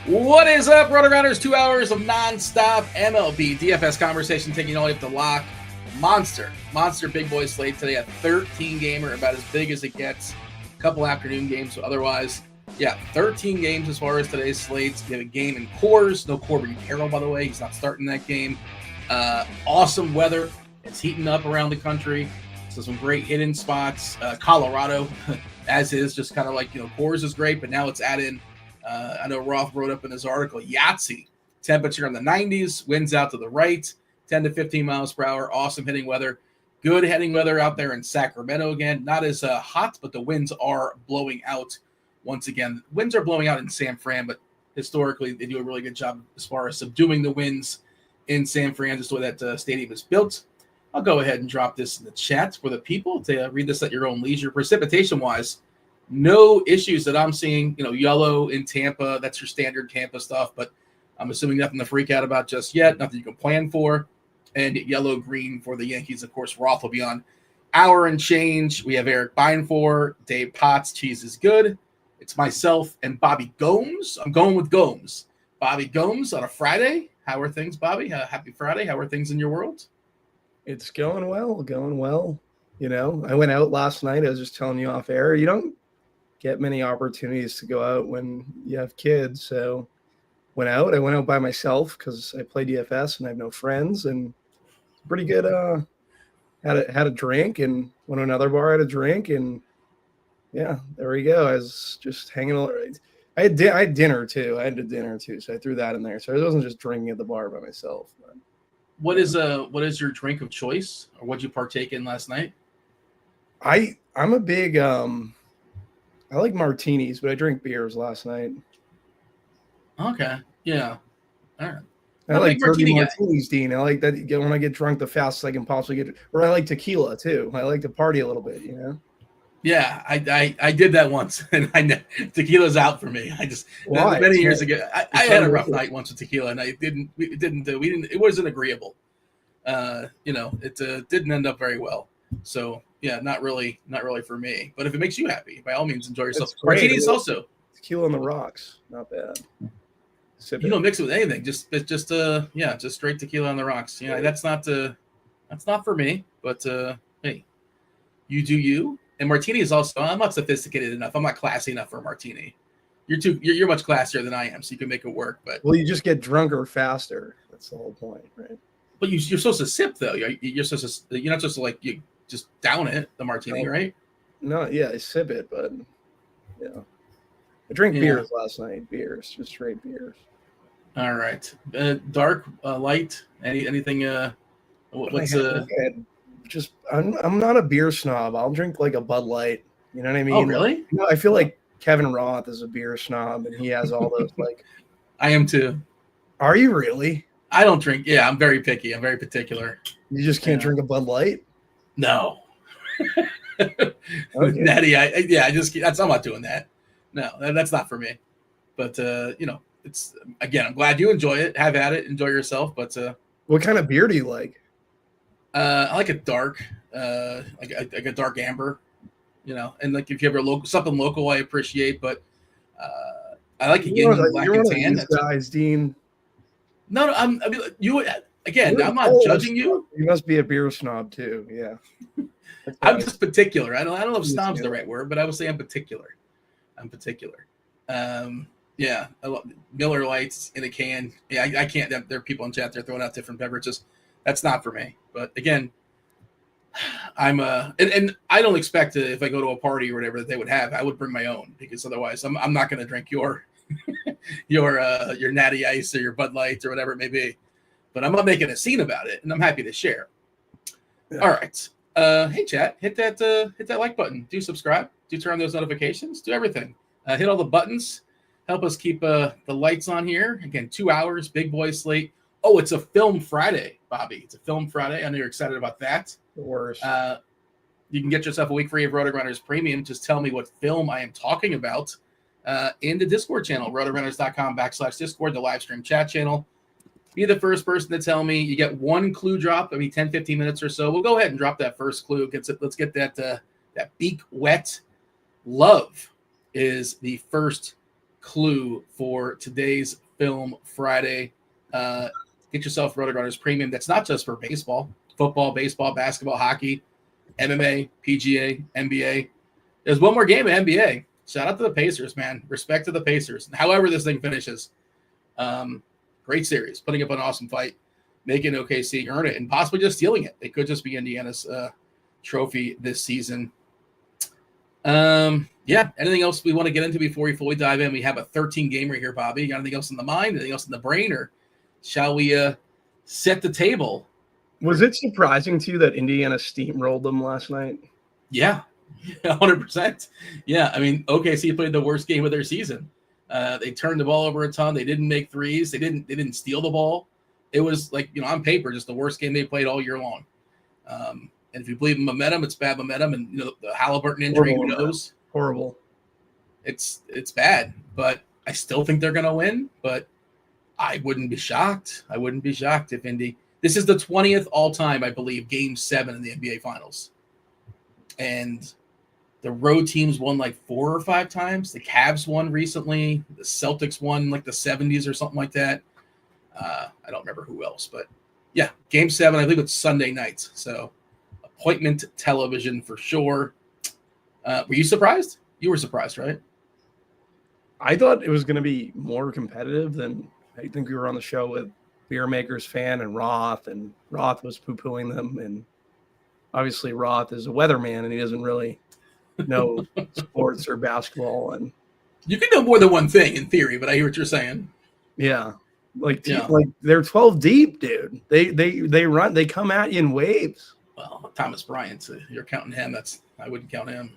What is up, RotoGrinders? 2 hours of non-stop MLB DFS conversation taking all the way up to lock. Monster big boy slate today. A 13-gamer, about as big as it gets. A couple afternoon games, so otherwise, yeah, 13 games as far as today's slates. We have a game in Coors. No Corbin Carroll, by the way. He's not starting that game. Awesome weather. It's heating up around the country. So some great hidden spots. Colorado, as is, just kind of like, Coors is great, but now let's add in, I know Roth wrote up in his article, Yahtzee. Temperature in the 90s, winds out to the right, 10 to 15 miles per hour. Awesome hitting weather. Good hitting weather out there in Sacramento again. Not as hot, but the winds are blowing out once again. Winds are blowing out in San Fran, but historically they do a really good job as far as subduing the winds in San Fran, just the way that stadium is built. I'll go ahead and drop this in the chat for the people to read this at your own leisure. Precipitation-wise, no issues that I'm seeing. Yellow in Tampa, that's your standard Tampa stuff, but I'm assuming nothing to freak out about just yet, nothing you can plan for. And yellow-green for the Yankees. Of course, Roth will be on hour and change. We have Erik Beimfohr, Dave Potts, CheeseIsGood. It's myself and Bobby Gomes. I'm going with Gomes. Bobby Gomes on a Friday. How are things, Bobby? Happy Friday. How are things in your world? It's going well. I went out last night. I was just telling you off air. You don't get many opportunities to go out when you have kids. So I went out by myself because I play DFS and I have no friends, and pretty good. Had a drink and went to another bar, had a drink, and yeah, there we go. I was just hanging out. I had dinner too. So I threw that in there. So I wasn't just drinking at the bar by myself. But, what is your drink of choice, or what'd you partake in last night? I'm a big I like martinis, but I drank beers last night. Okay. Yeah. All right. I like martinis, Dean. I like that when I get drunk the fastest I can possibly get. Or I like tequila too. I like to party a little bit, Yeah, I did that once, and I know tequila's out for me. I just many years ago I had a rough night once with tequila, and it wasn't agreeable. It didn't end up very well. So yeah, not really for me. But if it makes you happy, by all means, enjoy yourself. Martinis also. Tequila on the rocks, not bad. You don't mix it with anything. Just straight tequila on the rocks. That's not for me. But hey, you do you. And martini is also. I'm not sophisticated enough. I'm not classy enough for a martini. You're much classier than I am, so you can make it work. But you just get drunker faster. That's the whole point, right? But you're supposed to sip though. You're supposed to. You're not supposed to you just down it, the martini, right? No, yeah, I sip it, but yeah. I drank beers last night. Just straight beers. All right. Dark, light, anything? What's I'm not a beer snob. I'll drink like a Bud Light. You know what I mean? Oh, really? I feel like Kevin Roth is a beer snob, and he has all those like. I am too. Are you really? I don't drink. Yeah, I'm very picky. I'm very particular. You just can't drink a Bud Light? No. Okay. Natty, I'm not doing that. No, that's not for me. But it's again, I'm glad you enjoy it. Have at it, enjoy yourself. But what kind of beer do you like? I like a dark, like a dark amber, and like if you have something local, I appreciate. But I like again black and tan. These guys, Dean. No, I'm not judging you. You must be a beer snob too. Yeah. I'm just particular. I don't know if snob's the right word, but I would say I'm particular. Yeah, I love Miller Lights in a can. Yeah, I can't. There are people in chat there throwing out different beverages. That's not for me. But again, I'm and I don't expect to, if I go to a party or whatever that they would have, I would bring my own, because otherwise I'm not going to drink your Natty Ice or your Bud Light or whatever it may be. But I'm not making a scene about it, and I'm happy to share. Yeah. All right. Hey chat, hit that like button. Do subscribe. Do turn on those notifications. Do everything. Hit all the buttons. Help us keep the lights on here. Again, 2 hours, big boy slate. Oh, it's a film Friday, Bobby. It's a film Friday. I know you're excited about that. The worst. You can get yourself a week free of RotoGrinders Premium. Just tell me what film I am talking about. in the Discord channel, RotoGrinders.com/Discord, the live stream chat channel. Be the first person to tell me. You get one clue drop every 10, 15 minutes or so. We'll go ahead and drop that first clue. Let's get that beak wet. Love is the first clue for today's Film Friday. Get yourself RotoGrinders Premium. That's not just for baseball, football, baseball, basketball, hockey, MMA, PGA, NBA. There's one more game of NBA. Shout out to the Pacers, man. Respect to the Pacers. However this thing finishes. Great series. Putting up an awesome fight. Making OKC earn it and possibly just stealing it. It could just be Indiana's trophy this season. Anything else we want to get into before we fully dive in? We have a 13-gamer here, Bobby. You got anything else in the mind? Anything else in the brain? Or shall we set the table? Was it surprising to you that Indiana steamrolled them last night? Yeah, 100%. Yeah, I mean, OKC played the worst game of their season. They turned the ball over a ton. They didn't make threes. They didn't steal the ball. It was like, on paper, just the worst game they played all year long. And if you believe in momentum, it's bad momentum. And the Halliburton injury, who knows? Horrible. It's bad, but I still think they're going to win. But I wouldn't be shocked. I wouldn't be shocked if Indy. This is the 20th all-time, I believe, Game 7 in the NBA Finals. And the road teams won like 4 or 5 times. The Cavs won recently. The Celtics won like the 70s or something like that. I don't remember who else. But, yeah, Game 7, I believe it's Sunday nights. So, appointment television for sure. Were you surprised? You were surprised, right? I thought it was going to be more competitive than I think we were on the show with Beer Makers fan and Roth was poo-pooing them. And obviously Roth is a weatherman and he doesn't really know sports or basketball. And you can know more than one thing in theory, but I hear what you're saying. Yeah. Like they're 12 deep, dude. They run, they come at you in waves. Well, Thomas Bryant, you're counting him. I wouldn't count him.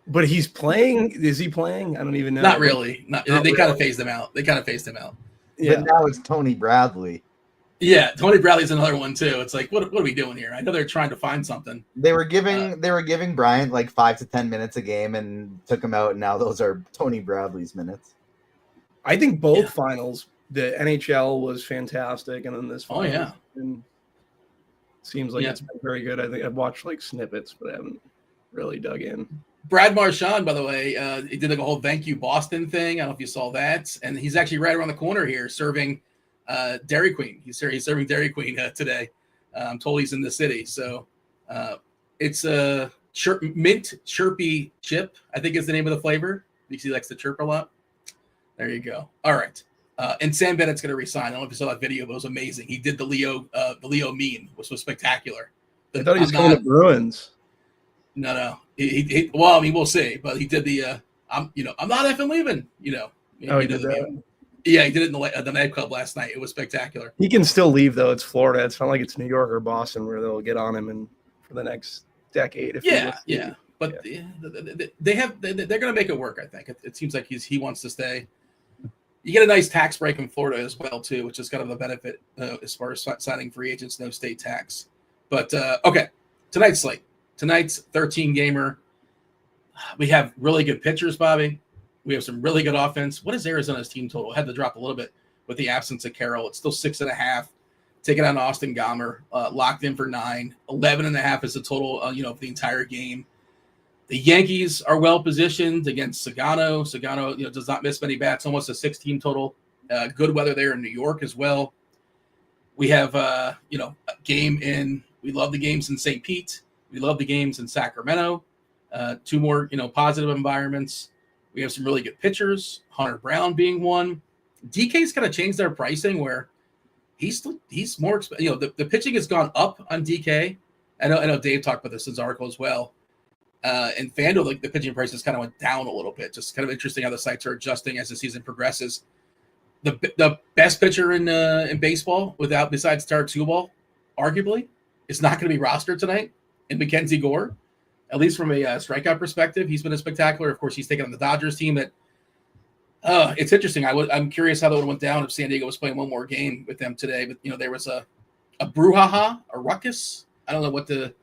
But he's playing. Is he playing? I don't even know. Not really. They kind of phased him out. Yeah. But now it's Tony Bradley. Yeah, Tony Bradley's another one too. It's like, what are we doing here? I know they're trying to find something. They were giving Bryant like 5 to 10 minutes a game and took him out. And now those are Tony Bradley's minutes. I think both finals, the NHL was fantastic, and then this final seems like it's been very good. I think I've watched like snippets, but I haven't really dug in. Brad Marchand, by the way, he did like a whole Thank You Boston thing. I don't know if you saw that. And he's actually right around the corner here serving Dairy Queen. He's serving Dairy Queen today. I'm told he's in the city. So it's a mint chirpy chip, I think is the name of the flavor, because he likes to chirp a lot. There you go. All right. And Sam Bennett's going to resign. I don't know if you saw that video, but it was amazing. He did the Leo meme, which was spectacular. I thought he was going to Bruins. No. He well, I mean, we'll see. But he did the I'm not effing leaving. He did that. Yeah, he did it in the nightclub last night. It was spectacular. He can still leave though. It's Florida. It's not like it's New York or Boston where they'll get on him for the next decade. But they're going to make it work. I think it seems like he wants to stay. You get a nice tax break in Florida as well too, which is kind of a benefit as far as signing free agents, no state tax. But okay, tonight's slate. Tonight's 13-gamer. We have really good pitchers, Bobby. We have some really good offense. What is Arizona's team total? I had to drop a little bit with the absence of Carroll. It's still 6.5. Taking on Austin Gomber, locked in for 9. 11.5 is the total, of the entire game. The Yankees are well positioned against Sagano. Sagano, does not miss many bats. Almost a 6-team total. Good weather there in New York as well. We have, a game in. We love the games in St. Pete. We love the games in Sacramento. 2 more, positive environments. We have some really good pitchers. Hunter Brown being one. DK's kind of changed their pricing where he's more expensive. The pitching has gone up on DK. I know Dave talked about this in his article as well. And FanDuel, the pitching prices kind of went down a little bit. Just kind of interesting how the sites are adjusting as the season progresses. The best pitcher in baseball, besides Tarek Skubal, arguably, is not going to be rostered tonight. And Mackenzie Gore, at least from a strikeout perspective, he's been a spectacular. Of course, he's taken on the Dodgers team. That it's interesting. I'm curious how that went down if San Diego was playing one more game with them today. But there was a brouhaha, a ruckus. I don't know what the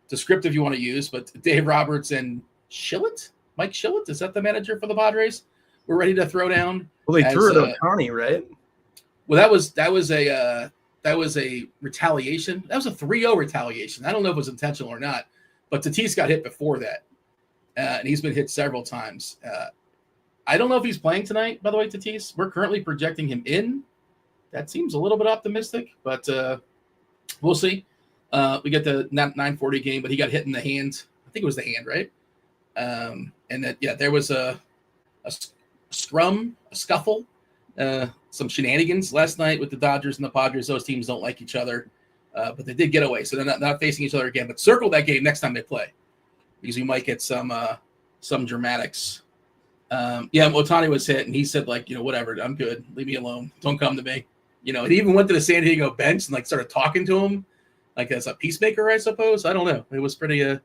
descriptive you want to use, but Dave Roberts and Shillett, Mike Shillett, is that the manager for the Padres? We're ready to throw down. Well, they threw it on Ohtani, right? Well, that was a retaliation. That was a 3-0 retaliation. I don't know if it was intentional or not, but Tatis got hit before that, and he's been hit several times. I don't know if he's playing tonight, by the way, Tatis. We're currently projecting him in. That seems a little bit optimistic, but we'll see. We get the 9:40 game, but he got hit in the hand. I think it was the hand, right? And that, there was a scrum, a scuffle, some shenanigans last night with the Dodgers and the Padres. Those teams don't like each other, but they did get away, so they're not facing each other again. But circle that game next time they play, because we might get some dramatics. Ohtani was hit, and he said, whatever, I'm good. Leave me alone. Don't come to me. And he even went to the San Diego bench and started talking to him, as a peacemaker, I suppose. I don't know. It was pretty. It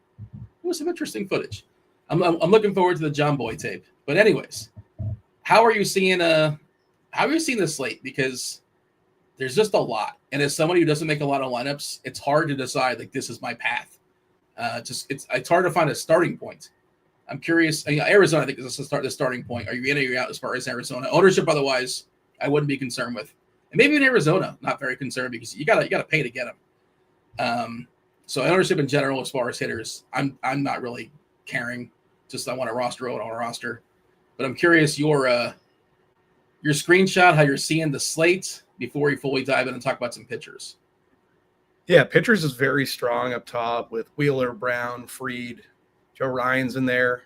was some interesting footage. I'm looking forward to the John Boy tape. But anyways, how are you seeing the slate? Because there's just a lot, and as somebody who doesn't make a lot of lineups, it's hard to decide this is my path. It's hard to find a starting point. I'm curious. Arizona, I think, is the starting point. Are you in or you're out as far as Arizona? Ownership, otherwise, I wouldn't be concerned with. And maybe in Arizona, not very concerned, because you gotta pay to get them. So ownership in general, as far as hitters, I'm not really caring. Just I want a roster on a roster. But I'm curious your screenshot, how you're seeing the slate before you fully dive in and talk about some pitchers. Yeah, pitchers is very strong up top with Wheeler, Brown, Fried. Joe Ryan's in there.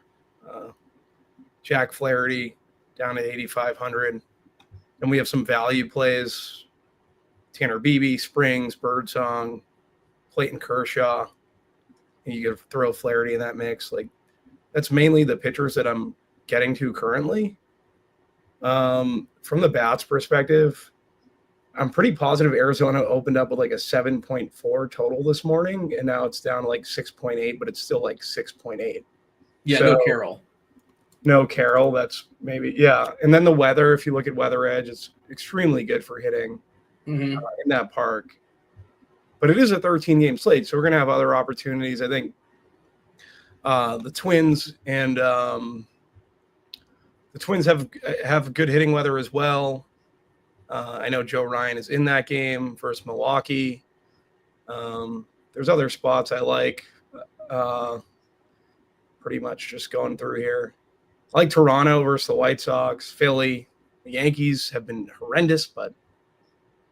Jack Flaherty down at 8,500. And we have some value plays. Tanner Beebe, Springs, Birdsong, Clayton Kershaw. And you could throw Flaherty in that mix. That's mainly the pitchers that I'm getting to currently. From the bats perspective, I'm pretty positive Arizona opened up with a 7.4 total this morning, and now it's down to 6.8, but it's still 6.8. Yeah, so, no Carroll. That's maybe, yeah. And then the weather, if you look at Weather Edge, it's extremely good for hitting in that park. But it is a 13-game slate, so we're going to have other opportunities. I think the Twins and the Twins have good hitting weather as well. I know Joe Ryan is in that game versus Milwaukee. There's other spots I like. Pretty much just going through here. I like Toronto versus the White Sox, Philly. The Yankees have been horrendous, but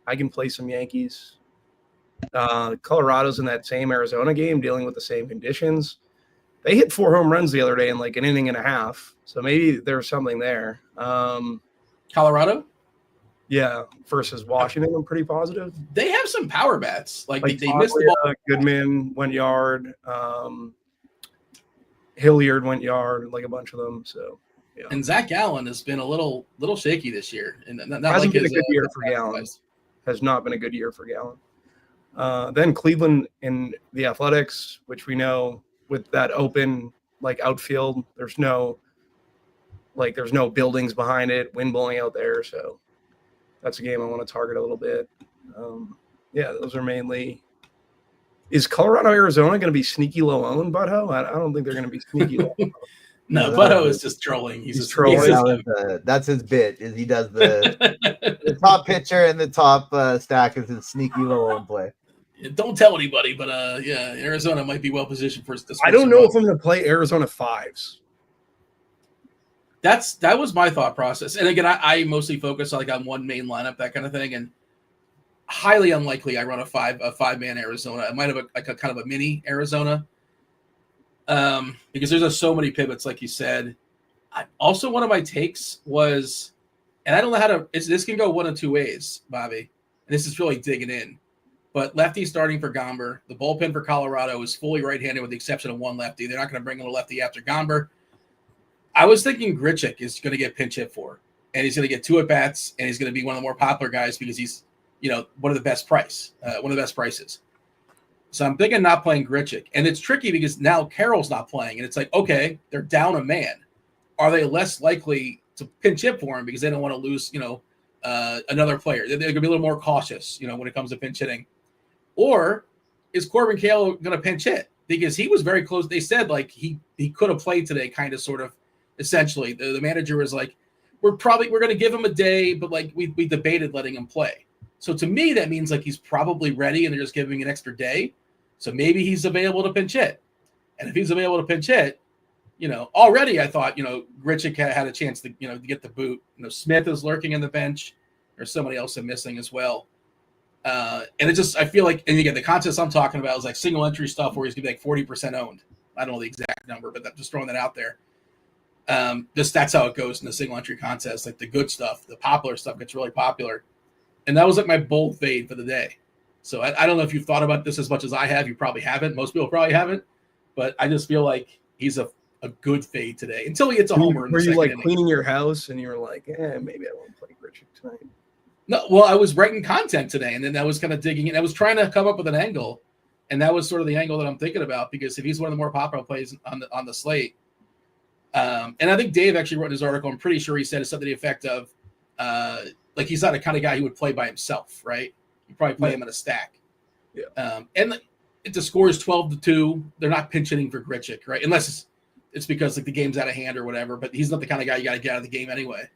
I can play some Yankees. Colorado's in that same Arizona game dealing with the same conditions. They hit 4 home runs the other day in an inning and a half. So maybe there's something there. Colorado? Yeah, versus Washington, I'm pretty positive. They have some power bats. They missed the ball. Goodman went yard. Hilliard went yard, a bunch of them. So, yeah. And Zach Gallen has been a little shaky this year. And hasn't been a good year for Gallen. Has not been a good year for Gallen. Then Cleveland in the Athletics, which we know with that open outfield, there's no buildings behind it, wind blowing out there. So that's a game I want to target a little bit. Those are mainly. Is Colorado, Arizona going to be sneaky low owned, Butto? I don't think they're going to be sneaky low. No, Butto is just trolling. He's trolling. That's his bit. Is he does the top pitcher and the top stack is his sneaky low owned play. Don't tell anybody, but Arizona might be well positioned for this. I don't know if I'm going to play Arizona 5s. That was my thought process. And again, I mostly focus on one main lineup, that kind of thing, and highly unlikely I run a five-man Arizona. I might have a kind of a mini Arizona, because there's just so many pivots, like you said. Also, one of my takes was, and I don't know how to. This can go one of two ways, Bobby. And this is really digging in. But lefty starting for Gomber. The bullpen for Colorado is fully right-handed with the exception of one lefty. They're not going to bring in a lefty after Gomber. I was thinking Grichuk is going to get pinch hit for, and he's going to get 2 at-bats, and he's going to be one of the more popular guys because he's, one of the best prices. So I'm thinking not playing Grichuk. And it's tricky because now Carroll's not playing, and it's okay, they're down a man. Are they less likely to pinch hit for him because they don't want to lose, another player? They're going to be a little more cautious, when it comes to pinch hitting. Or is Corbin Carroll going to pinch hit? Because he was very close. They said he could have played today, kind of sort of essentially. The manager was like, we're going to give him a day, but like we debated letting him play. So to me, that means like he's probably ready and they're just giving him an extra day. So maybe he's available to pinch hit. And if he's available to pinch hit, already I thought, Grichuk had a chance to get the boot. Smith is lurking in the bench. There's somebody else I'm missing as well. And I feel like, and again, the contest I'm talking about is like single entry stuff where he's going to be like 40% owned. I don't know the exact number, but I'm just throwing that out there. That's how it goes in the single entry contest. Like the good stuff, the popular stuff gets really popular. And that was like my bold fade for the day. So I don't know if you've thought about this as much as I have. You probably haven't. Most people probably haven't. But I just feel like he's a good fade today until he gets a homer. Were you like cleaning your house and you were like, maybe I won't play Grichuk tonight? No, well, I was writing content today, and then I was kind of digging in. I was trying to come up with an angle, and that was sort of the angle that I'm thinking about because if he's one of the more popular plays on the slate, and I think Dave actually wrote in his article. I'm pretty sure he said something to the effect of, like he's not the kind of guy who would play by himself, right? You probably play him in a stack. Yeah. And if the score is 12-2, they're not pinch hitting for Grichuk, right? Unless it's because like the game's out of hand or whatever. But he's not the kind of guy you got to get out of the game anyway.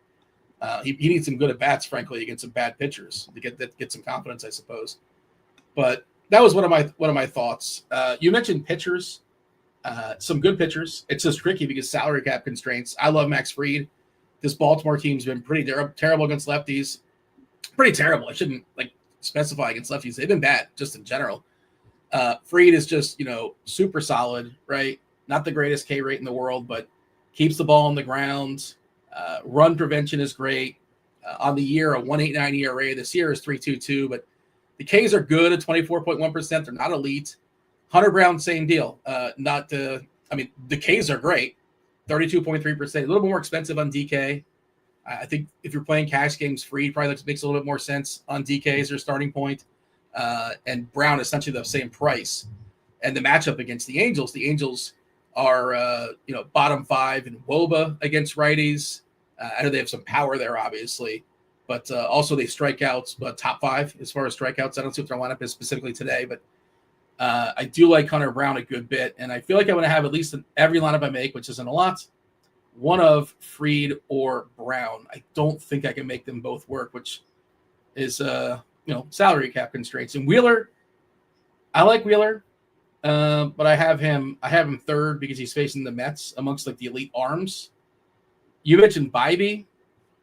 He needs some good at bats, frankly, against some bad pitchers to get some confidence, I suppose. But that was one of my thoughts. You mentioned pitchers, some good pitchers. It's just tricky because salary cap constraints. I love Max Fried. This Baltimore team's been pretty terrible against lefties. Pretty terrible. I shouldn't specify against lefties. They've been bad just in general. Fried is just super solid, right? Not the greatest K rate in the world, but keeps the ball on the ground. Run prevention is great. On the year, a 1.89 ERA. This year is 3.22, but the Ks are good at 24.1%. They're not elite. Hunter Brown, same deal. The Ks are great. 32.3%. A little bit more expensive on DK. I think if you're playing cash games, Fried probably makes a little bit more sense on DK as your starting point. And Brown essentially the same price. And the matchup against the Angels are bottom 5 in WOBA against righties. I know they have some power there, obviously, but also they strike out top 5 as far as strikeouts. I don't see what their lineup is specifically today, but I do like Hunter Brown a good bit, and I feel like I'm going to have at least in every lineup I make, which isn't a lot, one of Fried or Brown. I don't think I can make them both work, which is salary cap constraints. And Wheeler, I like Wheeler. But I have him third because he's facing the Mets amongst like the elite arms. You mentioned Bybee.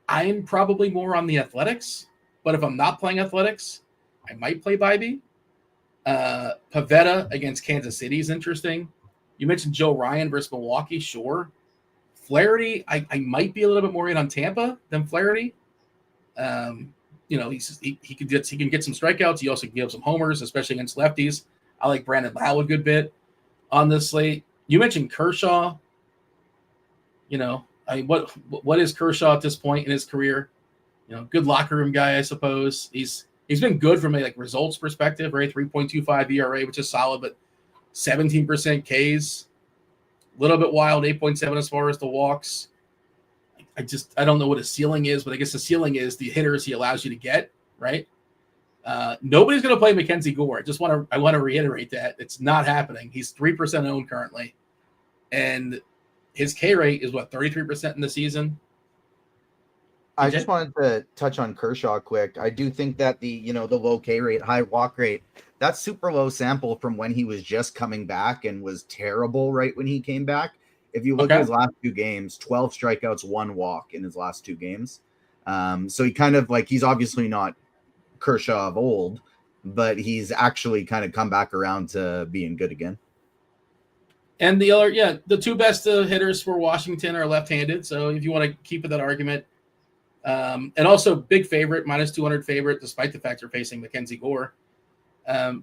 I'm probably more on the Athletics, but if I'm not playing Athletics, I might play Bybee. Pavetta against Kansas City is interesting. You mentioned Joe Ryan versus Milwaukee. Sure. Flaherty, I might be a little bit more in on Tampa than Flaherty. He can get some strikeouts. He also can give some homers, especially against lefties. I like Brandon Lau a good bit on this slate. You mentioned Kershaw. What is Kershaw at this point in his career? Good locker room guy, I suppose. He's been good from a results perspective, right? 3.25 ERA, which is solid, but 17% Ks. A little bit wild, 8.7 as far as the walks. I don't know what his ceiling is, but I guess the ceiling is the hitters he allows you to get, right? Nobody's going to play Mackenzie Gore. I want to reiterate that it's not happening. He's 3% owned currently, and his K rate is 33% in the season. I just wanted to touch on Kershaw quick. I do think that the low K rate, high walk rate, that's super low sample from when he was just coming back and was terrible right when he came back. If you look at his last 2 games, 12 strikeouts, 1 walk in his last 2 games. So he kind of he's obviously not Kershaw of old, but he's actually kind of come back around to being good again. And the 2 best hitters for Washington are left-handed. So if you want to keep with that argument, and also big favorite, minus 200 favorite, despite the fact they're facing Mackenzie Gore. I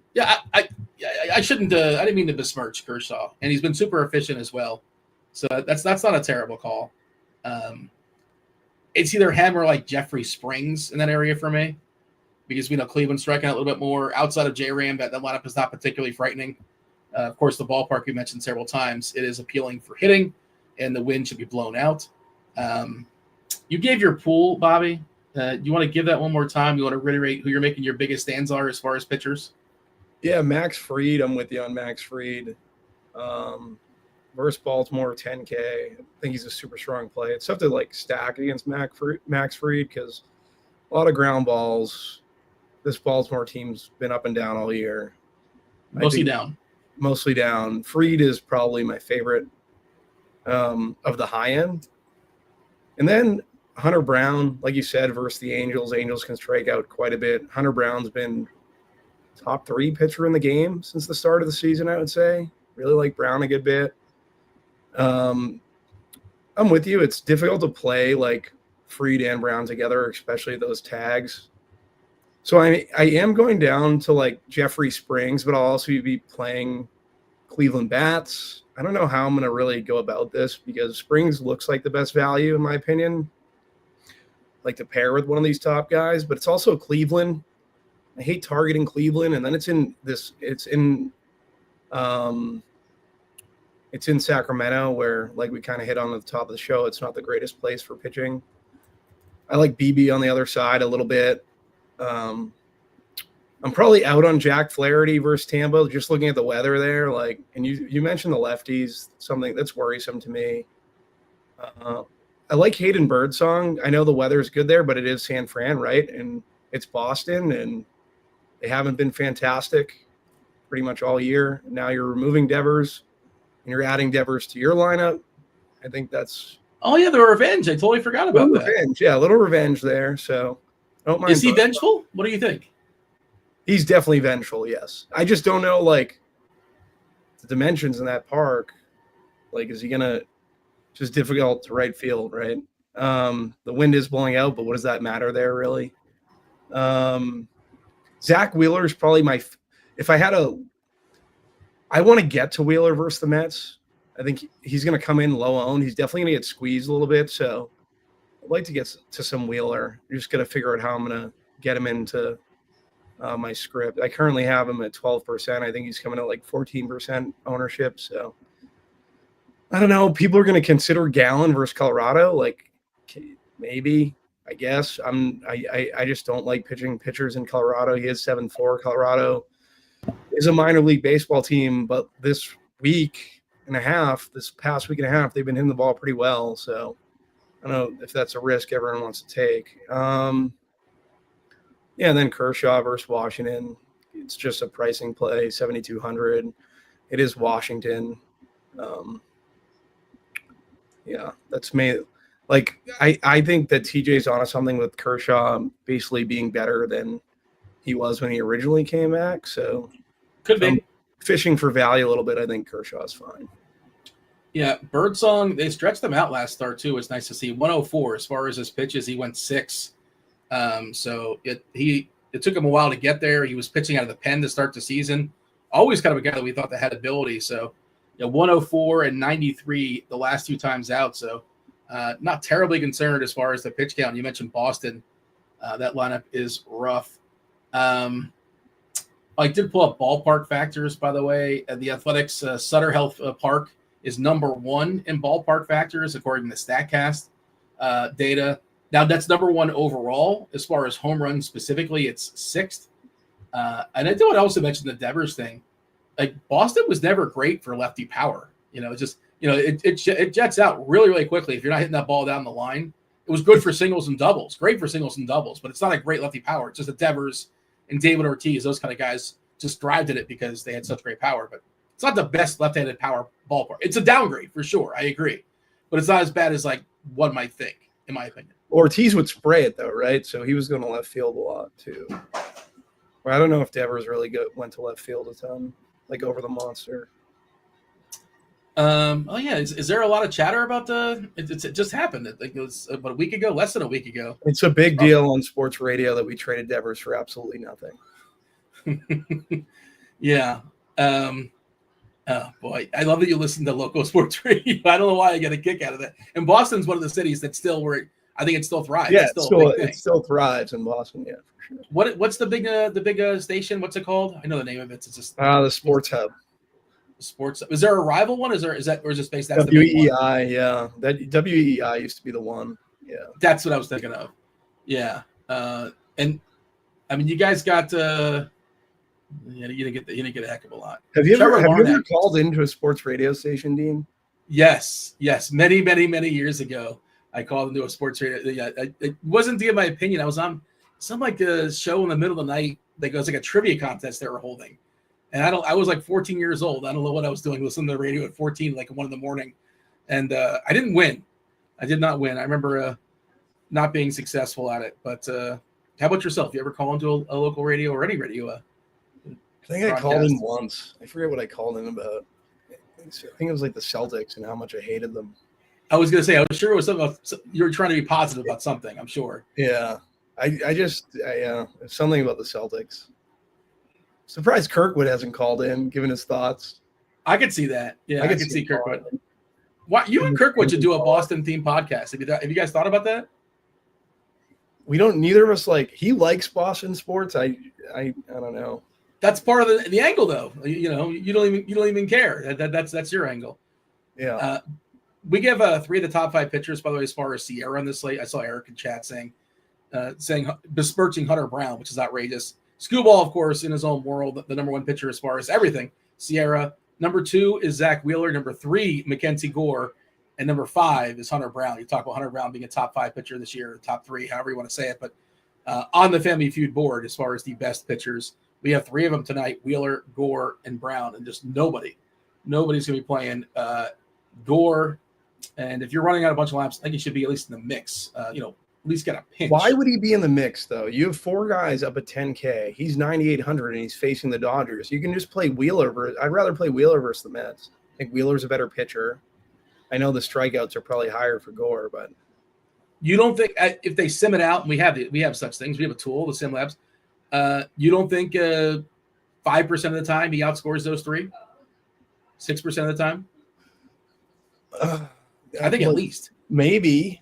shouldn't. I didn't mean to besmirch Kershaw, and he's been super efficient as well. So that's not a terrible call. It's either him or like Jeffrey Springs in that area for me, because we know Cleveland's striking out a little bit more. Outside of J-Ram, that lineup is not particularly frightening. Of course, the ballpark we mentioned several times, it is appealing for hitting, and the wind should be blown out. You gave your pool, Bobby. You want to give that one more time? You want to reiterate who you're making your biggest stands are as far as pitchers? Yeah, Max Fried. I'm with you on Max Fried. versus Baltimore, 10K. I think he's a super strong play. It's tough to like stack against Max Fried because a lot of ground balls. This Baltimore team's been up and down all year. Mostly down. Mostly down. Fried is probably my favorite of the high end. And then Hunter Brown, like you said, versus the Angels. Angels can strike out quite a bit. Hunter Brown's been top 3 pitcher in the game since the start of the season, I would say. Really like Brown a good bit. I'm with you. It's difficult to play like Fried and Brown together, especially those tags. So I am going down to like Jeffrey Springs, but I'll also be playing Cleveland bats. I don't know how I'm going to really go about this because Springs looks like the best value in my opinion, like to pair with one of these top guys, but it's also Cleveland. I hate targeting Cleveland, and then it's in Sacramento where, like we kind of hit on at the top of the show, it's not the greatest place for pitching. I like BB on the other side a little bit. I'm probably out on Jack Flaherty versus Tampa, just looking at the weather there. Like, and you mentioned the lefties, something that's worrisome to me. I like Hayden Birdsong. I know the weather is good there, but it is San Fran, right? And it's Boston, and they haven't been fantastic pretty much all year. Now you're removing Devers, and you're adding Devers to your lineup. I think that's the revenge. I totally forgot about that. Revenge. Yeah, a little revenge there. So I don't mind. Is he vengeful? What do you think? He's definitely vengeful, yes. I just don't know, like, the dimensions in that park. Like, is he going to – just difficult to right field, right? The wind is blowing out, but what does that matter there, really? Zach Wheeler is probably my – if I had a – I want to get to Wheeler versus the Mets. I think he's going to come in low owned. He's definitely going to get squeezed a little bit, so I'd like to get to some Wheeler. You're just going to figure out how I'm going to get him into – my script. I currently have him at 12%. I think he's coming at like 14% ownership. So I don't know. People are going to consider Gallen versus Colorado. Like maybe, I guess. I just don't like pitching pitchers in Colorado. He is 7-4. Colorado is a minor league baseball team, but this past week and a half, they've been hitting the ball pretty well. So I don't know if that's a risk everyone wants to take. Yeah, and then Kershaw versus Washington. It's just a pricing play, 7,200. It is Washington. Yeah, that's me. Like, I think that TJ's onto something with Kershaw basically being better than he was when he originally came back. So could be fishing for value a little bit. I think Kershaw's fine. Yeah, Birdsong, they stretched them out last start too. It's nice to see 104 as far as his pitches. He went 6. So it took him a while to get there. He was pitching out of the pen to start the season. Always kind of a guy that we thought that had ability. So 104 and 93 the last 2 times out. So not terribly concerned as far as the pitch count. You mentioned Boston. That lineup is rough. I did pull up ballpark factors, by the way. The Athletics Sutter Health Park is number 1 in ballpark factors according to StatCast data. Now, that's number 1 overall. As far as home runs specifically, it's 6th. And I do want to also mention the Devers thing. Like, Boston was never great for lefty power. It jets out really, really quickly if you're not hitting that ball down the line. It was good for singles and doubles. Great for singles and doubles, but it's not a great lefty power. It's just that Devers and David Ortiz, those kind of guys, just thrived at it because they had such great power. But it's not the best left-handed power ballpark. It's a downgrade for sure. I agree. But it's not as bad as, like, one might think, in my opinion. Ortiz would spray it though, right? So he was going to left field a lot too. Well, I don't know if Devers really went to left field a ton, like over the monster. Is there a lot of chatter about it just happened? It was about a week ago, less than a week ago. It's a big deal on sports radio that we traded Devers for absolutely nothing. Yeah. Oh boy, I love that you listen to local sports radio. I don't know why I get a kick out of that. And Boston's one of the cities that still I think it still thrives. Yeah, it still thrives in Boston. Yeah, for sure. What's the big station? What's it called? I know the name of it. It's just the Sports Hub. Sports. Is there a rival one? Is it space? That's WEI. Yeah, that WEI used to be the one. Yeah, that's what I was thinking of. Yeah, and I mean, you guys got. You didn't get a heck of a lot. Have you ever called into a sports radio station, Dean? Yes. Many years ago, I called into a sports radio. It wasn't to give my opinion. I was on some like a show in the middle of the night that goes like a trivia contest they were holding. And I was like 14 years old. I don't know what I was doing, listening to the radio at 14, like 1 a.m. And I didn't win. I did not win. I remember not being successful at it. But how about yourself? You ever call into a local radio or any radio? I think I called in once. I forget what I called in about. I think it was like the Celtics and how much I hated them. I was going to say, I was sure it was something. You were trying to be positive about something, I'm sure. Yeah. It's something about the Celtics. Surprised Kirkwood hasn't called in, given his thoughts. I could see that. Yeah, I could see Kirkwood. Why you and Kirkwood should do a Boston themed podcast? Have you guys thought about that? We don't. Neither of us like. He likes Boston sports. I don't know. That's part of the angle, though. You don't even care. That's your angle. Yeah. We give 3 of the top 5 pitchers, by the way, as far as Sierra on this slate. I saw Eric in chat saying besmirching Hunter Brown, which is outrageous. Screwball, of course, in his own world, the number 1 pitcher as far as everything. Sierra. Number 2 is Zach Wheeler. Number 3, Mackenzie Gore. And number 5 is Hunter Brown. You talk about Hunter Brown being a top 5 pitcher this year, top 3, however you want to say it. But on the Family Feud board, as far as the best pitchers, we have 3 of them tonight: Wheeler, Gore, and Brown. And just nobody's going to be playing Gore. And if you're running out a bunch of laps, I think he should be at least in the mix. At least get a pinch. Why would he be in the mix, though? You have 4 guys up at 10K. He's 9,800, and he's facing the Dodgers. You can just play Wheeler. I'd rather play Wheeler versus the Mets. I think Wheeler's a better pitcher. I know the strikeouts are probably higher for Gore, but you don't think if they sim it out, and we have such things. We have a tool, the SimLabs. You don't think 5% of the time he outscores those 3? 6% of the time? I think at least. Maybe.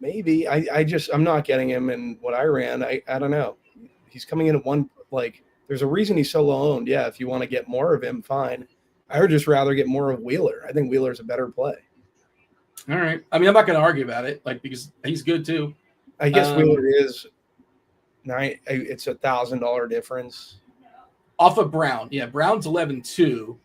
I'm not getting him in what I ran. I don't know. He's coming in at 1, like, there's a reason he's so low owned. Yeah, if you want to get more of him, fine. I would just rather get more of Wheeler. I think Wheeler's a better play. All right. I mean, I'm not going to argue about it, because he's good too. I guess Wheeler is it's $1,000 difference off of Brown. Yeah, Brown's 11.2.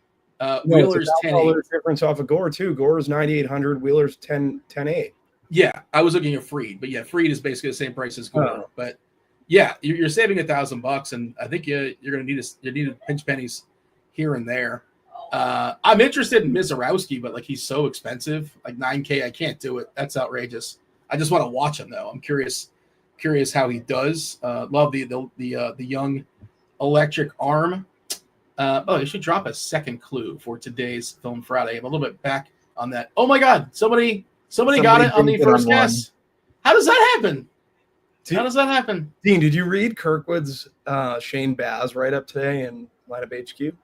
Wheeler's 10.8 difference off of Gore too. Gore is 9,800. Wheeler's 10.8. Yeah, I was looking at Freed, but yeah, Freed is basically the same price as Gore. But yeah, you're saving $1,000, and I think you're going to need to pinch pennies here and there. I'm interested in Mizorowski, but like he's so expensive, like 9K. I can't do it. That's outrageous. I just want to watch him though. I'm curious how he does. Love the young electric arm. I should drop a second clue for today's Film Friday. I'm a little bit back on that. Oh my God, somebody got it on the first guess. How does that happen? Dean, did you read Kirkwood's Shane Baz write-up today in Lineup HQ?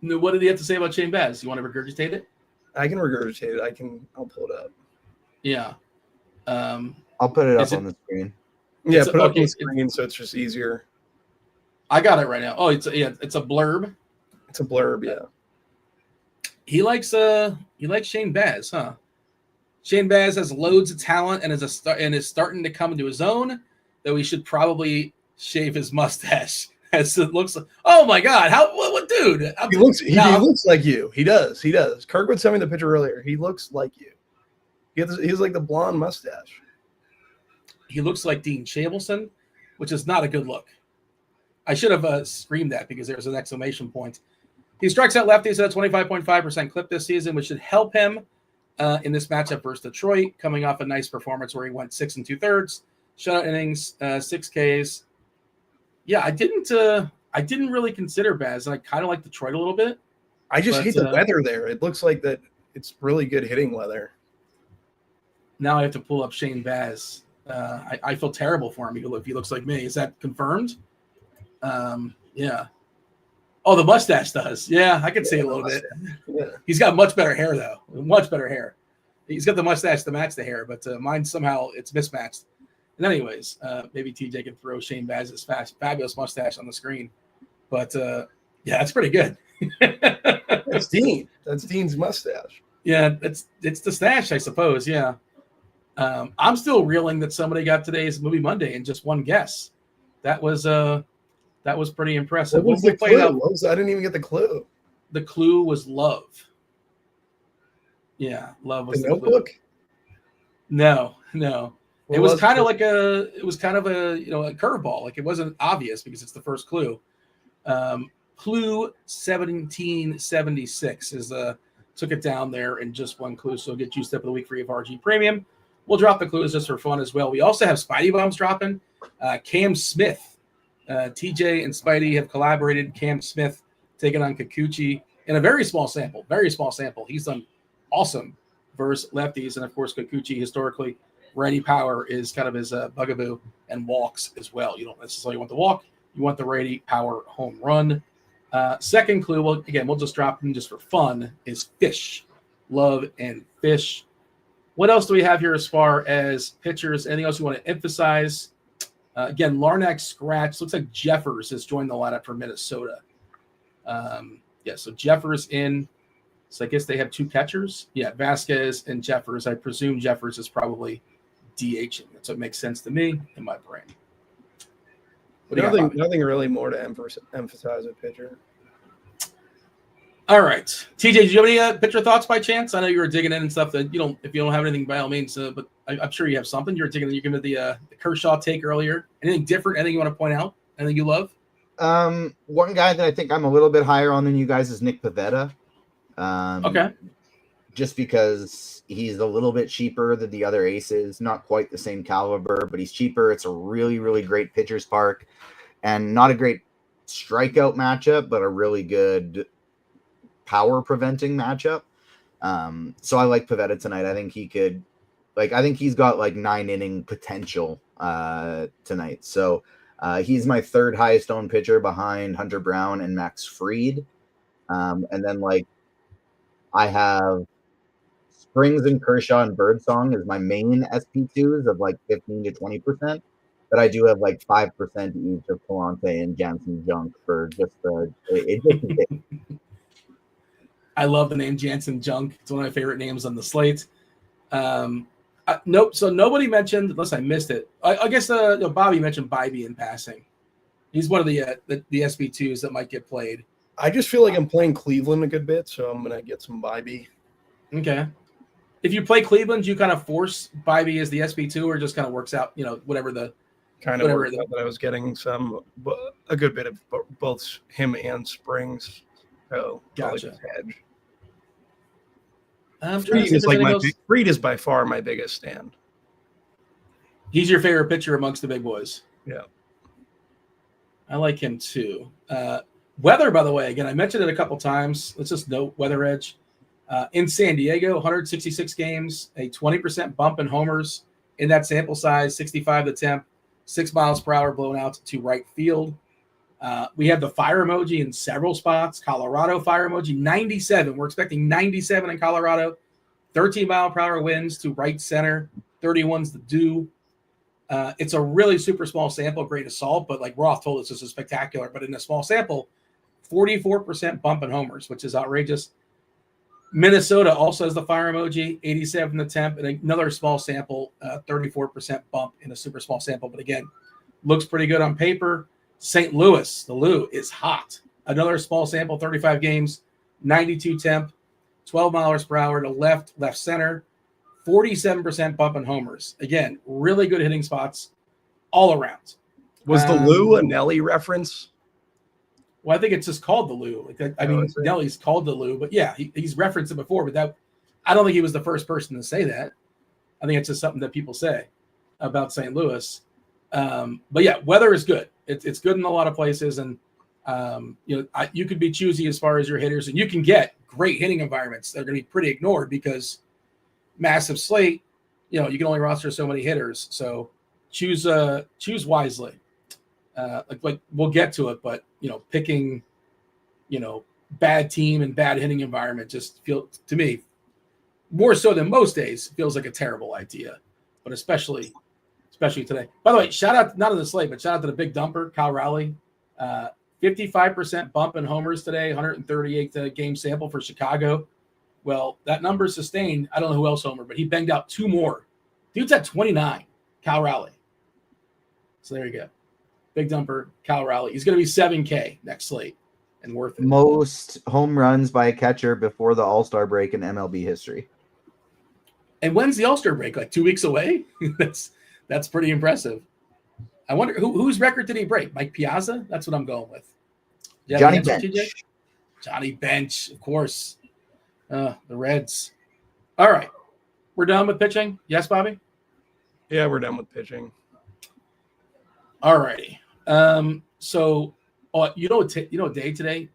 No, what did he have to say about Shane Baz? You want to regurgitate it? I can regurgitate it. I'll pull it up. Yeah. I'll put it up on the screen. Yeah, put it up on the screen so it's just easier. I got it right now. Oh, it's a blurb. It's a blurb, yeah. He likes Shane Baz, huh? Shane Baz has loads of talent and is starting to come into his own, though he should probably shave his mustache. As it looks like, oh my God, what dude? He looks like you. He does. Kirkwood sent me the picture earlier. He looks like you. He has like the blonde mustache. He looks like Dean Chabelson, which is not a good look. I should have screamed that because there was an exclamation point. He strikes out lefties at a 25.5% clip this season, which should help him in this matchup versus Detroit, coming off a nice performance where he went 6 2/3, shutout innings, 6 Ks. Yeah, I didn't really consider Baz, and I kind of like Detroit a little bit. I just hate the weather there. It looks like that it's really good hitting weather. Now I have to pull up Shane Baz. I feel terrible for him if he looks like me. Is that confirmed? Yeah. Oh, the mustache does. Yeah, I can see it a little bit. Yeah. He's got much better hair, though. Much better hair. He's got the mustache to match the hair, but mine somehow it's mismatched. And anyways, maybe TJ can throw Shane Baz's fabulous mustache on the screen. But yeah, that's pretty good. That's Dean. That's Dean's mustache. Yeah, it's the stash, I suppose. Yeah. I'm still reeling that somebody got today's Movie Monday in just one guess. That was pretty impressive. What was the clue? I didn't even get the clue. The clue was love. Yeah, Love The was the Notebook? clue. No. What It was was kind of it? like a curveball. Like it wasn't obvious because it's the first clue. Clue 1776 is took it down there in just one clue. So get you step of the week free of RG Premium. We'll drop the clues just for fun as well. We also have Spidey Bombs dropping. Cam Smith, TJ and Spidey have collaborated. Cam Smith taking on Kikuchi in a very small sample. Very small sample. He's done awesome versus lefties, and of course Kikuchi historically righty power is kind of his bugaboo, and walks as well. You don't necessarily want the walk. You want the righty power home run. Second clue, well, again, we'll just drop them just for fun, is Fish. Love and Fish. What else do we have here as far as pitchers? Anything else you want to emphasize? Again, Larnack scratch. Looks like Jeffers has joined the lineup for Minnesota. So Jeffers in. So I guess they have two catchers. Yeah, Vasquez and Jeffers. I presume Jeffers is probably DHing. That's what makes sense to me in my brain. Nothing really more to emphasize a pitcher. All right, TJ, do you have any pitcher thoughts by chance? I know you were digging in and stuff that you don't. If you don't have anything, by all means, but I'm sure you have something. You're digging. You gave me the Kershaw take earlier. Anything different? Anything you want to point out? Anything you love? One guy that I think I'm a little bit higher on than you guys is Nick Pivetta. Okay. Just because he's a little bit cheaper than the other aces, not quite the same caliber, but he's cheaper. It's a really, really great pitcher's park, and not a great strikeout matchup, but a really good power preventing matchup. So I like Pivetta tonight. I think he could, I think he's got 9 inning potential tonight. So he's my third highest owned pitcher behind Hunter Brown and Max Fried. And then I have Springs and Kershaw and Birdsong as my main SP2s of 15 to 20%. But I do have 5% each of Palante and Jansen Junk for just I love the name Jansen Junk. It's one of my favorite names on the slate. Nope. So nobody mentioned, unless I missed it. I guess Bobby mentioned Bybee in passing. He's one of the SP2s that might get played. I just feel like I'm playing Cleveland a good bit, so I'm gonna get some Bybee. Okay. If you play Cleveland, you kind of force Bybee as the SP2, or just kind of works out, whatever the kind of worked out that I was getting a good bit of both him and Springs. So gotcha. Fried is by far my biggest stand. He's your favorite pitcher amongst the big boys. Yeah. I like him too. Weather, by the way, again, I mentioned it a couple times. Let's just note Weather Edge. In San Diego, 166 games, a 20% bump in homers in that sample size, 65 the temp, 6 miles per hour blown out to right field. We have the fire emoji in several spots. Colorado fire emoji, 97. We're expecting 97 in Colorado. 13 mile per hour winds to right center. 31's the dew. It's a really super small sample, great assault, but like Roth told us, this is spectacular. But in a small sample, 44% bump in homers, which is outrageous. Minnesota also has the fire emoji, 87 the temp, and another small sample, 34% bump in a super small sample. But again, looks pretty good on paper. St. Louis, the Lou is hot. Another small sample, 35 games, 92 temp, 12 miles per hour to left center, 47% bump in homers. Again, really good hitting spots all around. Was the Lou a Nelly reference? Well, I think it's just called the Lou. Nelly's called the Lou, but yeah, he's referenced it before. But I don't think he was the first person to say that. I think it's just something that people say about St. Louis. But yeah, weather is good. It's good in a lot of places, and you could be choosy as far as your hitters, and you can get great hitting environments that are going to be pretty ignored because massive slate. You can only roster so many hitters, so choose wisely. Like we'll get to it, but picking bad team and bad hitting environment just feels to me more so than most days feels like a terrible idea, but especially today. By the way, shout out not on the slate, but shout out to the big dumper Kyle Rowley, 55% bump in homers today, 138 game sample for Chicago. Well, that number is sustained. I don't know who else homer, but he banged out 2 more. Dude's at 29, Kyle Rowley. So there you go. Big dumper, Kyle Rowley. He's going to be 7K next slate and worth it. Most home runs by a catcher before the All-Star break in MLB history. And when's the All-Star break? Like 2 weeks away? That's pretty impressive. I wonder whose record did he break? Mike Piazza? That's what I'm going with. Johnny Bench. Johnny Bench, of course. The Reds. All right. We're done with pitching? Yes, Bobby? Yeah, we're done with pitching. All righty. So, you know what day today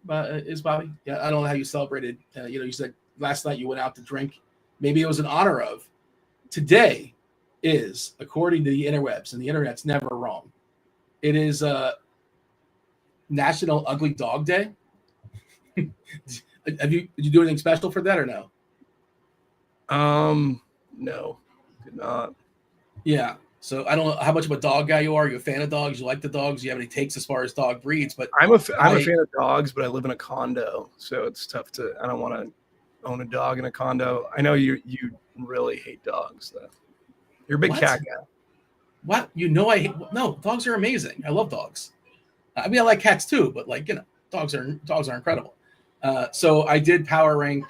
is, Bobby? Yeah, I don't know how you celebrated. You said last night you went out to drink. Maybe it was in honor of. Today is, according to the interwebs, and the internet's never wrong, it is National Ugly Dog Day. Did you do anything special for that or no? No, did not. Yeah. So I don't know how much of a dog guy you are. Are you a fan of dogs? You like the dogs? You have any takes as far as dog breeds? But I'm a fan of dogs, but I live in a condo, so it's tough to. I don't want to own a dog in a condo. I know you really hate dogs, though. You're a big cat guy. What? I hate. No, dogs are amazing. I love dogs. I mean, I like cats too, but dogs are incredible. So I did power rank.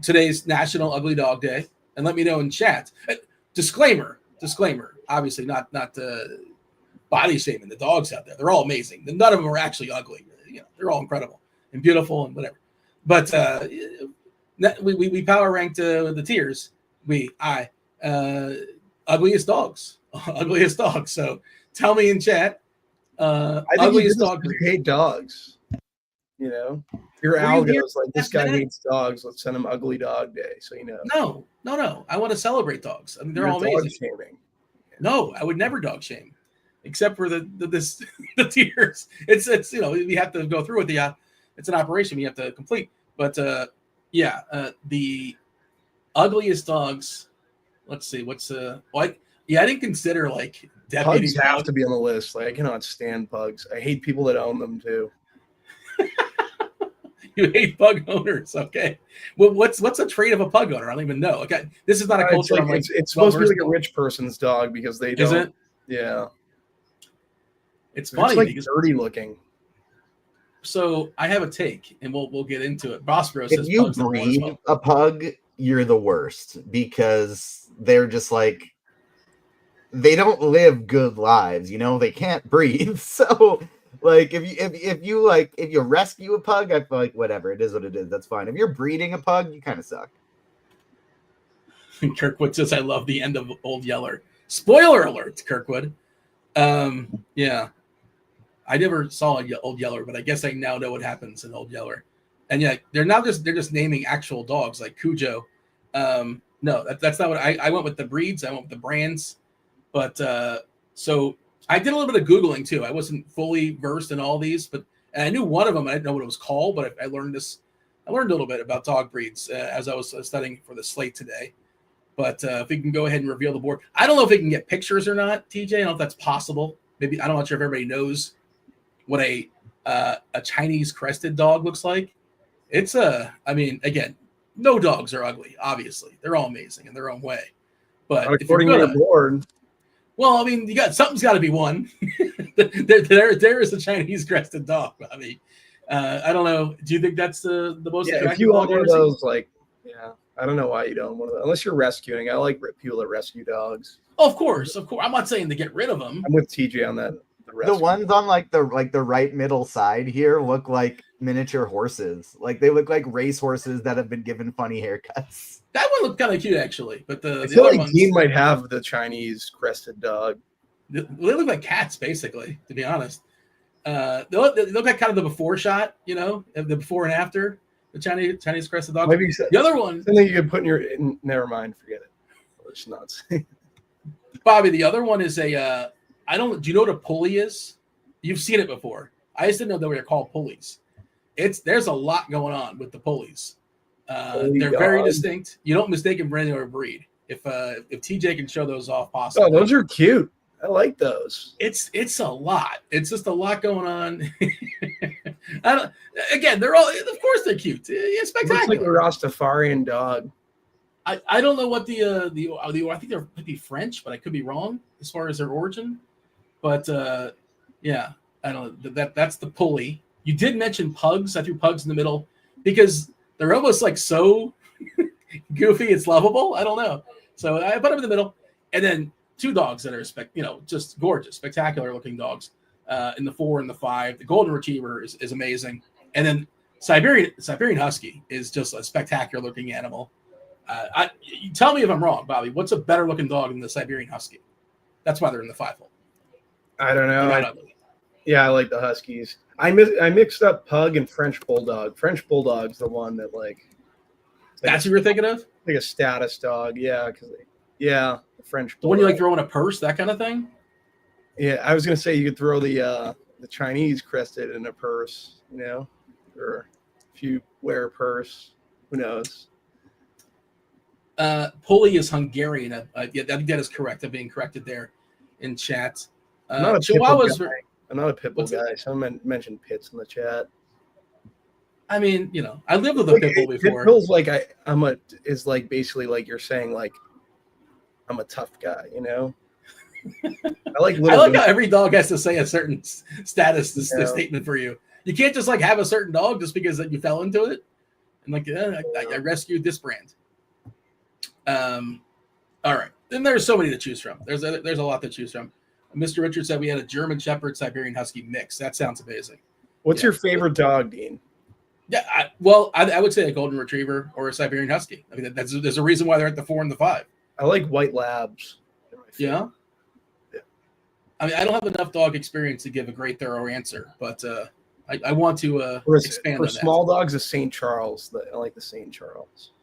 Today's National Ugly Dog Day, and let me know in chat. Disclaimer. Obviously, not body shaming the dogs out there. They're all amazing. None of them are actually ugly. They're all incredible and beautiful and whatever. But we power ranked the tiers. Ugliest dogs. Ugliest dogs. So tell me in chat. I think Ugliest dog. You hate dogs. Your algo's like, this guy hates dogs. Let's send him Ugly Dog Day. So No. I want to celebrate dogs. I mean, they're all amazing. Shaming. No, I would never dog shame, except for the tiers. It's we have to go through with the. It's an operation we have to complete. But the ugliest dogs. Let's see. What's I didn't consider like deputy pugs have to be on the list. Like, I cannot stand pugs. I hate people that own them too. You hate pug owners, okay? Well, what's a trait of a pug owner? I don't even know. Okay, this is not a culture. It's supposed to be like a rich person's dog because they don't. Is it? Yeah. It's funny. It's like dirty looking. So I have a take, and we'll get into it. Bospro says, if you breed a pug, you're the worst because they're just like they don't live good lives. They can't breathe, so. Like if you rescue a pug, I feel like whatever, it is what it is. That's fine. If you're breeding a pug, you kind of suck. Kirkwood says, "I love the end of Old Yeller." Spoiler alert, Kirkwood. Yeah, I never saw Old Yeller, but I guess I now know what happens in Old Yeller. And yeah, they're just naming actual dogs like Cujo. No, that's not what I went with. The breeds, I went with the brands, but so. I did a little bit of Googling too. I wasn't fully versed in all these, and I knew one of them. I didn't know what it was called, but I learned this. I learned a little bit about dog breeds as I was studying for the slate today. But if we can go ahead and reveal the board, I don't know if we can get pictures or not, TJ. I don't know if that's possible. Maybe I'm not sure if everybody knows what a Chinese crested dog looks like. It's again, no dogs are ugly. Obviously, they're all amazing in their own way. But according to the board. Well, I mean, something's got to be one. there is a Chinese crested dog. I mean, I don't know. Do you think that's the most attractive? If you want one of those, I don't know why you don't want one of those. Unless you're rescuing. I like people that rescue dogs. Oh, of course. I'm not saying to get rid of them. I'm with TJ on that. The ones on the right middle side here look like miniature horses. Like they look like race horses that have been given funny haircuts. That one looked kind of cute, actually. But I feel like Dean might have the Chinese crested dog. They look like cats, basically, to be honest. They look like kind of the before shot, the before and after the Chinese crested dog. Maybe the other one. Something you could put in your. Never mind, forget it. Let's not say. Bobby, the other one is a. Do you know what a pulley is? You've seen it before. I just didn't know they were called pulleys. There's a lot going on with the pulleys. They're very distinct. You don't mistake them for any other breed. If TJ can show those off, possibly. Oh, those are cute. I like those. It's a lot. It's just a lot going on. They're all. Of course, they're cute. Yeah, spectacular. It's like a Rastafarian dog. I don't know what the I think they're maybe French, but I could be wrong as far as their origin. But I don't know. That's the pulley. You did mention pugs. I threw pugs in the middle because they're almost like so goofy, it's lovable. I don't know. So I put him in the middle, and then two dogs that are just gorgeous, spectacular looking dogs in the 4 and the 5. The golden retriever is amazing, and then Siberian Husky is just a spectacular looking animal. You tell me if I'm wrong, Bobby. What's a better looking dog than the Siberian Husky? That's why they're in the 5 hole. I don't know. I like the Huskies. I mixed up Pug and French Bulldog. French Bulldog's the one that That's what you're thinking of? Like a status dog, yeah. French Bulldog. The one you throw in a purse, that kind of thing? Yeah, I was gonna say you could throw the Chinese crested in a purse, or if you wear a purse, who knows? Pulley is Hungarian. I think that is correct. I'm being corrected there in chat. I'm not a pit bull guy. Someone mentioned pits in the chat. I mean, I lived with a pit bull before. Pit bull's basically like you're saying, like, I'm a tough guy, I like how every dog has to say a certain status statement for you. You can't just have a certain dog just because you fell into it. And I rescued this brand. All right. Then there's so many to choose from. There's a lot to choose from. Mr. Richard said we had a German Shepherd Siberian Husky mix. That sounds amazing. What's your favorite dog, Dean? Yeah, I would say a golden retriever or a Siberian Husky. I mean, there's a reason why they're at the 4 and the 5. I like white labs. Yeah. I mean, I don't have enough dog experience to give a great thorough answer, but I want to expand on that. For small dogs, a St. Charles. I like the St. Charles.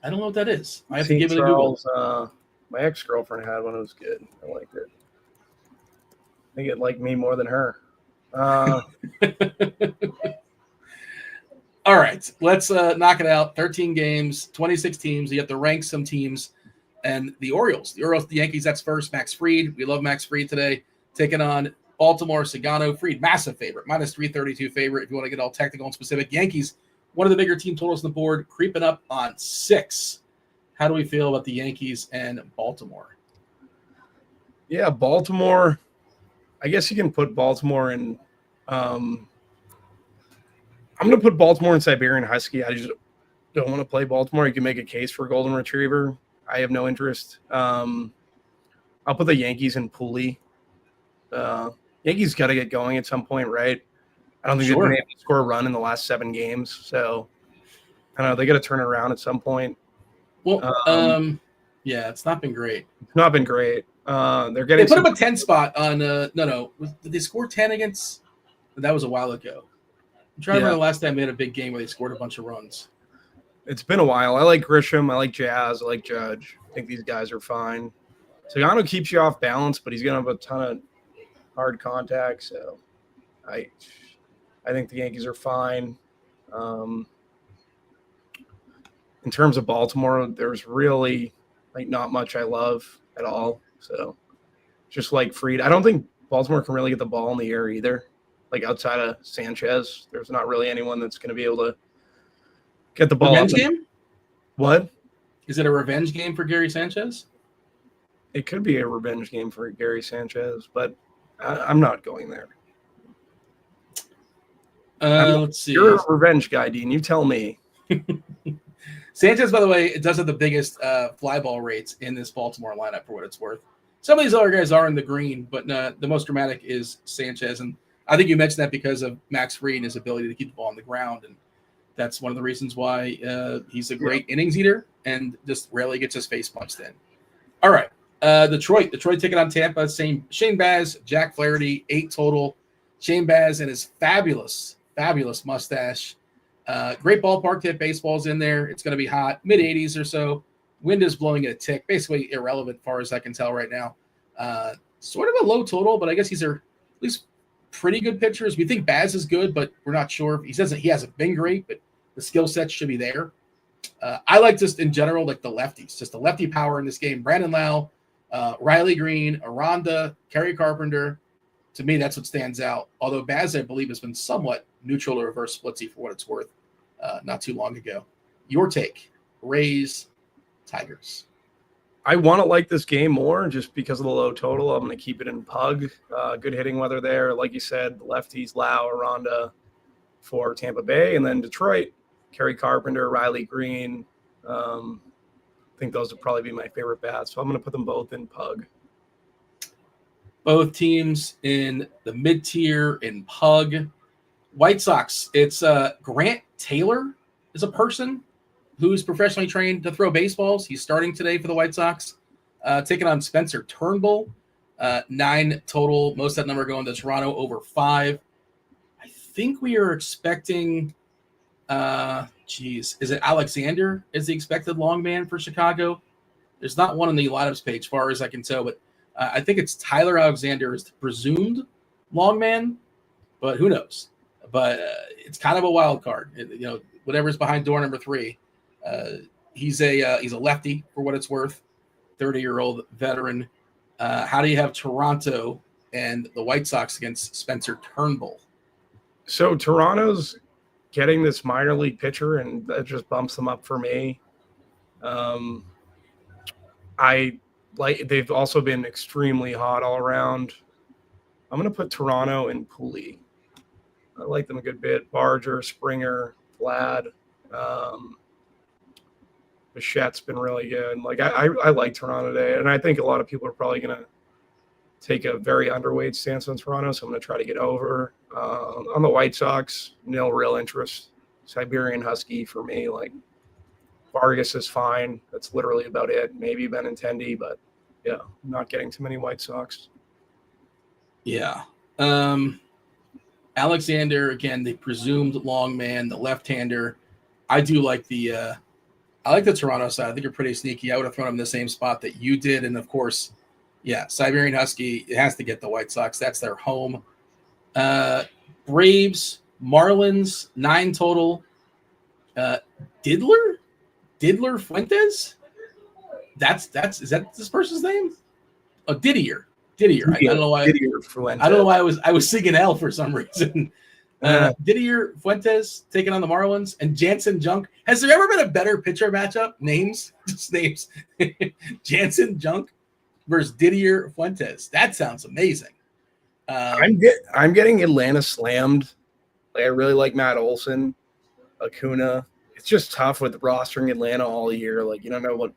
I don't know what that is. I have to give it a Google. My ex-girlfriend had one. It was good. I liked it. I think it liked me more than her. All right, let's knock it out. 13 games, 26 teams. You have to rank some teams. And the Orioles, the Yankees, that's first. Max Fried. We love Max Fried today. Taking on Baltimore, Sagano. Fried, massive favorite. Minus 332 favorite if you want to get all technical and specific. Yankees, one of the bigger team totals on the board, creeping up on 6. How do we feel about the Yankees and Baltimore? Yeah, Baltimore. I guess you can put Baltimore in. I'm going to put Baltimore in Siberian Husky. I just don't want to play Baltimore. You can make a case for Golden Retriever. I have no interest. I'll put the Yankees in Pulley. Yankees got to get going at some point, right? I don't think they've been able to score a run in the last 7 games. So, I don't know. They got to turn it around at some point. Well, yeah, it's not been great. It's not been great. They put up a 10 spot on no. Did they score 10 against? That was a while ago. I'm trying to remember the last time they had a big game where they scored a bunch of runs. It's been a while. I like Grisham. I like Jazz. I like Judge. I think these guys are fine. Sagano keeps you off balance, but he's going to have a ton of hard contact. So I think the Yankees are fine. In terms of Baltimore, there's really not much I love at all. So just like Fried, I don't think Baltimore can really get the ball in the air either. Outside of Sanchez, there's not really anyone that's going to be able to get the ball. Revenge game? What? Is it a revenge game for Gary Sanchez? It could be a revenge game for Gary Sanchez, but I'm not going there. Let's see. You're a revenge guy, Dean. You tell me. Sanchez, by the way, it does have the biggest fly ball rates in this Baltimore lineup for what it's worth. Some of these other guys are in the green, but the most dramatic is Sanchez. And I think you mentioned that because of Max Fried and his ability to keep the ball on the ground. And that's one of the reasons why he's a great innings eater and just rarely gets his face punched in. All right. Detroit taking on Tampa. Shane Baz, Jack Flaherty, 8 total. Shane Baz and his fabulous mustache. Great ballpark to hit baseballs in there. It's going to be hot, mid-80s or so. Wind is blowing at a tick, basically irrelevant as far as I can tell right now. Sort of a low total, but I guess these are at least pretty good pitchers. We think Baz is good, but we're not sure. He hasn't been great, but the skill set should be there. I like just in general, the lefties, just the lefty power in this game. Brandon Lau, Riley Green, Aranda, Kerry Carpenter. To me, that's what stands out. Although Baz, I believe, has been somewhat neutral or reverse splitsy for what it's worth not too long ago. Your take, Rays, Tigers. I want to like this game more just because of the low total. I'm going to keep it in Pug. Good hitting weather there. Like you said, the lefties, Lau, Aranda for Tampa Bay. And then Detroit, Kerry Carpenter, Riley Green, I think those would probably be my favorite bats. So I'm going to put them both in Pug. Both teams in the mid-tier in Pug. White Sox, it's Grant Taylor is a person who's professionally trained to throw baseballs. He's starting today for the White Sox, taking on Spencer Turnbull. 9 total, most of that number going to Toronto, over 5. I think we are expecting, is it Alexander is the expected long man for Chicago? There's not one on the lineups page, as far as I can tell, but I think it's Tyler Alexander is the presumed long man, but who knows? But it's kind of a wild card. Whatever's behind door number 3. He's a lefty for what it's worth, 30-year-old veteran. How do you have Toronto and the White Sox against Spencer Turnbull? So Toronto's getting this minor league pitcher, and that just bumps them up for me. They've also been extremely hot all around. I'm going to put Toronto in Pooley. I like them a good bit. Barger, Springer, Vlad. Bichette's been really good. I like Toronto today, and I think a lot of people are probably going to take a very underweight stance on Toronto, so I'm going to try to get over. On the White Sox, no real interest. Siberian Husky for me. Vargas is fine. That's literally about it. Maybe Benintendi, but yeah, I'm not getting too many White Sox. Yeah. Alexander, again, the presumed long man, the left-hander. I do like the Toronto side. I think you're pretty sneaky. I would have thrown him in the same spot that you did. And, of course, yeah, Siberian Husky, it has to get the White Sox. That's their home. Braves, Marlins, 9 total. Diddler Fuentes? Is that this person's name? Oh, Didier. I don't know why. Didier Fuentes. I don't know why I was singing L for some reason. Didier Fuentes taking on the Marlins, and Jansen Junk. Has there ever been a better pitcher matchup? Names. Jansen Junk versus Didier Fuentes. That sounds amazing. I'm getting Atlanta slammed. I really like Matt Olson, Acuna. It's just tough with rostering Atlanta all year. You don't know what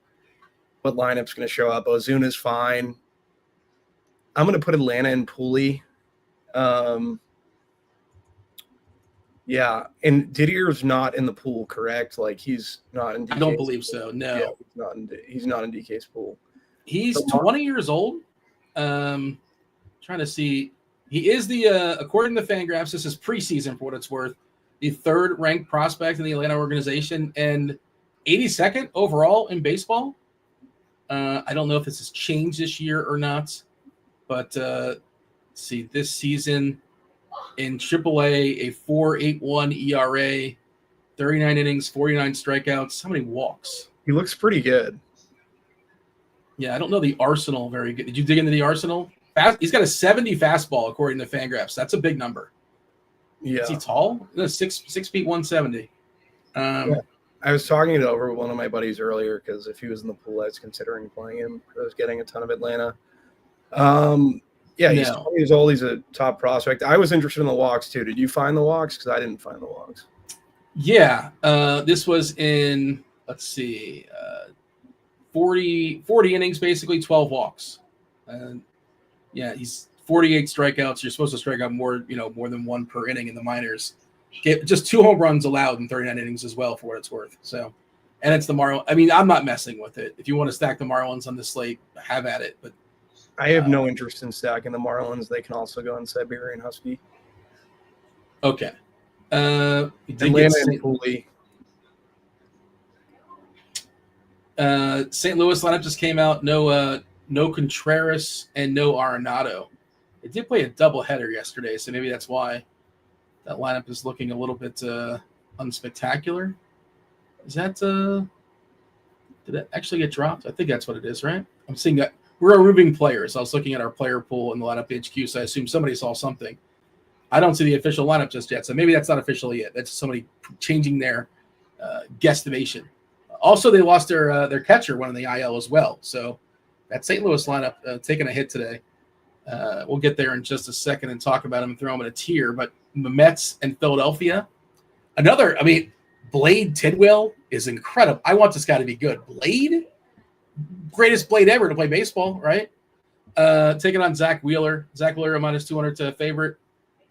lineup's going to show up. Ozuna's fine. I'm going to put Atlanta in Pooley. Yeah, and Didier's not in the pool, correct? He's not in DK's I don't believe so, no. Yeah, he's not in DK's pool. He's 20 years old. Trying to see. He is according to Fangraphs, this is preseason for what it's worth, the 3rd ranked prospect in the Atlanta organization and 82nd overall in baseball. I don't know if this has changed this year or not, but see, this season in AAA, a 4.81 ERA, 39 innings, 49 strikeouts. How many walks? He looks pretty good. Yeah, I don't know the arsenal very good. Did you dig into the arsenal? He's got a 70 fastball according to Fangraphs. That's a big number. Yeah. Is he tall? No, 6 feet 170. Yeah. I was talking it over with one of my buddies earlier because if he was in the pool, I was considering playing him. I was getting a ton of Atlanta. He's 20 years old. He's a top prospect. I was interested in the walks too. Did you find the walks? Because I didn't find the walks. Yeah. This was in, 40 innings, basically 12 walks. He's 48 strikeouts. You're supposed to strike out more than 1 per inning in the minors. Just 2 home runs allowed in 39 innings as well, for what it's worth. So, and it's the Marlins. I mean, I'm not messing with it. If you want to stack the Marlins on the slate, have at it. But I have no interest in stacking the Marlins. They can also go in Siberian Husky. Okay. Atlanta and Pooley. St. Louis lineup just came out. No Contreras and no Arenado. It did play a doubleheader yesterday, so maybe that's why that lineup is looking a little bit unspectacular. Is that did it actually get dropped? I think that's what it is, right? I'm seeing that we're removing players. I was looking at our player pool in the lineup HQ, so I assume somebody saw something. I don't see the official lineup just yet, so maybe that's not official yet. That's somebody changing their guesstimation. Also, they lost their catcher, one in the IL as well. So that St. Louis lineup taking a hit today. We'll get there in just a second and talk about them and throw them in a tier. But the Mets and Philadelphia, Blade Tidwell is incredible. I want this guy to be good. Blade, greatest Blade ever to play baseball, right? Taking on Zach Wheeler. Zach Wheeler minus 200 to favorite.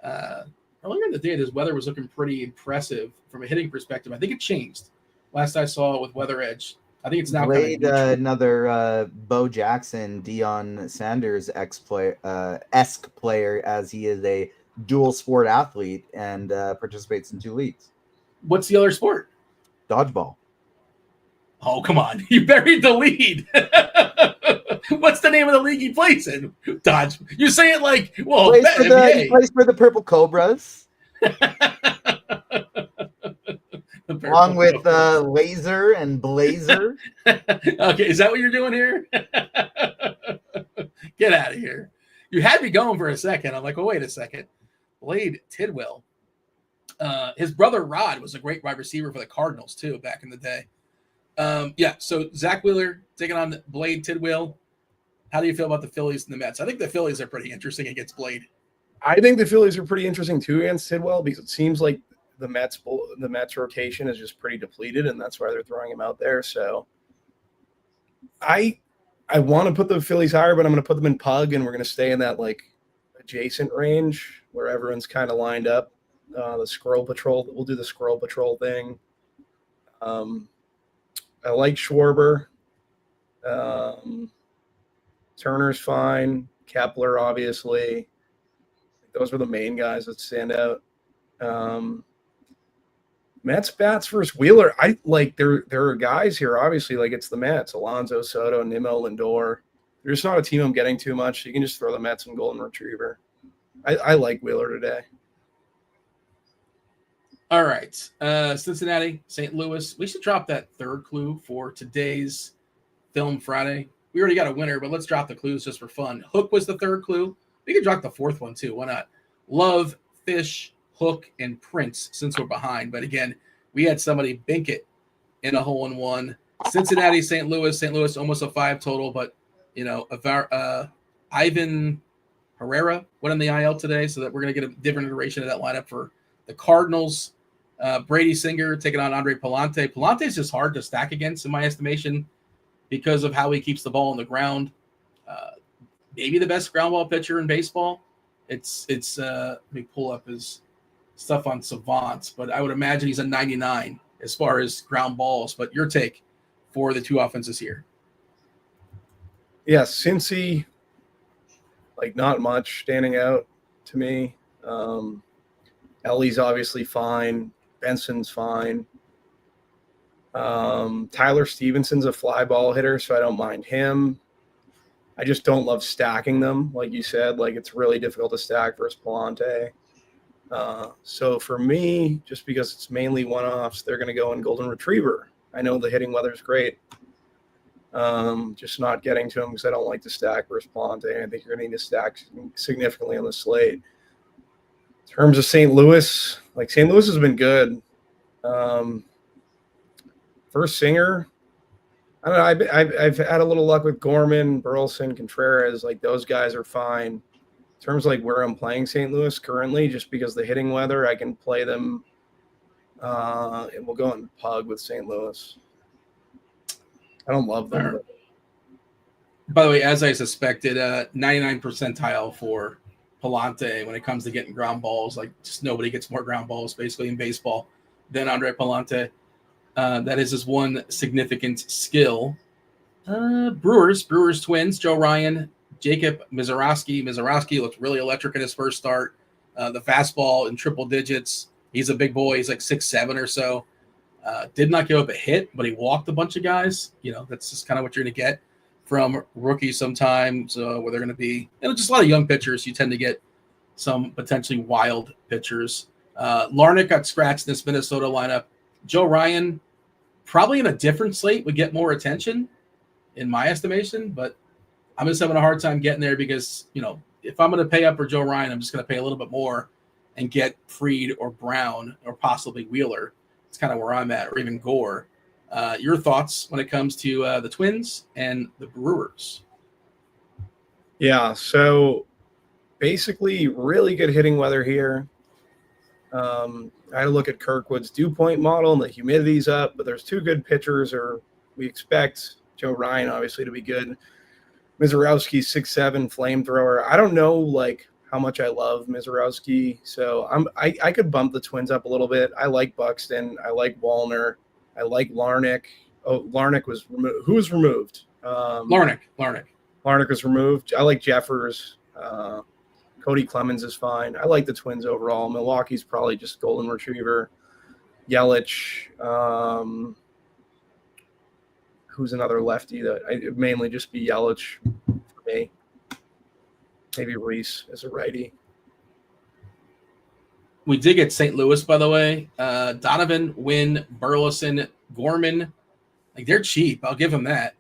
Earlier in the day, this weather was looking pretty impressive from a hitting perspective. I think it changed. Last I saw it with Weather Edge. I think it's now Blade, kind of another Bo Jackson, Deion Sanders esque player, as he is a dual sport athlete and participates in 2 leagues. What's the other sport? Dodgeball. Oh, come on. You buried the lead. What's the name of the league he plays in? Dodge. You say it like, well, He plays for the Purple Cobras. Along with Laser and Blazer. Okay, is that what you're doing here? Get out of here. You had me going for a second. I'm like, well, wait a second. Blade Tidwell. His brother Rod was a great wide receiver for the Cardinals, too, back in the day. So Zach Wheeler taking on Blade Tidwell. How do you feel about the Phillies and the Mets? I think the Phillies are pretty interesting against Blade. I think the Phillies are pretty interesting, too, against Tidwell, because it seems like the Mets rotation is just pretty depleted, and that's why they're throwing him out there. So I want to put the Phillies higher, but I'm going to put them in pug, and we're going to stay in that like adjacent range where everyone's kind of lined up. The Squirrel Patrol, we'll do the Squirrel Patrol thing. I like Schwarber. Turner's fine. Kepler, obviously. Those were the main guys that stand out. Mets bats versus Wheeler. I like there are guys here, obviously, like it's the Mets, Alonso, Soto, Nimmo, Lindor. They're just not a team I'm getting too much. You can just throw the Mets and Golden Retriever. I like Wheeler today. All right. Cincinnati, St. Louis. We should drop that third clue for today's Film Friday. We already got a winner, but let's drop the clues just for fun. Hook was the third clue. We could drop the fourth one too. Why not? Love, Fish, Hook, and Prince, since we're behind. But again, we had somebody bink it in a hole-in-one. Cincinnati, St. Louis, almost a 5 total. But, Ivan Herrera went on the IL today, so that we're going to get a different iteration of that lineup for the Cardinals. Brady Singer taking on Andre Palante. Palante is just hard to stack against, in my estimation, because of how he keeps the ball on the ground. Maybe the best ground ball pitcher in baseball. It's let me pull up his stuff on Savants, but I would imagine he's a 99 as far as ground balls. But your take for the two offenses here? Yeah, Cincy, like not much standing out to me. Ellie's obviously fine. Benson's fine. Tyler Stevenson's a fly ball hitter, so I don't mind him. I just don't love stacking them, like you said. Like it's really difficult to stack versus Palante. So for me, just because it's mainly one-offs, they're going to go in Golden Retriever. I know the hitting weather's great. Just not getting to them because I don't like to stack versus Palante. I think you're going to need to stack significantly on the slate. In terms of St. Louis, like St. Louis has been good. First Singer, I don't know. I've had a little luck with Gorman, Burleson, Contreras. Like those guys are fine. In terms of like where I'm playing St. Louis currently, just because the hitting weather, I can play them. And we'll go in pug with St. Louis. I don't love them. Right. By the way, as I suspected, 99 percentile for Palante when it comes to getting ground balls. Like just nobody gets more ground balls basically in baseball than Andre Palante. That is his one significant skill. Brewers Twins, Joe Ryan, Jacob Mizorowski. Mizorowski looked really electric in his first start. The fastball in triple digits. He's a big boy. He's like 6'7" or so. Did not give up a hit, but he walked a bunch of guys. You know, that's just kind of what you're going to get from rookies sometimes, where they're going to be, and just a lot of young pitchers. You tend to get some potentially wild pitchers. Larnach got scratched in this Minnesota lineup. Joe Ryan, probably in a different slate, would get more attention, in my estimation, but I'm just having a hard time getting there because, you know, if I'm going to pay up for Joe Ryan, I'm just going to pay a little bit more and get Fried or Brown or possibly Wheeler. It's kind of where I'm at, or even Gore. Your thoughts when it comes to the Twins and the Brewers? Yeah, so basically really good hitting weather here. I had to look at Kirkwood's dew point model, and the humidity's up, but there's 2 good pitchers, or we expect Joe Ryan obviously to be good. Mizorowski's 6'7" flamethrower. I don't know like how much I love Mizorowski, so I could bump the Twins up a little bit. I like Buxton. I like Wallner. I like Larnach. Oh, Larnach was removed. Who was removed? Larnach was removed. I like Jeffers. Cody Clemens is fine. I like the Twins overall. Milwaukee's probably just golden retriever. Yelich. Who's another lefty that it'd mainly just be Yelich for me. Maybe Reese as a righty. We did get St. Louis, by the way. Donovan, Wynn, Burleson, Gorman. Like, they're cheap. I'll give him that.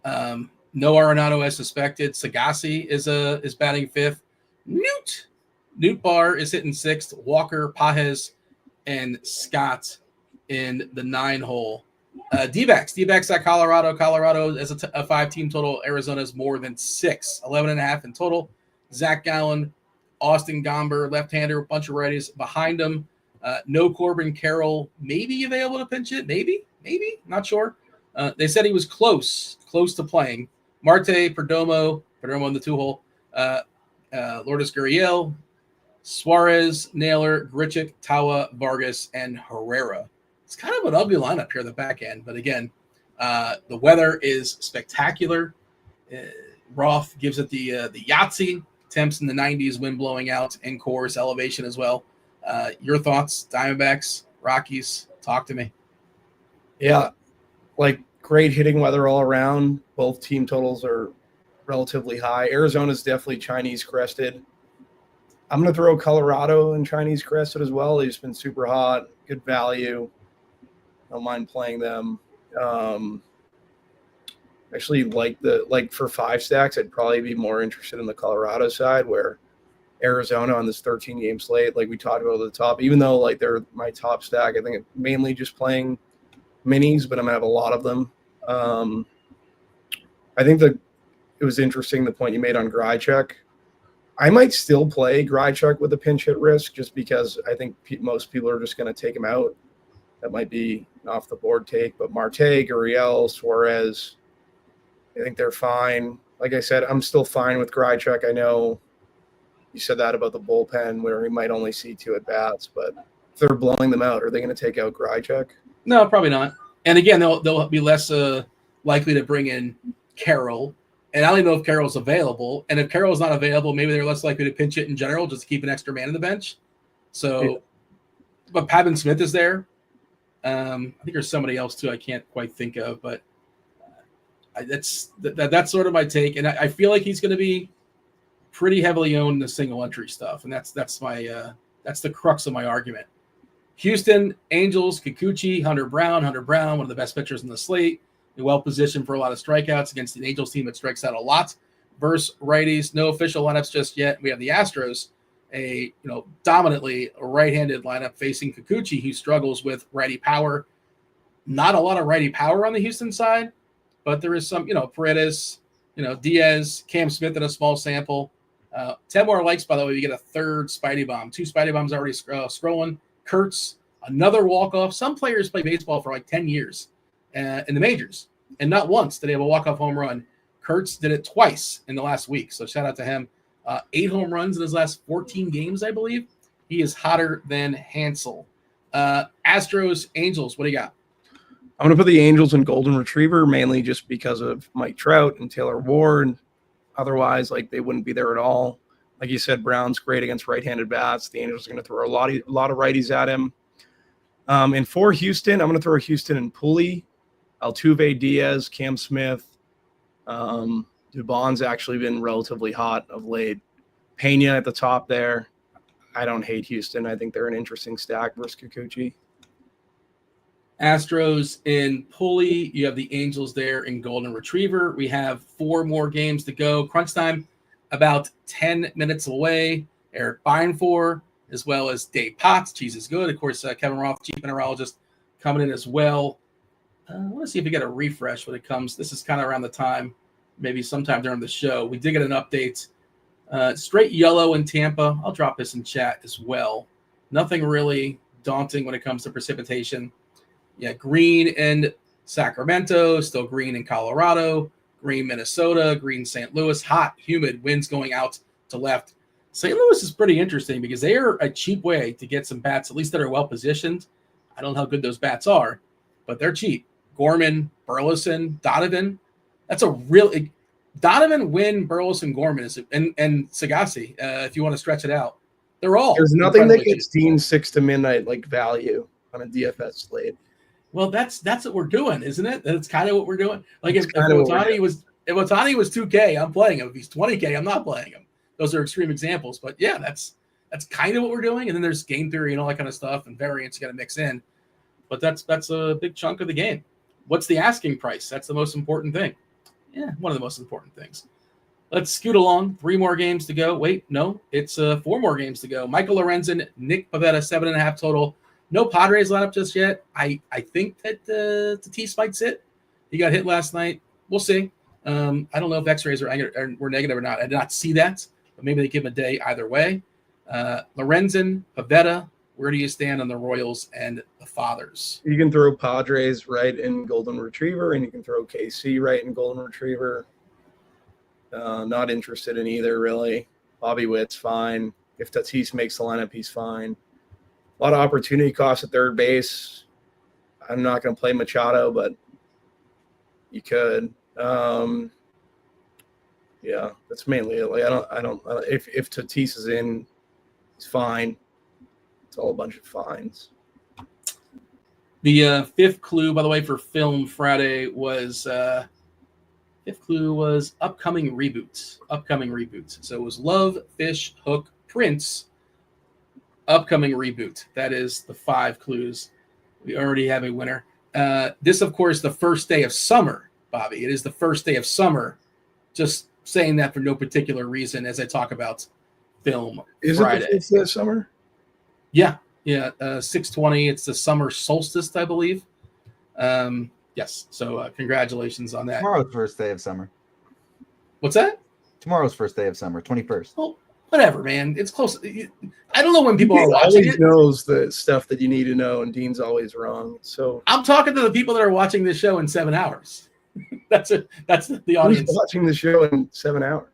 No Arenado as suspected. Sagasi is batting 5th. Newt Barr is hitting 6th. Walker, Pajes, and Scott in the 9-hole. D-backs at Colorado. Colorado as a 5-team total. Arizona's more than 6. 11.5 in total. Zach Gallen, Austin Gomber, left-hander, a bunch of righties behind him. No Corbin Carroll, maybe available to pinch it. Maybe, not sure. They said he was close to playing. Marte, Perdomo in the 2-hole. Lourdes Gurriel, Suarez, Naylor, Grichuk, Tawa, Vargas, and Herrera. It's kind of an ugly lineup here at the back end, but again, the weather is spectacular. Roth gives it the Yahtzee. Temps in the 90s, wind blowing out, and course elevation as well. Your thoughts, Diamondbacks, Rockies? Talk to me. Yeah, like great hitting weather all around. Both team totals are relatively high. Arizona's definitely Chinese crested. I'm going to throw Colorado and Chinese crested as well. They've just been super hot, good value. Don't mind playing them. Actually, like for 5 stacks, I'd probably be more interested in the Colorado side, where Arizona on this 13-game slate, like we talked about at the top, even though like they're my top stack, I think it's mainly just playing minis, but I'm gonna have a lot of them. I think that it was interesting the point you made on Grichuk. I might still play Grichuk with a pinch hit risk, just because I think most people are just going to take him out. That might be an off the board take, but Marte, Gurriel, Suarez, I think they're fine. Like I said, I'm still fine with Grichuk. I know you said that about the bullpen where we might only see 2 at bats, but if they're blowing them out, are they going to take out Grichuk? No, probably not. And again, they'll be less likely to bring in Carroll. And I don't even know if Carroll's available. And if Carroll's not available, maybe they're less likely to pinch it in general, just to keep an extra man in the bench. So, yeah. But Pavin Smith is there. I think there's somebody else too I can't quite think of, but that's sort of my take. And I feel like he's going to be pretty heavily owned in the single entry stuff, and that's the crux of my argument. Houston Angels, Kikuchi, Hunter Brown, one of the best pitchers in the slate. Well positioned for a lot of strikeouts against the Angels team that strikes out a lot. Versus righties, no official lineups just yet. We have the Astros, a dominantly right-handed lineup facing Kikuchi, who struggles with righty power. Not a lot of righty power on the Houston side, but there is some, Paredes, Diaz, Cam Smith in a small sample. 10 more likes, by the way, we get a third Spidey Bomb. 2 Spidey Bombs already scrolling. Kurtz, another walk-off. Some players play baseball for like 10 years in the majors, and not once did they have a walk-off home run. Kurtz did it twice in the last week, so shout out to him. 8 home runs in his last 14 games, I believe. He is hotter than Hansel. Astros, Angels, what do you got? I'm going to put the Angels in Golden Retriever, mainly just because of Mike Trout and Taylor Ward. Otherwise, like, they wouldn't be there at all. Like you said, Brown's great against right-handed bats. The Angels are going to throw a lot of righties at him. And for Houston, I'm going to throw Houston in Pulley, Altuve, Diaz, Cam Smith. Dubon's actually been relatively hot of late. Pena at the top there. I don't hate Houston. I think they're an interesting stack versus Kikuchi. Astros in Pulley. You have the Angels there in Golden Retriever. We have 4 more games to go. Crunch time about 10 minutes away. Erik Beimfohr, as well as Dave Potts. Cheese is good. Of course, Kevin Roth, chief mineralogist, coming in as well. I want to see if we get a refresh when it comes. This is kind of around the time, maybe sometime during the show. We did get an update. Straight yellow in Tampa. I'll drop this in chat as well. Nothing really daunting when it comes to precipitation. Yeah, green in Sacramento, still green in Colorado, green Minnesota, green St. Louis, hot, humid, winds going out to left. St. Louis is pretty interesting because they are a cheap way to get some bats, at least that are well positioned. I don't know how good those bats are, but they're cheap. Gorman, Burleson, Donovan. That's a real Donovan, Wynn, Burleson, Gorman is and Sagasi. If you want to stretch it out, they're all. There's nothing that incredibly gets cheap. Dean 6 to midnight like value on a DFS slate. Well, that's what we're doing, isn't it? That's kind of what we're doing. Like if kinda what we're Ohtani was 2K, I'm playing him. If he's 20K, I'm not playing him. Those are extreme examples, but yeah, that's kind of what we're doing. And then there's game theory and all that kind of stuff, and variance you got to mix in. But that's a big chunk of the game. What's the asking price? That's the most important thing. Yeah, one of the most important things. Let's scoot along. 3 more games to go. Wait, no, it's 4 more games to go. Michael Lorenzen, Nick Pivetta, 7.5 total. No Padres lineup just yet. I think that Tatis might sit. He got hit last night. We'll see. I don't know if X-rays were negative or not. I did not see that, but maybe they give him a day either way. Lorenzen, Pivetta, where do you stand on the Royals and the Fathers? You can throw Padres right in Golden Retriever, and you can throw KC right in Golden Retriever. Not interested in either, really. Bobby Witt's fine. If Tatis makes the lineup, he's fine. A lot of opportunity costs at third base. I'm not going to play Machado, but you could. Yeah, that's mainly it. Like I don't. If Tatis is in, he's fine. It's all a bunch of fines. The 5th clue, by the way, for Film Friday was 5th clue was upcoming reboots. Upcoming reboots. So it was Love, Fish, Hook, Prince. Upcoming reboot. That is the 5 clues. We already have a winner. This, of course, the first day of summer, Bobby. It is the first day of summer. Just saying that for no particular reason as I talk about Film Friday. Is it the first day of summer? Yeah. 6/20. It's the summer solstice, I believe. Yes. So congratulations on that. Tomorrow's first day of summer. What's that? Tomorrow's first day of summer, 21st. Well, whatever, man. It's close. I don't know when people are Dean watching always it. knows the stuff that you need to know, and Dean's always wrong. So I'm talking to the people that are watching this show in 7 hours. That's it. That's the audience. who's watching the show in 7 hours?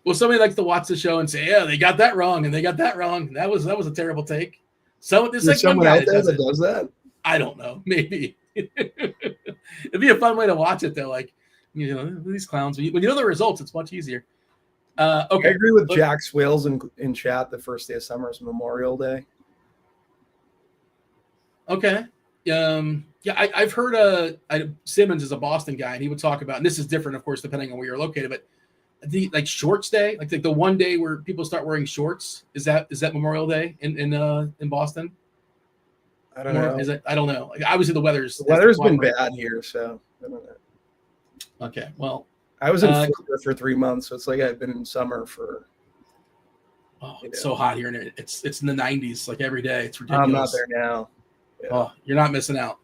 Well, somebody likes to watch the show and say, "Yeah, they got that wrong, and they got that wrong. That was a terrible take." So there's like one someone guy out there that it. does that. I don't know. Maybe it'd be a fun way to watch it, though. Like, you know, these clowns. When you know the results, it's much easier. Okay, I agree with Jack Swales in chat. The first day of summer is Memorial Day. Okay. Yeah, I've heard Simmons is a Boston guy, and he would talk about, and this is different, of course, depending on where you're located, but the like shorts day, like the one day where people start wearing shorts, is that Memorial Day in Boston? I don't know. Is it? I don't know. Like, obviously, the weather's been bad here, so I don't know. Okay, well, I was in Florida for 3 months, so it's like I've been in summer for. It's so hot here, and it's in the 90s like every day. It's ridiculous. I'm not there now. Yeah. Oh, you're not missing out.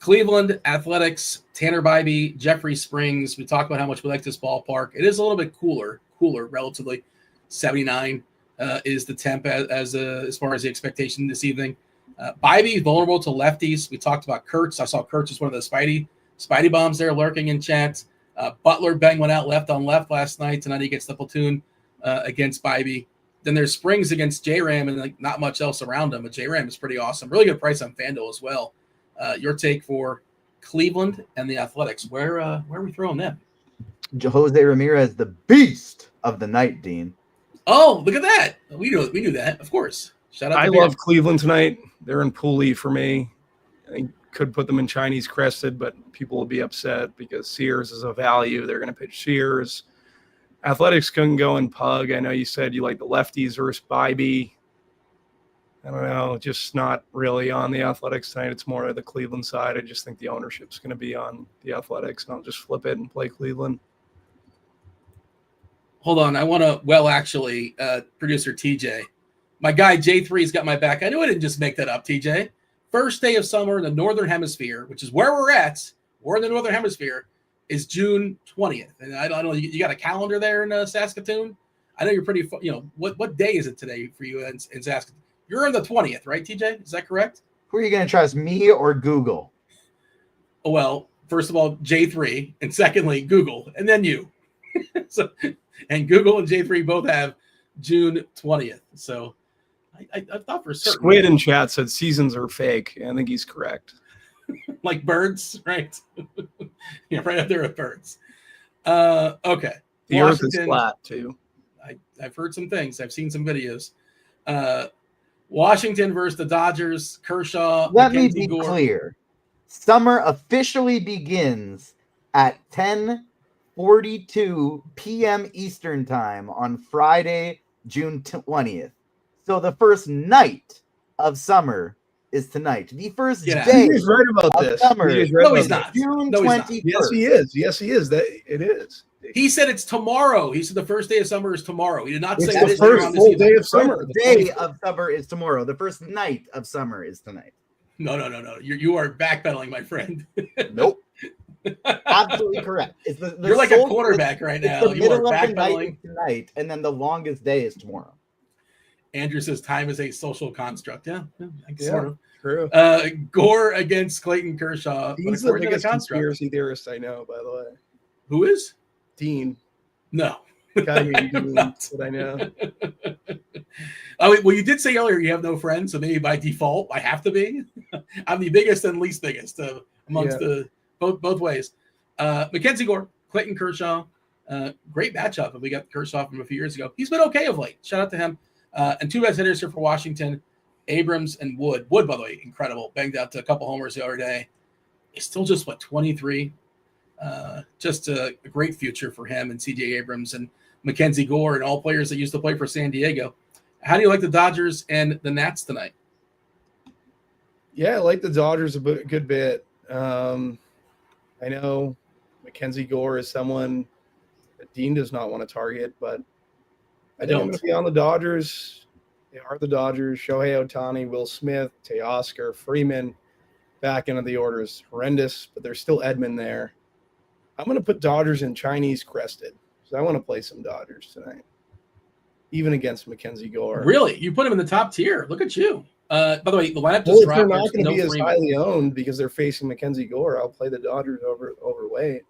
Cleveland Athletics, Tanner Bybee, Jeffrey Springs. We talked about how much we like this ballpark. It is a little bit cooler relatively. 79 is the temp as far as the expectation this evening. Bybee vulnerable to lefties. We talked about Kurtz. I saw Kurtz as one of the Spidey bombs there lurking in chat. Butler bang went out left on left last night. Tonight he gets the platoon against Bybee. Then there's Springs against J-Ram, and like not much else around him. But J-Ram is pretty awesome. Really good price on FanDuel as well. Your take for Cleveland and the Athletics? Where are we throwing them? Jose Ramirez, the beast of the night, Dean. Oh, look at that. We knew that, of course. Shout out to I Beer. love Cleveland tonight. They're in Pool E for me. I could put them in Chinese crested, but people will be upset because Sears is a value. They're going to pitch Sears. Athletics can go in Pug. I know you said you like the lefties versus Bybee. I don't know, just not really on the Athletics tonight. It's more of the Cleveland side. I just think the ownership's going to be on the Athletics, and I'll just flip it and play Cleveland. Hold on. I want to, producer TJ. My guy J3's got my back. I knew I didn't just make that up, TJ. First day of summer in the Northern Hemisphere, which is where we're at. We're in the Northern Hemisphere, is June 20th. And I don't know, you got a calendar there in Saskatoon? I know you're pretty, what day is it today for you in Saskatoon? You're on the 20th, right, TJ? Is that correct? Who are you going to trust, me or Google? Well, first of all, J3, and secondly, Google, and then you. So, and Google and J3 both have June 20th. So I thought for certain. Squid in chat said seasons are fake. I think he's correct. Like birds, right? Yeah, right up there with birds. Okay. The earth is flat, too. I've heard some things. I've seen some videos. Washington versus the Dodgers. Kershaw. Let me Mackenzie be Gore. clear. Summer officially begins at 10:42 p.m. Eastern time on Friday, June 20th. So the first night of summer is tonight. The first day he's right about of this. summer. No, he's not. June No, he's not. 21st. Yes, he is. Yes, he is. That it is. He said it's tomorrow. He said the first day of summer is tomorrow. He did not It's say the that is first around full this day evening. of summer. The day of summer is tomorrow. The first night of summer is tonight. No. You are backpedaling, my friend. Nope. Absolutely correct. It's the You're like a quarterback right now. The You are middle of the night backpedaling. is tonight, and then the longest day is tomorrow. Andrew says time is a social construct. Yeah, Yeah. sort of. True. Gore against Clayton Kershaw. He's the biggest conspiracy theorist I know, by the way. Who is? Dean. No. Guy named Dean that I know. Oh, well, you did say earlier you have no friends, so maybe by default I have to be. I'm the biggest and least biggest amongst the both ways. Mackenzie Gore, Clayton Kershaw, great matchup. And we got Kershaw from a few years ago. He's been okay of late. Shout out to him. And two best hitters here for Washington, Abrams and Wood. Wood, by the way, incredible. Banged out a couple homers the other day. He's still just 23. Just a great future for him and CJ Abrams and Mackenzie Gore and all players that used to play for San Diego. How do you like the Dodgers and the Nats tonight? Yeah, I like the Dodgers a good bit. I know Mackenzie Gore is someone that Dean does not want to target, but I think I'm going to be on the Dodgers. They are the Dodgers. Shohei Ohtani, Will Smith, Teoscar, Freeman. Back end of the order is horrendous, but there's still Edman there. I'm going to put Dodgers in Chinese crested because I want to play some Dodgers tonight, even against Mackenzie Gore. Really? You put him in the top tier. Look at you. By the way, the lineup just Well, if dropped. they're not going to be as Freeman. highly owned because they're facing Mackenzie Gore, I'll play the Dodgers overweight.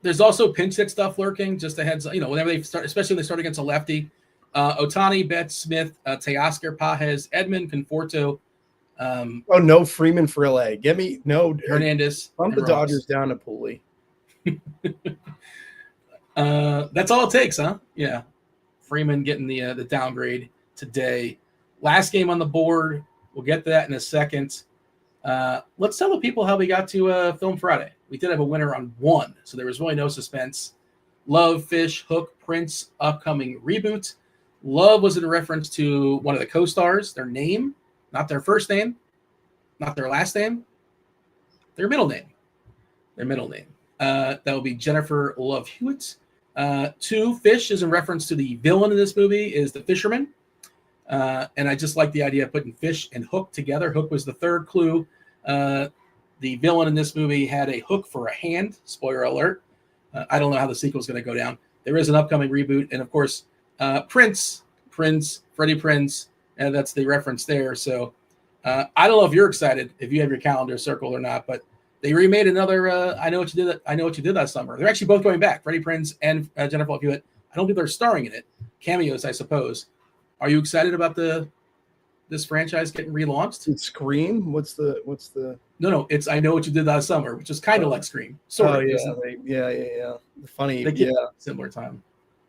There's also pinch hit stuff lurking. Just a heads, whenever they start, especially when they start against a lefty. Ohtani, Betts, Smith, Teoscar, Pajes, Edman, Conforto. No Freeman for LA. Get me no Hernandez. Pump the Dodgers down to Pooley. That's all it takes, huh? Yeah. Freeman getting the downgrade today. Last game on the board. We'll get to that in a second. Let's tell the people how we got to Film Friday. We did have a winner on one, so there was really no suspense. Love, Fish, Hook, Prince, upcoming reboot. Love was in reference to one of the co-stars, their name, not their first name, not their last name, their middle name. That will be Jennifer Love Hewitt. 2, Fish is in reference to the villain in this movie is the fisherman. And I just like the idea of putting Fish and Hook together. Hook was the third clue. The villain in this movie had a hook for a hand. Spoiler alert. I don't know how the sequel is going to go down. There is an upcoming reboot. And, of course, Prince, Freddie Prinze. And that's the reference there. So I don't know if you're excited, if you have your calendar circled or not, but they remade another I Know What You Did That Summer. They're actually both going back, Freddie Prinze and Jennifer Love Hewitt. I don't think they're starring in it. Cameos, I suppose. Are you excited about this franchise getting relaunched? It's Scream. What's the? No. It's I Know What You Did That Summer, which is kind of like Scream. Sort of. Yeah. Funny. They get similar time.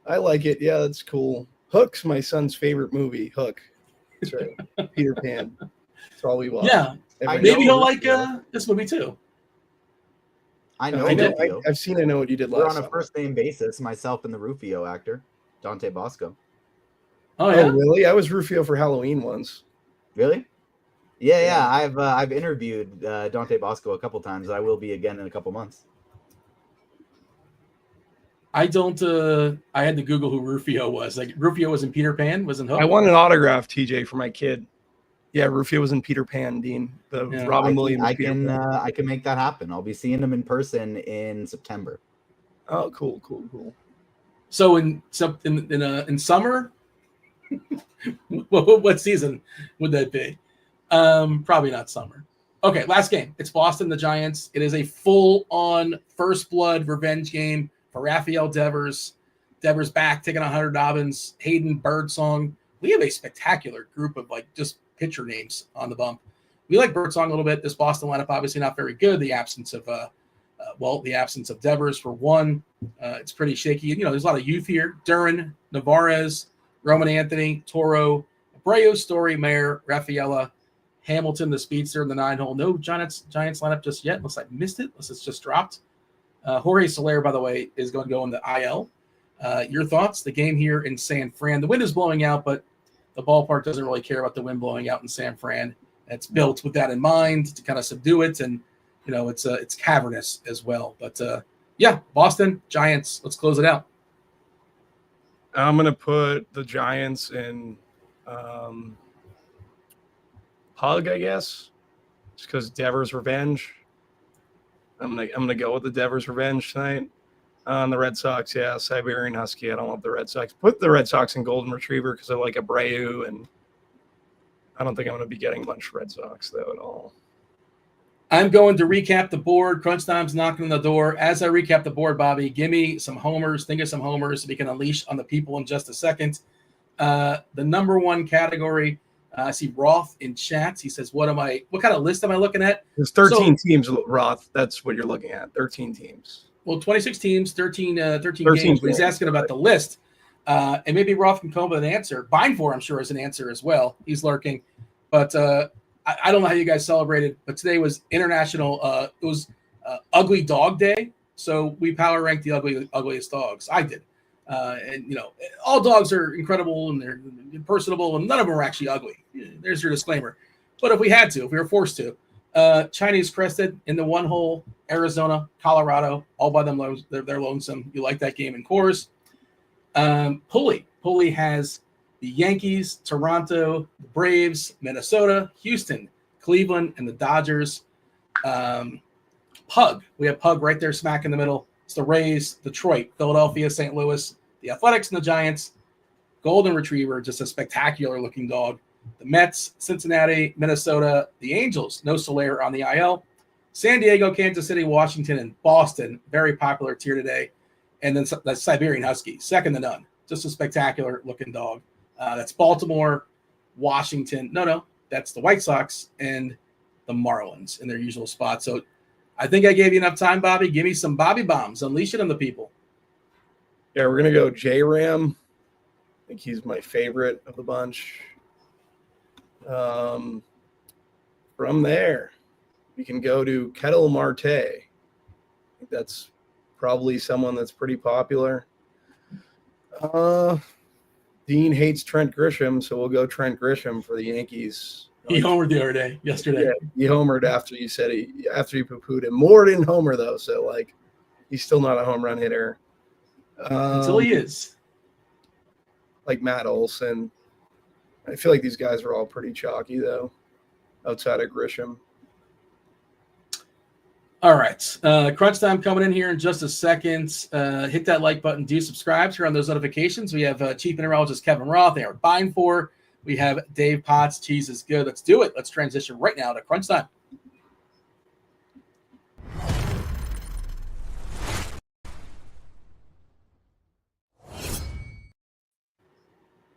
I like it. Yeah, that's cool. Hook's my son's favorite movie. Hook. That's right. Peter Pan. That's all we watch. Yeah. Maybe he'll like this movie too. I know. I've seen. I Know What You Did Last We're on a summer. first name basis. Myself and the Rufio actor, Dante Bosco. Oh yeah. Oh really? I was Rufio for Halloween once. Really? Yeah. I've interviewed Dante Bosco a couple times. I will be again in a couple months. I don't. I had to Google who Rufio was. Like Rufio was in Peter Pan, was in Hook. I want an autograph, TJ, for my kid. Yeah, Rufio was in Peter Pan, Dean. Robin Williams. I can make that happen. I'll be seeing him in person in September. Oh, cool. So in summer, What season would that be? Probably not summer. Okay, last game. It's Boston, the Giants. It is a full-on first blood revenge game for Rafael Devers. Devers back, taking 100 Dobbins, Hayden Birdsong. We have a spectacular group of just pitcher names on the bump. We like Birdsong a little bit. This Boston lineup obviously not very good. The absence of Devers for one. It's pretty shaky. There's a lot of youth here. Duran, Navarez, Roman Anthony, Toro, Abreu, Story, Mayer, Rafaela, Hamilton, the speedster in the 9-hole. No Giants lineup just yet, unless I missed it, unless it's just dropped. Jorge Soler, by the way, is going to go in the IL. Your thoughts? The game here in San Fran. The wind is blowing out, but the ballpark doesn't really care about the wind blowing out in San Fran. It's built with that in mind to kind of subdue it, and it's cavernous as well. But Boston Giants. Let's close it out. I'm gonna put the Giants in Hug, I guess, just because Devers revenge. I'm gonna go with the Devers revenge tonight. On the Red Sox, Siberian Husky. I don't love the Red Sox. Put the Red Sox in Golden Retriever because I like Abreu, and I don't think I'm going to be getting much Red Sox though at all. I'm going to recap the board. Crunch time's knocking on the door. As I recap the board, Bobby, give me some homers. Think of some homers we can unleash on the people in just a second. The number one category, I see Roth in chats. He says, what kind of list am I looking at? There's 13 teams, Roth. That's what you're looking at. 13 teams. Well, 26 teams, 13 games. But he's asking about the list. And maybe Roth can come up with an answer. Beimfohr, I'm sure, is an answer as well. He's lurking. But I don't know how you guys celebrated, but today was International it was Ugly Dog Day. So we power ranked the ugliest dogs. I did. And, all dogs are incredible and they're personable, and none of them are actually ugly. There's your disclaimer. But if we were forced to, Chinese Crested in the 1-hole, Arizona, Colorado, all by them. They're lonesome. You like that game in course. Pulley has the Yankees, Toronto, the Braves, Minnesota, Houston, Cleveland, and the Dodgers. Pug. We have Pug right there smack in the middle. It's the Rays, Detroit, Philadelphia, St. Louis, the Athletics, and the Giants. Golden Retriever, just a spectacular looking dog. The Mets, Cincinnati, Minnesota, the Angels, no Soler on the IL. San Diego, Kansas City, Washington, and Boston, very popular tier today. And then the Siberian Husky, second to none. Just a spectacular looking dog. That's Baltimore, Washington. No, that's the White Sox and the Marlins in their usual spot. So I think I gave you enough time, Bobby. Give me some Bobby bombs. Unleash it on the people. Yeah, we're going to go J-Ram. I think he's my favorite of the bunch. From there, we can go to Kettle Marte. I think that's probably someone that's pretty popular. Dean hates Trent Grisham, so we'll go Trent Grisham for the Yankees. He homered the other day, yesterday. Yeah, he homered after you poo-pooed him. Moore didn't homer though, so he's still not a home run hitter. Until he is. Like Matt Olson. I feel like these guys are all pretty chalky though, outside of Grisham. All right. Crunch time coming in here in just a second. Hit that like button. Do subscribe. Turn on those notifications. We have Chief Mineralogist Kevin Roth, Erik Beimfohr. We have Dave Potts. Cheese is good. Let's do it. Let's transition right now to Crunch time.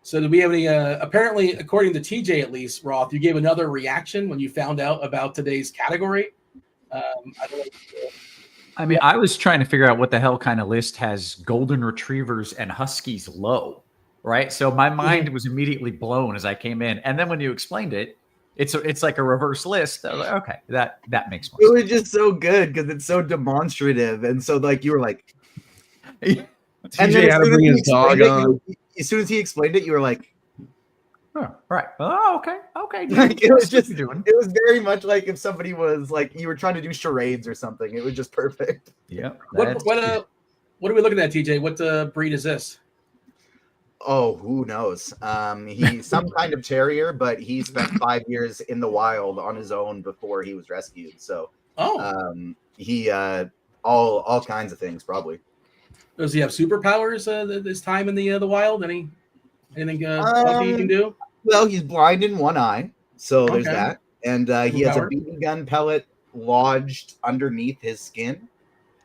So do we have any, apparently, according to TJ at least, Roth, you gave another reaction when you found out about today's category. I was trying to figure out what the hell kind of list has golden retrievers and huskies low, right? So my mind was immediately blown as I came in. And then when you explained it, it's like a reverse list. I was like, okay, that makes more sense. It was just so good because it's so demonstrative. And so you were like, TJ had to bring his dog on. As soon as he explained it, you were like, oh, right. Oh, okay. Like, it was just doing. It was very much like if somebody was like you were trying to do charades or something. It was just perfect. Yeah. What are we looking at, TJ? What breed is this? Oh, who knows? He's some kind of terrier, but he spent 5 years in the wild on his own before he was rescued. So, he all kinds of things probably. Does he have superpowers this time in the wild? Any Anything funky you can do? Well, he's blind in one eye, so there's Okay. that. And he has a Superpower. BB gun pellet lodged underneath his skin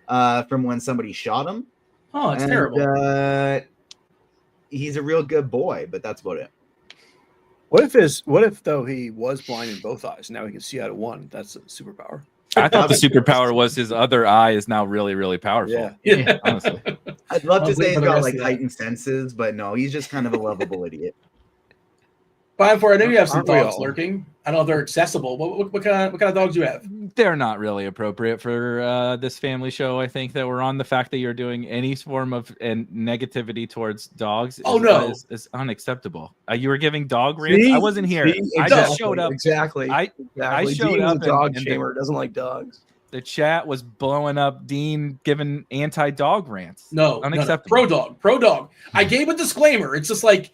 from when somebody shot him. Oh, that's terrible. He's a real good boy, but that's about it. What if though he was blind in both eyes? Now he can see out of one. That's a superpower. I thought the superpower was his other eye is now really, really powerful. Yeah. Honestly. I'd love to I'll say wait he's for the got rest like of that. heightened senses, but no, he's just kind of a lovable idiot. Beimfohr, I know you have some Aren't we dogs all? lurking. I don't know if they're accessible. What kind of dogs do you have? They're not really appropriate for this family show. I think that we're on. The fact that you're doing any form of negativity towards dogs is unacceptable. You were giving dog rants. I wasn't here. I just showed up. Exactly. I showed Dean's up a dog and shamer. Doesn't like dogs. the chat was blowing up Dean giving anti-dog rants. No, unacceptable. No. Pro dog. I gave a disclaimer. It's just like,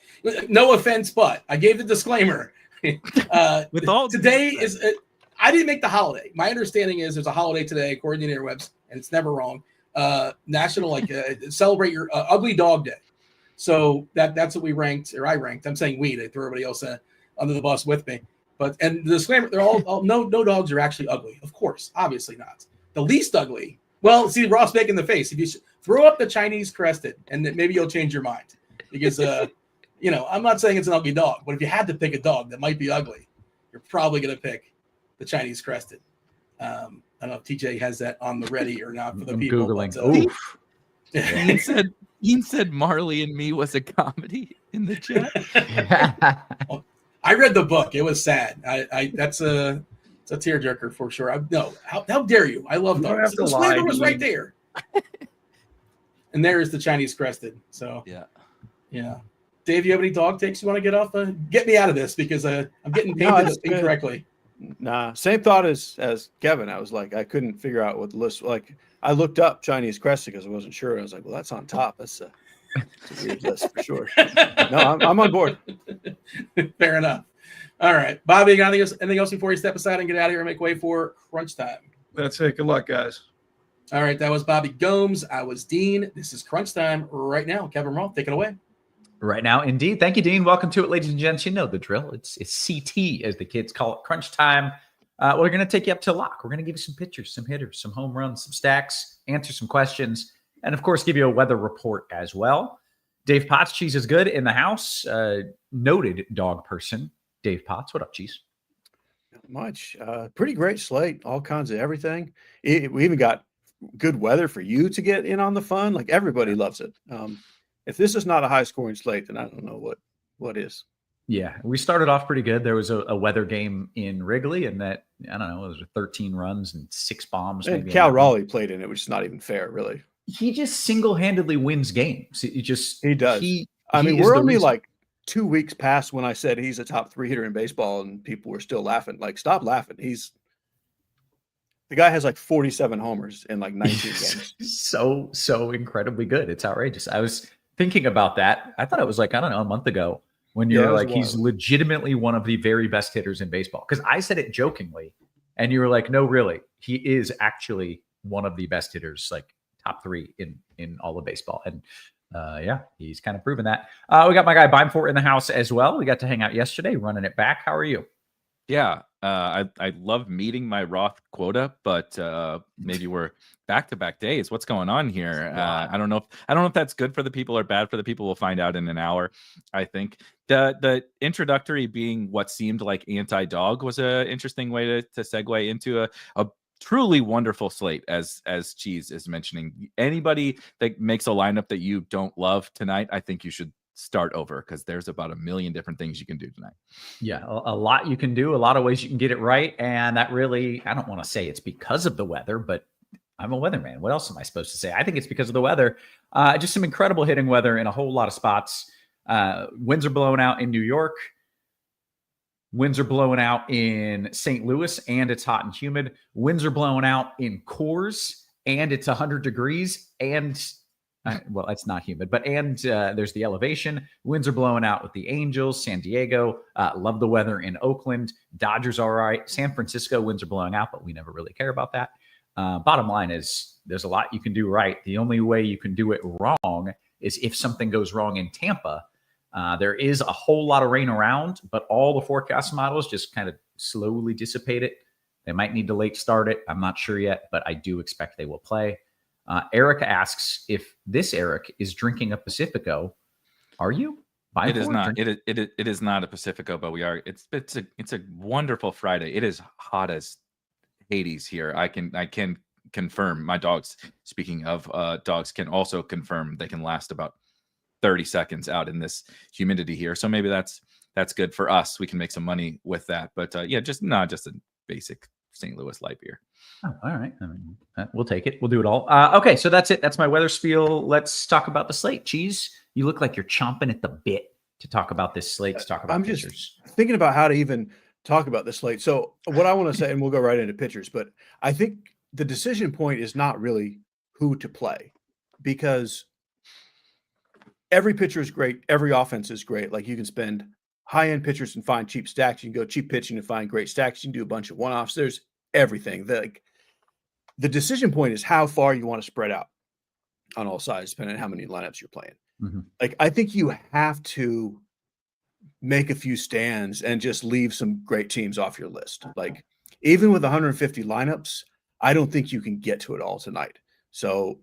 no offense, but I gave the disclaimer. With all today is I didn't make the holiday. My understanding is there's a holiday today, according to the interwebs, and it's never wrong. National celebrate your ugly dog day. So that's what we ranked, or I ranked. I'm saying we. They threw everybody else under the bus with me. And the disclaimer, they're all no dogs are actually ugly. Of course, obviously not. The least ugly. Well, see Ross making the face. If you throw up the Chinese crested, and then maybe you'll change your mind, because I'm not saying it's an ugly dog, but if you had to pick a dog that might be ugly, you're probably going to pick the Chinese crested. I don't know if TJ has that on the ready or not for the people. Googling. But, Dean said Marley and Me was a comedy in the chat. I read the book. It was sad. It's a tearjerker for sure. How dare you? I love dogs. The disclaimer was right there. And there's the Chinese crested. So yeah. Dave, you have any dog takes you want to get off? Get me out of this because I'm getting painted incorrectly. Nah, same thought as Kevin. I was like, I couldn't figure out what the list. Like, I looked up Chinese crested because I wasn't sure. I was like, well, that's on top. That's a weird list for sure. No, I'm on board. Fair enough. All right, Bobby, you got anything else before you step aside and get out of here and make way for crunch time? That's it. Good luck, guys. All right, that was Bobby Gomes. I was Dean. This is crunch time right now. Kevin Roth, take it away. Right now, indeed. Thank you, Dean. Welcome to it, ladies and gents. You know the drill. It's CT, as the kids call it, crunch time. We're going to take you up to lock. We're going to give you some pitchers, some hitters, some home runs, some stacks, answer some questions, and, of course, give you a weather report as well. Dave Potts, Cheese is Good in the house. Noted dog person, Dave Potts. What up, Cheese? Not much. Pretty great slate. All kinds of everything. We even got good weather for you to get in on the fun. Like, everybody loves it. If this is not a high-scoring slate, then I don't know what is. Yeah, we started off pretty good. There was a weather game in Wrigley, and that, I don't know, it was 13 runs and 6 bombs. And maybe Cal Raleigh played in it, which is not even fair, really. He just single-handedly wins games. He does. We're only like 2 weeks past when I said he's a top 3 hitter in baseball, and people were still laughing. Like, stop laughing. The guy has like 47 homers in like 19 games. So incredibly good. It's outrageous. I was thinking about that. I thought it was like, I don't know, a month ago when you were like, he's legitimately one of the very best hitters in baseball. Because I said it jokingly, and you were like, no, really, he is actually one of the best hitters, like top 3 in all of baseball. And he's kind of proven that. We got my guy Beimfohr in the house as well. We got to hang out yesterday, running it back. How are you? Yeah, I love meeting my Roth quota, but maybe we're back-to-back days. What's going on here? I don't know if that's good for the people or bad for the people. We'll find out in an hour. I think the introductory being what seemed like anti-dog was an interesting way to segue into a truly wonderful slate, as Cheese is mentioning. Anybody that makes a lineup that you don't love tonight, I think you should start over, because there's about 1 million different things you can do tonight. Yeah, a lot you can do, a lot of ways you can get it right. And that really, I don't want to say it's because of the weather, but I'm a weatherman. What else am I supposed to say? I think it's because of the weather. Just some incredible hitting weather in a whole lot of spots. Winds are blowing out in New York. Winds are blowing out in St. Louis, and it's hot and humid. Winds are blowing out in Coors, and it's 100 degrees, and well, it's not humid, but there's the elevation. Winds are blowing out with the Angels, San Diego. Love the weather in Oakland. Dodgers all right. San Francisco, winds are blowing out, but we never really care about that. Bottom line is there's a lot you can do right. The only way you can do it wrong is if something goes wrong in Tampa. There is a whole lot of rain around, but all the forecast models just kind of slowly dissipate it. They might need to late start it. I'm not sure yet, but I do expect they will play. Eric asks if this Eric is drinking a Pacifico. Are you? It is not. It is not a Pacifico, but we are. It's a wonderful Friday. It is hot as Hades here. I can confirm. My dogs, speaking of dogs, can also confirm they can last about 30 seconds out in this humidity here. So maybe that's good for us. We can make some money with that. But yeah, just a basic St. Louis light beer. Oh, all right. I mean, we'll take it. We'll do it all. Okay, so that's it. That's my weather spiel. Let's talk about the slate. Cheese, you look like you're chomping at the bit to talk about this slate, to talk about I'm pitchers. just thinking about how to even talk about this slate. So what I want to say, and we'll go right into pitchers, but I think the decision point is not really who to play, because every pitcher is great. Every offense is great. Like, you can spend high-end pitchers and find cheap stacks. You can go cheap pitching and find great stacks. You can do a bunch of one-offs. There's everything. The decision point is how far you want to spread out on all sides, depending on how many lineups you're playing. Mm-hmm. Like, I think you have to make a few stands and just leave some great teams off your list. Like, even with 150 lineups, I don't think you can get to it all tonight. So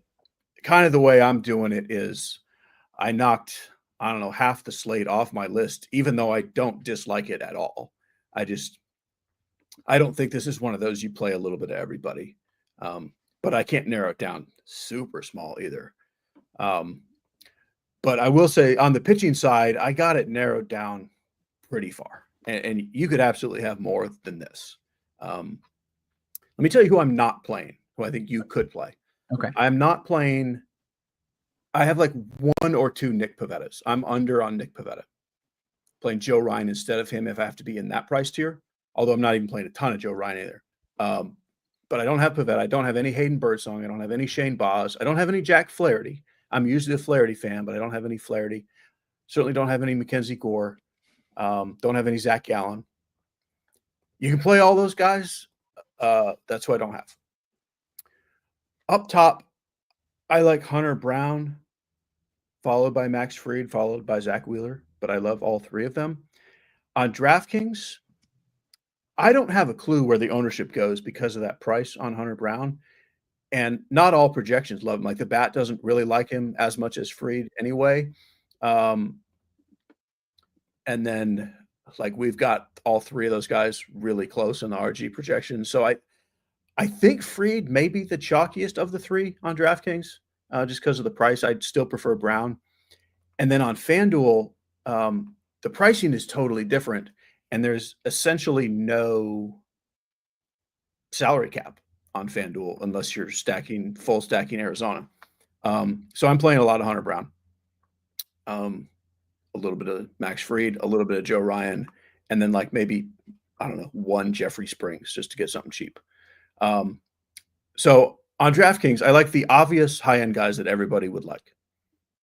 kind of the way I'm doing it is I knocked, I don't know, half the slate off my list, even though I don't dislike it at all. I don't think this is one of those you play a little bit of everybody. But I can't narrow it down super small either. But I will say, on the pitching side, I got it narrowed down pretty far. And you could absolutely have more than this. Let me tell you who I'm not playing, who I think you could play. Okay. I'm not playing. I have like 1 or 2 Nick Pavettas. I'm under on Nick Pivetta. Playing Joe Ryan instead of him if I have to be in that price tier. Although I'm not even playing a ton of Joe Ryan either. But I don't have Pivetta. I don't have any Hayden Birdsong. I don't have any Shane Baz. I don't have any Jack Flaherty. I'm usually a Flaherty fan, but I don't have any Flaherty. Certainly don't have any Mackenzie Gore. Don't have any Zach Gallen. You can play all those guys. That's who I don't have. Up top, I like Hunter Brown, followed by Max Fried, followed by Zach Wheeler, but I love all 3 of them. On DraftKings, I don't have a clue where the ownership goes because of that price on Hunter Brown. And not all projections love him. Like, the bat doesn't really like him as much as Fried anyway. And then, like, we've got all 3 of those guys really close in the RG projection. So I think Fried may be the chalkiest of the 3 on DraftKings, just because of the price. I'd still prefer Brown. And then on FanDuel, the pricing is totally different, and there's essentially no salary cap on FanDuel unless you're full stacking Arizona. So I'm playing a lot of Hunter Brown, a little bit of Max Fried, a little bit of Joe Ryan, and then like maybe, I don't know, 1 Jeffrey Springs just to get something cheap. So on DraftKings, I like the obvious high-end guys that everybody would like.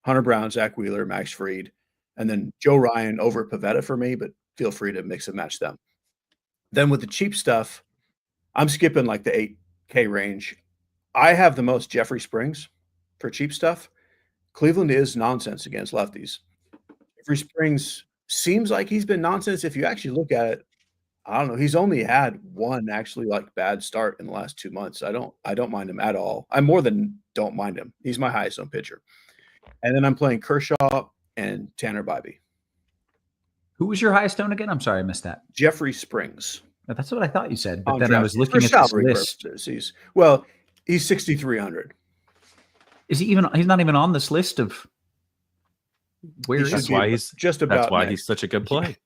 Hunter Brown, Zach Wheeler, Max Fried, and then Joe Ryan over Pivetta for me, but feel free to mix and match them. Then with the cheap stuff, I'm skipping like the 8K range. I have the most Jeffrey Springs for cheap stuff. Cleveland is nonsense against lefties. Jeffrey Springs seems like he's been nonsense. If you actually look at it, I don't know. He's only had 1 actually like bad start in the last 2 months. I don't mind him at all. I more than don't mind him. He's my highest owned pitcher. And then I'm playing Kershaw and Tanner Bybee. Who was your highest owned again? I'm sorry, I missed that. Jeffrey Springs. That's what I thought you said. But On then I was looking for at this salary list. purposes. He's 6,300. Is he even? He's not even on this list of where He is should he? be why he's just about. That's why next. he's such a good play.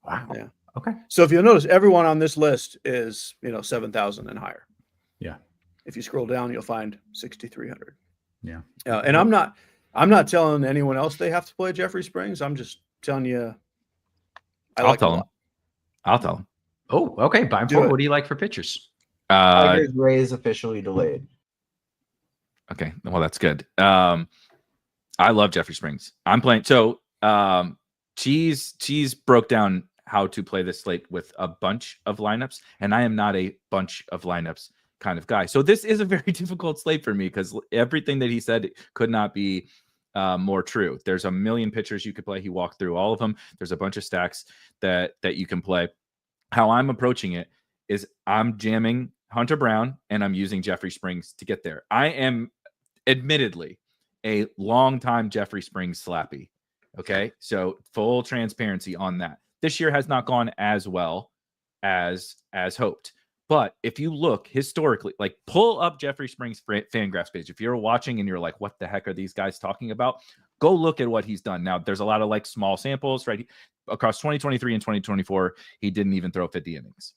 Wow. Yeah. Okay. So if you'll notice, everyone on this list is 7,000 and higher. Yeah. If you scroll down, you'll find 6,300. Yeah. And I'm not telling anyone else they have to play Jeffrey Springs. I'm just telling you. I'll tell him. I'll tell him. Oh, okay. Beimfohr, what do you like for pitchers? Tigers Rays officially delayed. Okay, well that's good. I love Jeffrey Springs. I'm playing. So Cheese broke down how to play this slate with a bunch of lineups, and I am not a bunch of lineups kind of guy. So this is a very difficult slate for me because everything that he said could not be more true. There's a million pitchers you could play. He walked through all of them. There's a bunch of stacks that you can play. How I'm approaching it is I'm jamming Hunter Brown and I'm using Jeffrey Springs to get there. I am admittedly a longtime Jeffrey Springs slappy. Okay. So full transparency on that. This year has not gone as well as hoped. But if you look historically, like pull up Jeffrey Springs Fangraphs page. If you're watching and you're like, what the heck are these guys talking about? Go look at what he's done. Now, there's a lot of like small samples, right? Across 2023 and 2024, he didn't even throw 50 innings.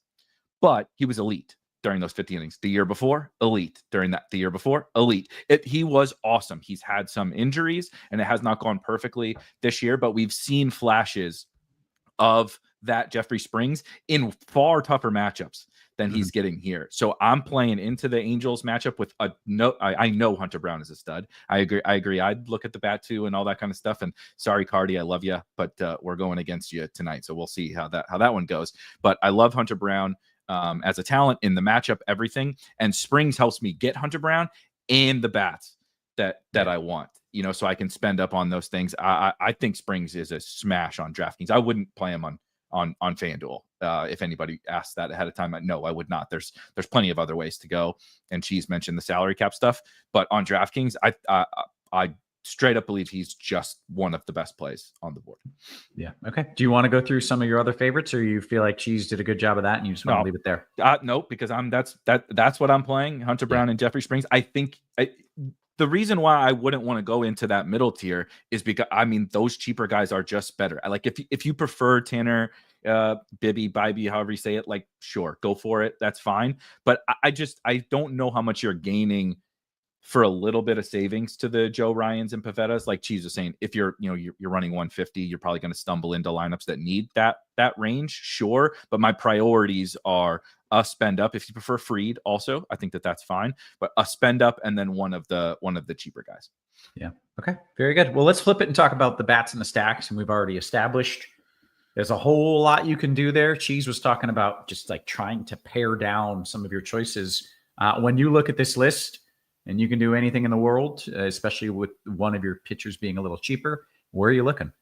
But he was elite during those 50 innings. The year before, elite. During that, the year before, elite. He was awesome. He's had some injuries, and it has not gone perfectly this year, but we've seen flashes of that Jeffrey Springs in far tougher matchups than he's getting here. So I'm playing into the Angels matchup with I know Hunter Brown is a stud. I agree. I'd look at the bat too and all that kind of stuff. And sorry, Cardi, I love you, but we're going against you tonight. So we'll see how that one goes. But I love Hunter Brown as a talent in the matchup, everything. And Springs helps me get Hunter Brown and the bats that I want, so I can spend up on those things. I think Springs is a smash on DraftKings. I wouldn't play him on FanDuel. If anybody asked that ahead of time, no, I would not. There's plenty of other ways to go. And Cheese mentioned the salary cap stuff, but on DraftKings, I straight up believe he's just one of the best plays on the board. Yeah. Okay. Do you want to go through some of your other favorites, or you feel like Cheese did a good job of that and you just want to leave it there? No, because that's what I'm playing. Hunter Brown and Jeffrey Springs. I think the reason why I wouldn't want to go into that middle tier is because those cheaper guys are just better. Like if you prefer Tanner, Bibby, however you say it, like sure, go for it. That's fine. But I don't know how much you're gaining for a little bit of savings to the Joe Ryans and Pavettas. Like Cheese was saying, if you're running 150, you're probably going to stumble into lineups that need that range. Sure. But my priorities are a spend up. If you prefer Freed also, I think that's fine, but a spend up and then one of the cheaper guys. Yeah. Okay. Very good. Well, let's flip it and talk about the bats and the stacks. And we've already established there's a whole lot you can do there. Cheese was talking about just like trying to pare down some of your choices. When you look at this list and you can do anything in the world, especially with one of your pitchers being a little cheaper, where are you looking?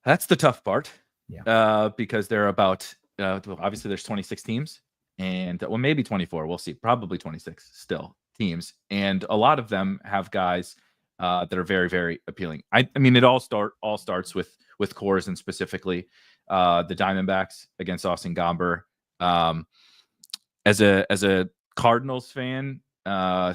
That's the tough part. Yeah. Because there are about, obviously there's 26 teams and maybe 24. We'll see. Probably 26 still teams. And a lot of them have guys that are very, very appealing. I mean, it all starts with Coors and specifically the Diamondbacks against Austin Gomber. As a Cardinals fan,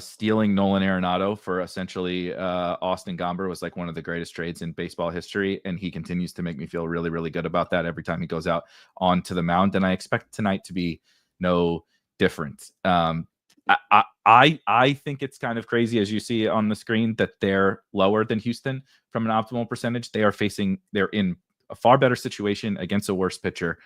stealing Nolan Arenado for essentially Austin Gomber was like one of the greatest trades in baseball history, and he continues to make me feel really, really good about that every time he goes out onto the mound, and I expect tonight to be no different. I think it's kind of crazy, as you see on the screen, that they're lower than Houston from an optimal percentage. They're in a far better situation against a worse pitcher.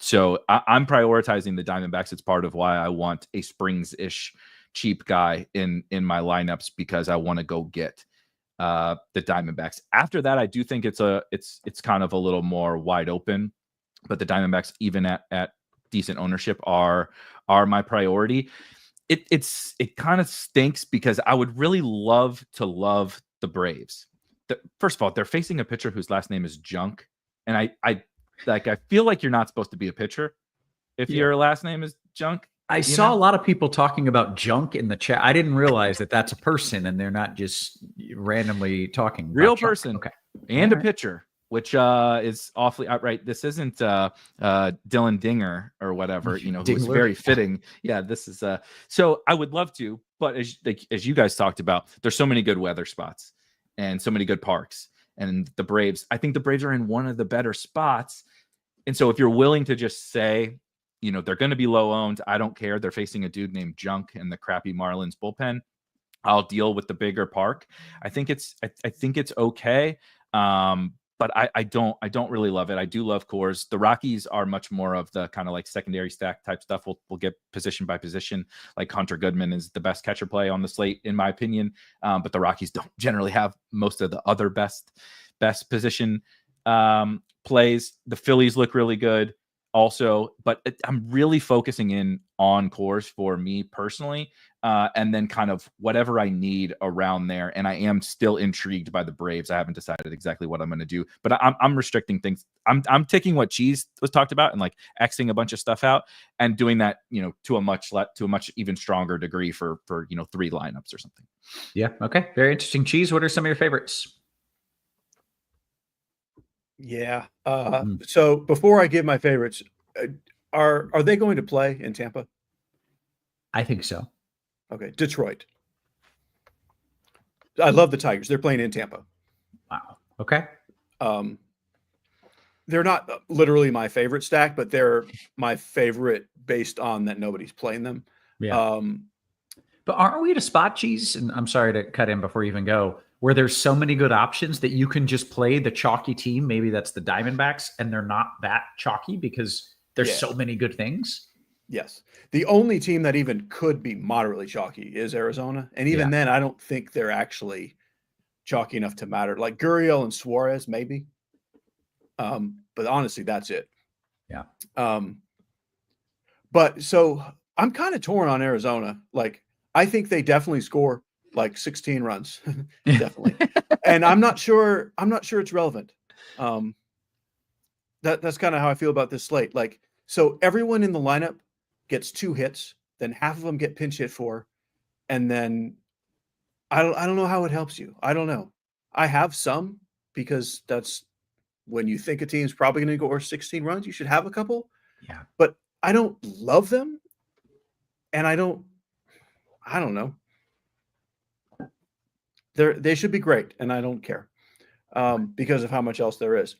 So I'm prioritizing the Diamondbacks. It's part of why I want a Springs-ish cheap guy in my lineups, because I want to go get the Diamondbacks. After that, I do think it's kind of a little more wide open, but the Diamondbacks, even at decent ownership, are my priority. It kind of stinks because I would really love the Braves. First of all, they're facing a pitcher whose last name is Junk, and I feel like you're not supposed to be a pitcher if your last name is Junk. I saw a lot of people talking about Junk in the chat. I didn't realize that that's a person and they're not just randomly talking. Real about person, Junk. Okay, and a pitcher, which is awfully outright. This isn't Dylan Dinger or whatever, who's very fitting. Yeah, this is so I would love to, but as you guys talked about, there's so many good weather spots and so many good parks. And the Braves, I think the Braves are in one of the better spots. And so if you're willing to just say, they're going to be low owned, I don't care. They're facing a dude named Junk in the crappy Marlins bullpen. I'll deal with the bigger park. I think it's okay. But I don't really love it. I do love Coors. The Rockies are much more of the kind of like secondary stack type stuff. We'll get position by position. Like Hunter Goodman is the best catcher play on the slate, in my opinion. But the Rockies don't generally have most of the other best position plays. The Phillies look really good also, but I'm really focusing in on Coors for me personally. and then kind of whatever I need around there. And I am still intrigued by the Braves. I haven't decided exactly what I'm going to do, but I'm restricting things. I'm taking what Cheese was talked about and like Xing a bunch of stuff out and doing that, to a much even stronger degree for 3 lineups or something. Yeah. Okay. Very interesting. Cheese, what are some of your favorites? Yeah. So before I give my favorites, are they going to play in Tampa? I think so. Okay. Detroit. I love the Tigers. They're playing in Tampa. Wow. Okay. They're not literally my favorite stack, but they're my favorite based on that nobody's playing them. Yeah. But aren't we at a spot, Cheese? And I'm sorry to cut in before you even go, where there's so many good options that you can just play the chalky team. Maybe that's the Diamondbacks, and they're not that chalky because there's so many good things. Yes. The only team that even could be moderately chalky is Arizona. And even then, I don't think they're actually chalky enough to matter. Like Gurriel and Suarez, maybe. But honestly, that's it. Yeah. But so I'm kind of torn on Arizona. Like, I think they definitely score like 16 runs. Definitely. And I'm not sure it's relevant. That's kind of how I feel about this slate. Like, so everyone in the lineup gets 2 hits, then half of them get pinch hit for, and then I don't know how it helps you. I don't know. I have some because that's when you think a team's probably going to go 16 runs, you should have a couple. Yeah. But I don't love them, and I don't know. They should be great, and I don't care because of how much else there is.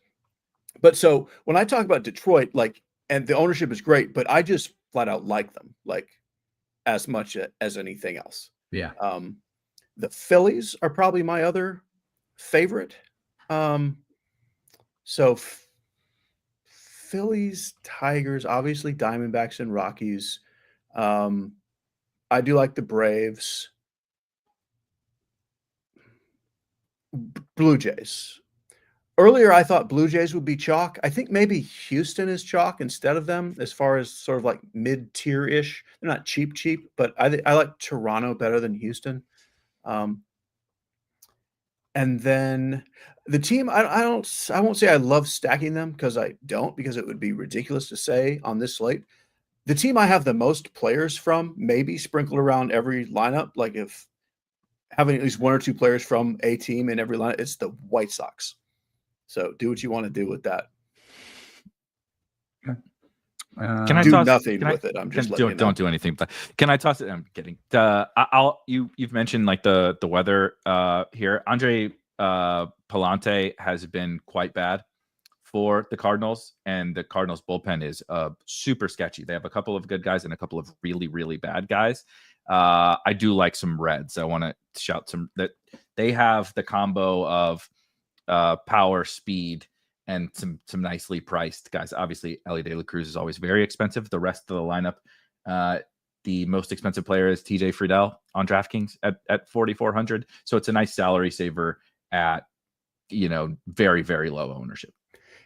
But so when I talk about Detroit, like, and the ownership is great, but I just flat out like them, like, as much as anything else. Yeah. The Phillies are probably my other favorite. So Phillies, Tigers, obviously Diamondbacks and Rockies. I do like the Braves. Blue Jays. Earlier, I thought Blue Jays would be chalk. I think maybe Houston is chalk instead of them as far as sort of like mid-tier-ish. They're not cheap, but I like Toronto better than Houston. And then the team, I won't say I love stacking them because I don't, because it would be ridiculous to say on this slate. The team I have the most players from, maybe sprinkled around every lineup, like if having at least 1 or 2 players from a team in every lineup, it's the White Sox. So do what you want to do with that. Can I do toss, nothing with it? I'm just letting you know. Don't do anything. Can I toss it? I'm kidding. You've mentioned like the weather here. Andre Palante has been quite bad for the Cardinals, and the Cardinals bullpen is super sketchy. They have a couple of good guys and a couple of really, really bad guys. I do like some Reds. I want to shout some that they have the combo of power, speed, and some nicely priced guys. Obviously, Ellie De La Cruz is always very expensive. The rest of the lineup, the most expensive player is TJ Friedel on DraftKings at 4,400. So it's a nice salary saver at very, very low ownership.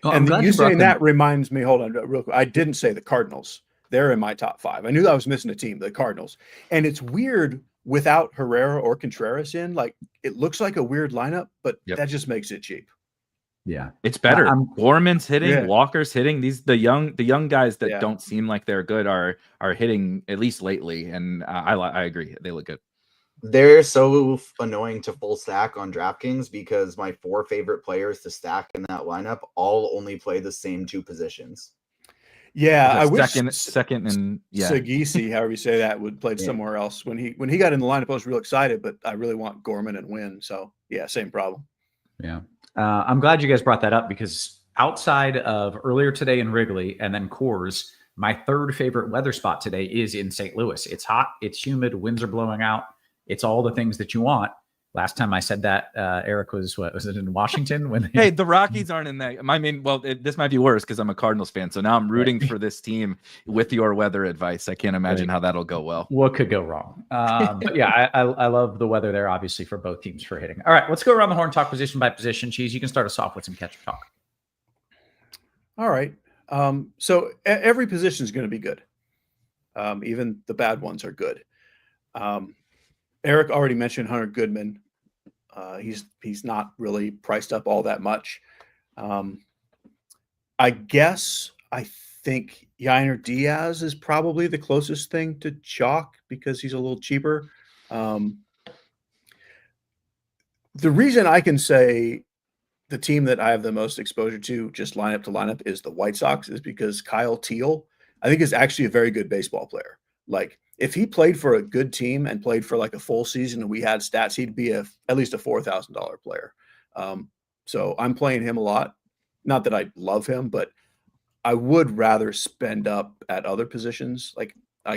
Well, and you saying that reminds me. Hold on, real quick. I didn't say the Cardinals. They're in my top 5. I knew that I was missing a team, the Cardinals. And it's weird without Herrera or Contreras in. Like, it looks like a weird lineup, but that just makes it cheap. Yeah, it's better. Gorman's hitting, Walker's hitting. The young guys that don't seem like they're good are hitting, at least lately. And I agree, they look good. They're so annoying to full stack on DraftKings because my 4 favorite players to stack in that lineup all only play the same 2 positions. Yeah, I wish second and Sagisi, however you say that, would play somewhere else. When he got in the lineup, I was real excited, but I really want Gorman and Wynn. So yeah, same problem. Yeah. I'm glad you guys brought that up because outside of earlier today in Wrigley and then Coors, my 3rd favorite weather spot today is in St. Louis. It's hot, it's humid, winds are blowing out. It's all the things that you want. Last time I said that, Erik was it in Washington? Hey, the Rockies aren't in that. I mean, well, this might be worse because I'm a Cardinals fan. So now I'm rooting for this team with your weather advice. I can't imagine how that'll go well. What could go wrong? But yeah, I love the weather there, obviously, for both teams for hitting. All right, let's go around the horn, talk position by position. Cheese, you can start us off with some catcher talk. All right. So every position is going to be good. Even the bad ones are good. Erik already mentioned Hunter Goodman. He's not really priced up all that much. I think Yainer Diaz is probably the closest thing to chalk because he's a little cheaper. The reason I can say the team that I have the most exposure to, just lineup to lineup, is the White Sox, is because Kyle Teal, I think, is actually a very good baseball player. Like, if he played for a good team and played for like a full season and we had stats, he'd be at least a $4,000 player. So I'm playing him a lot. Not that I love him, but I would rather spend up at other positions. Like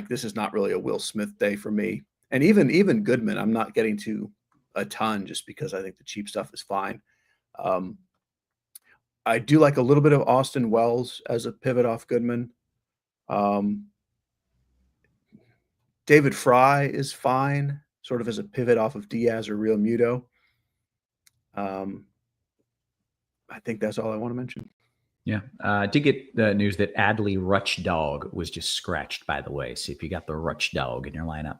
this is not really a Will Smith day for me. And even Goodman, I'm not getting to a ton just because I think the cheap stuff is fine. I do like a little bit of Austin Wells as a pivot off Goodman. David Fry is fine, sort of as a pivot off of Diaz or Real Muto. I think that's all I want to mention. Yeah. I did get the news that Adley Rutschdog was just scratched, by the way. So if you got the Rutschdog in your lineup,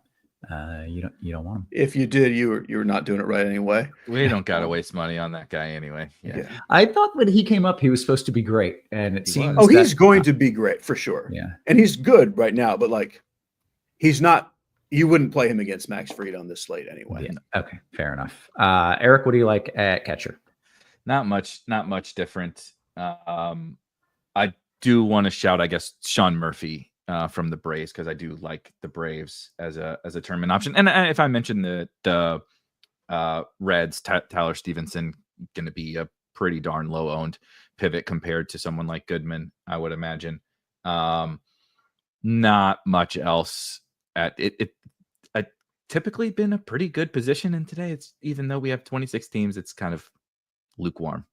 you don't want him. If you did, you were not doing it right anyway. We don't gotta waste money on that guy anyway. Yeah. I thought when he came up, he was supposed to be great, and it seems. He's going to be great for sure. Yeah, and he's good right now, but like, he's not. You wouldn't play him against Max Fried on this slate anyway. Yeah. Okay, fair enough. Erik, what do you like at catcher? Not much different. I do want to shout, I guess, Sean Murphy from the Braves, because I do like the Braves as a tournament option. And if I mentioned the Reds, Tyler Stevenson going to be a pretty darn low owned pivot compared to someone like Goodman, I would imagine. Not much else at it. I typically been a pretty good position, and today it's, even though we have 26 teams, it's kind of lukewarm.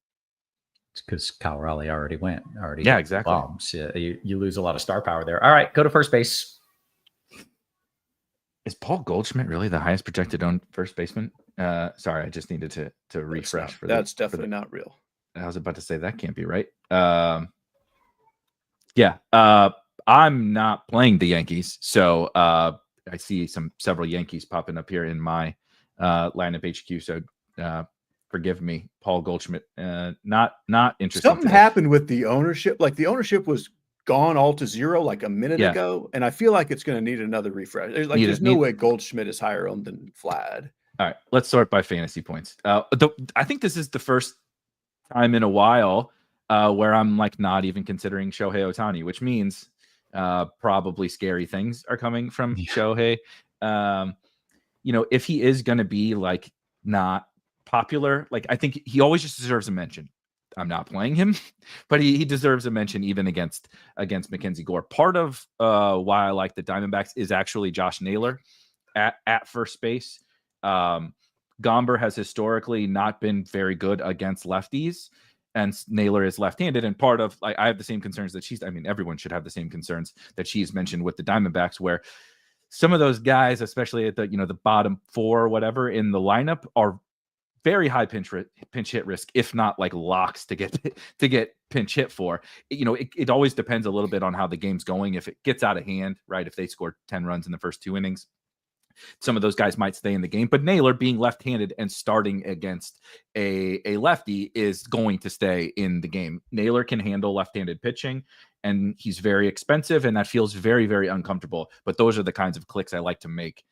It's because Kyle Raleigh already went. Yeah, exactly. Bombs. You lose a lot of star power there. All right, go to first base. Is Paul Goldschmidt really the highest projected owned first baseman? Sorry, I just needed to refresh. That's definitely not real. I was about to say that can't be right. I'm not playing the Yankees, so I see several Yankees popping up here in my lineup HQ. So forgive me, Paul Goldschmidt. Not interesting. Something happened with the ownership. Like, the ownership was gone all to zero like a minute ago, and I feel like it's going to need another refresh. There's no way Goldschmidt is higher owned than Vlad. All right, let's sort by fantasy points. I think this is the first time in a while where I'm like not even considering Shohei Ohtani, which means probably scary things are coming from Shohei. If he is going to be like not popular, like, I think he always just deserves a mention. I'm not playing him, but he deserves a mention even against Mackenzie Gore. Part of why I like the Diamondbacks is actually Josh Naylor at first base. Gomber has historically not been very good against lefties, and Naylor is left-handed. And part of, like, I have the same concerns that everyone should have the same concerns that she's mentioned with the Diamondbacks, where some of those guys, especially at the bottom four or whatever in the lineup, are very high pinch hit risk, if not like locks to get pinch hit for. It always depends a little bit on how the game's going. If it gets out of hand, right? If they score 10 runs in the first 2 innings, some of those guys might stay in the game. But Naylor, being left-handed and starting against a lefty, is going to stay in the game. Naylor can handle left-handed pitching, and he's very expensive, and that feels very, very uncomfortable. But those are the kinds of clicks I like to make,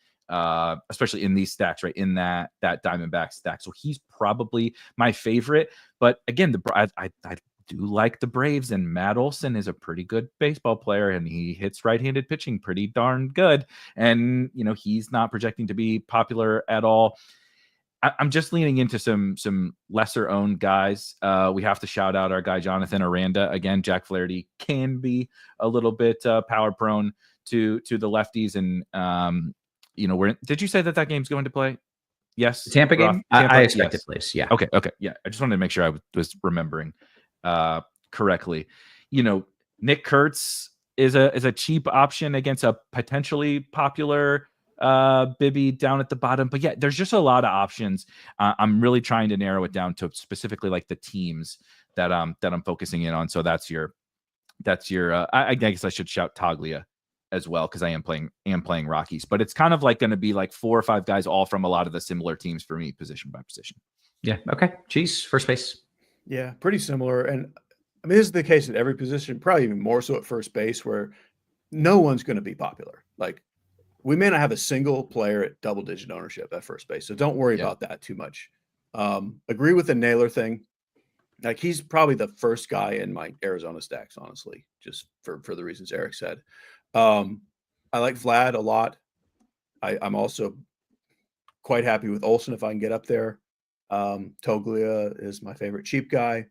especially in these stacks, right? In that Diamondback stack. So he's probably my favorite. But again, I do like the Braves, and Matt Olson is a pretty good baseball player, and he hits right-handed pitching pretty darn good. And, he's not projecting to be popular at all. I'm just leaning into some lesser owned guys. We have to shout out our guy, Jonathan Aranda. Again, Jack Flaherty can be a little bit power prone to the lefties. And, did you say that game's going to play? Yes. Tampa game? I expect it plays. Yeah. Okay. Yeah. I just wanted to make sure I was remembering correctly. Nick Kurtz is a cheap option against a potentially popular Bibby down at the bottom. But yeah, there's just a lot of options. I'm really trying to narrow it down to specifically like the teams that I'm focusing in on. So that's your I guess I should shout Toglia as well because I am playing Rockies. But it's kind of like going to be like 4 or 5 guys all from a lot of the similar teams for me, position by position. Yeah. Okay. Cheese, first base. Yeah, pretty similar. And I mean, this is the case at every position, probably even more so at first base, where no one's going to be popular. Like, we may not have a single player at double-digit ownership at first base, so don't worry about that too much. Agree with the Naylor thing. Like, he's probably the first guy in my Arizona stacks, honestly, just for the reasons Erik said. I like Vlad a lot. I'm also quite happy with Olsen if I can get up there. Toglia is my favorite cheap guy.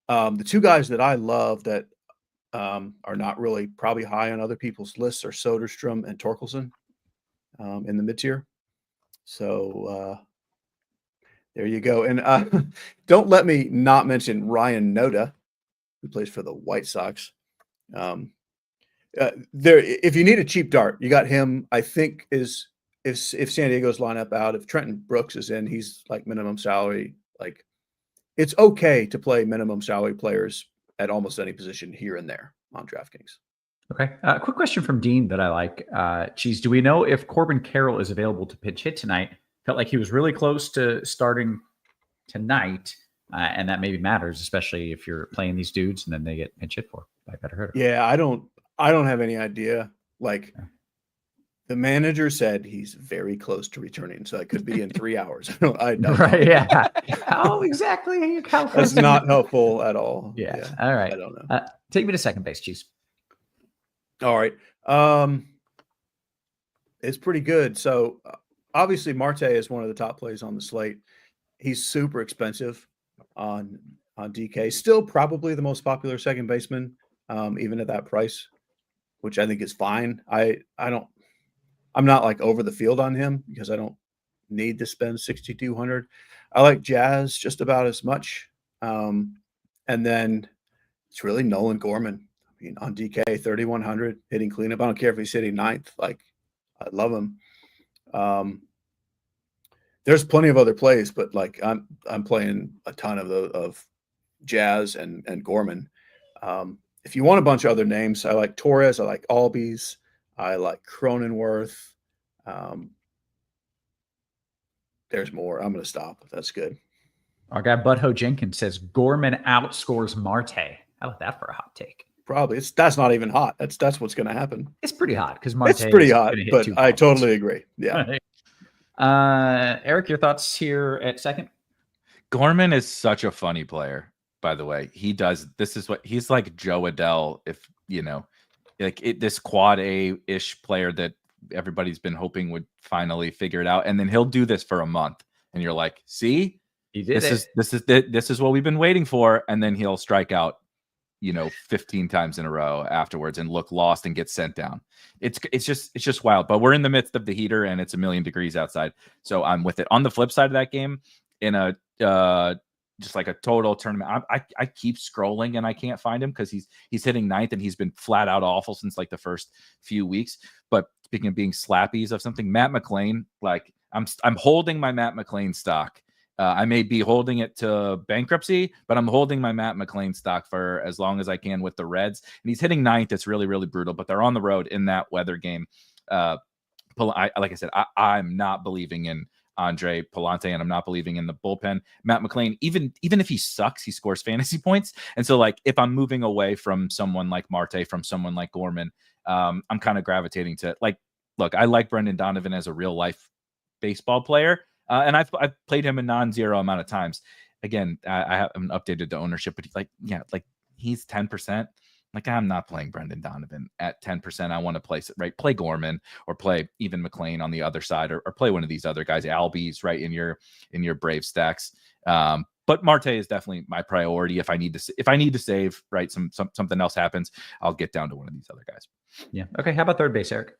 The 2 guys that I love that are not really probably high on other people's lists are Soderstrom and Torkelson in the mid-tier. So there you go. And don't let me not mention Ryan Noda, who plays for the White Sox. If you need a cheap dart, you got him. I think is if San Diego's lineup out, if Trenton Brooks is in, he's like minimum salary. Like, it's okay to play minimum salary players at almost any position here and there on DraftKings. Okay. Quick question from Dean that I like. Cheese, do we know if Corbin Carroll is available to pitch hit tonight? Felt like he was really close to starting tonight, and that maybe matters, especially if you're playing these dudes and then they get pinch hit for by better hitter. Yeah, I don't have any idea. Like, the manager said he's very close to returning, so it could be in 3 hours. I don't right? Yeah. How exactly? That's not helpful at all. Yeah. All right. I don't know. Take me to second base, Cheese. All right. It's pretty good. So obviously Marte is one of the top plays on the slate. He's super expensive on DK. Still probably the most popular second baseman, even at that price, which I think is fine. I'm not like over the field on him because I don't need to spend 6,200. I like Jazz just about as much. And then it's really Nolan Gorman. I mean, on DK, 3,100 hitting cleanup. I don't care if he's hitting 9th. Like, I love him. There's plenty of other plays, but like I'm playing a ton of Jazz and Gorman. If you want a bunch of other names, I like Torres. I like Albies. I like Cronenworth. There's more. I'm going to stop. That's good. Our guy Butho Jenkins says Gorman outscores Marte. How about that for a hot take? Probably. That's not even hot. That's what's going to happen. It's pretty hot because Marte. It's pretty hot, but I totally agree. Yeah. Erik, your thoughts here at second? Gorman is such a funny player, by the way. He's like Joe Adell, if you know, this quad A-ish player that everybody's been hoping would finally figure it out, and then he'll do this for a month, and you're like, see, he did this is what we've been waiting for, and then he'll strike out 15 times in a row afterwards and look lost and get sent down. It's just wild. But we're in the midst of the heater and it's 1,000,000 degrees outside, so I'm with it. On the flip side of that game, in a just like a total tournament, I keep scrolling and I can't find him because he's hitting 9th and he's been flat out awful since like the first few weeks. But speaking of being slappies of something, Matt McLain, like I'm holding my Matt McLain stock. I may be holding it to bankruptcy, but I'm holding my Matt McLain stock for as long as I can with the Reds. And he's hitting 9th. It's really, really brutal, but they're on the road in that weather game. Like I said, I'm not believing in Andre Palante, and I'm not believing in the bullpen. Matt McLain, even if he sucks, he scores fantasy points. And so, like, if I'm moving away from someone like Marte, from someone like Gorman, I'm kind of gravitating to, like, look, I like Brendan Donovan as a real life baseball player. And I've played him a non-zero amount of times. Again, I haven't updated the ownership, but he's 10%. Like, I'm not playing Brendan Donovan at 10%. I want to play Gorman or play even McLain on the other side, or play one of these other guys, Albies, right, in your Brave stacks. But Marte is definitely my priority. If I need to save, right, something else happens, I'll get down to one of these other guys. Yeah. Okay. How about third base, Erik?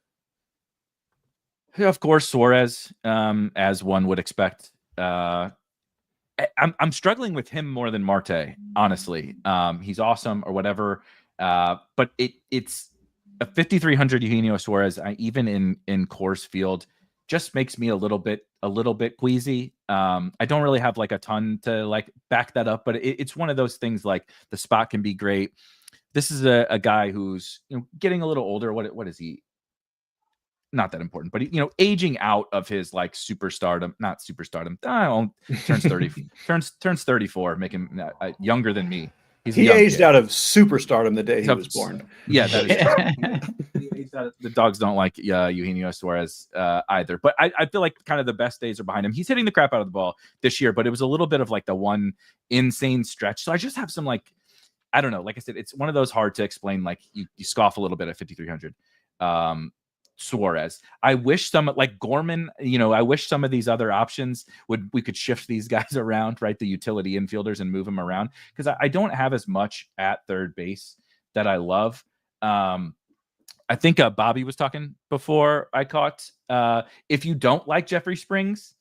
Yeah, of course, Suarez, as one would expect. I'm struggling with him more than Marte, honestly. He's awesome or whatever, but it's a 5,300 Eugenio Suarez, even in Coors Field, just makes me a little bit queasy. I don't really have like a ton to like back that up, but it's one of those things. Like, the spot can be great. this is a guy who's getting a little older. What is he? Not that important, but he, aging out of his like superstardom, not superstardom. Turns 30, turns 34, making him younger than me. He aged out of superstardom the day he was born. Yeah, that is true. He aged out of, the dogs don't like Eugenio Suarez either. But I feel like kind of the best days are behind him. He's hitting the crap out of the ball this year, but it was a little bit of like the one insane stretch. So I just have some like, I don't know. Like I said, it's one of those hard to explain. Like you scoff a little bit at 5,300. Suarez. I wish some like Gorman, I wish some of these other options we could shift these guys around, right? The utility infielders and move them around, because I don't have as much at third base that I love. I think Bobby was talking before I caught. If you don't like Jeffrey Springs,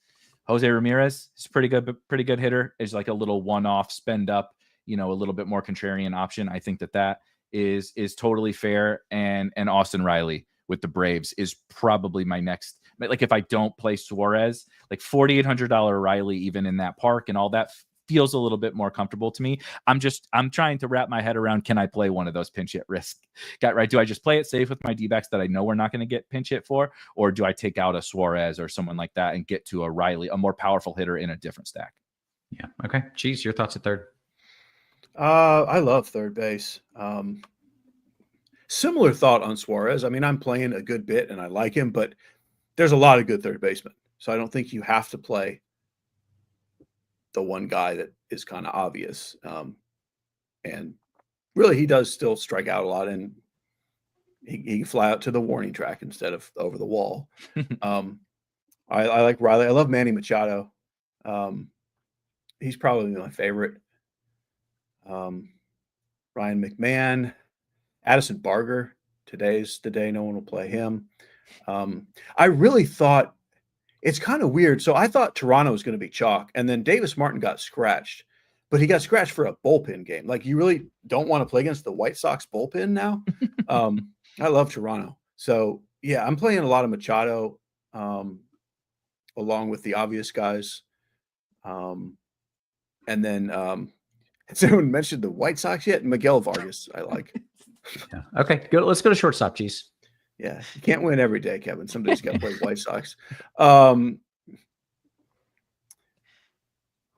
Jose Ramirez is pretty good hitter. Is like a little one-off spend up, a little bit more contrarian option. I think that is totally fair. And Austin Riley with the Braves is probably my next, like if I don't play Suarez, like $4,800 Riley, even in that park and all that feels a little bit more comfortable to me. I'm trying to wrap my head around, can I play one of those pinch hit risk? Right? Do I just play it safe with my D-backs that I know we're not going to get pinch hit for? Or do I take out a Suarez or someone like that and get to a Riley, a more powerful hitter in a different stack? Yeah. Okay. Cheese, your thoughts at third? I love third base. Similar thought on Suarez. I mean, I'm playing a good bit and I like him, but there's a lot of good third basemen. So I don't think you have to play the one guy that is kind of obvious. And really, he does still strike out a lot, and he can fly out to the warning track instead of over the wall. I like Riley. I love Manny Machado. He's probably my favorite. Ryan McMahon. Addison Barger, today's the day no one will play him. I really thought, it's kind of weird. So I thought Toronto was going to be chalk, and then Davis Martin got scratched, but he got scratched for a bullpen game. Like, you really don't want to play against the White Sox bullpen now. I love Toronto. So yeah, I'm playing a lot of Machado along with the obvious guys. And then someone mentioned the White Sox yet? Miguel Vargas, I like. Yeah. Okay, good. Let's go to shortstop, Cheese. Yeah, you can't win every day, Kevin. Somebody's got to play White Sox.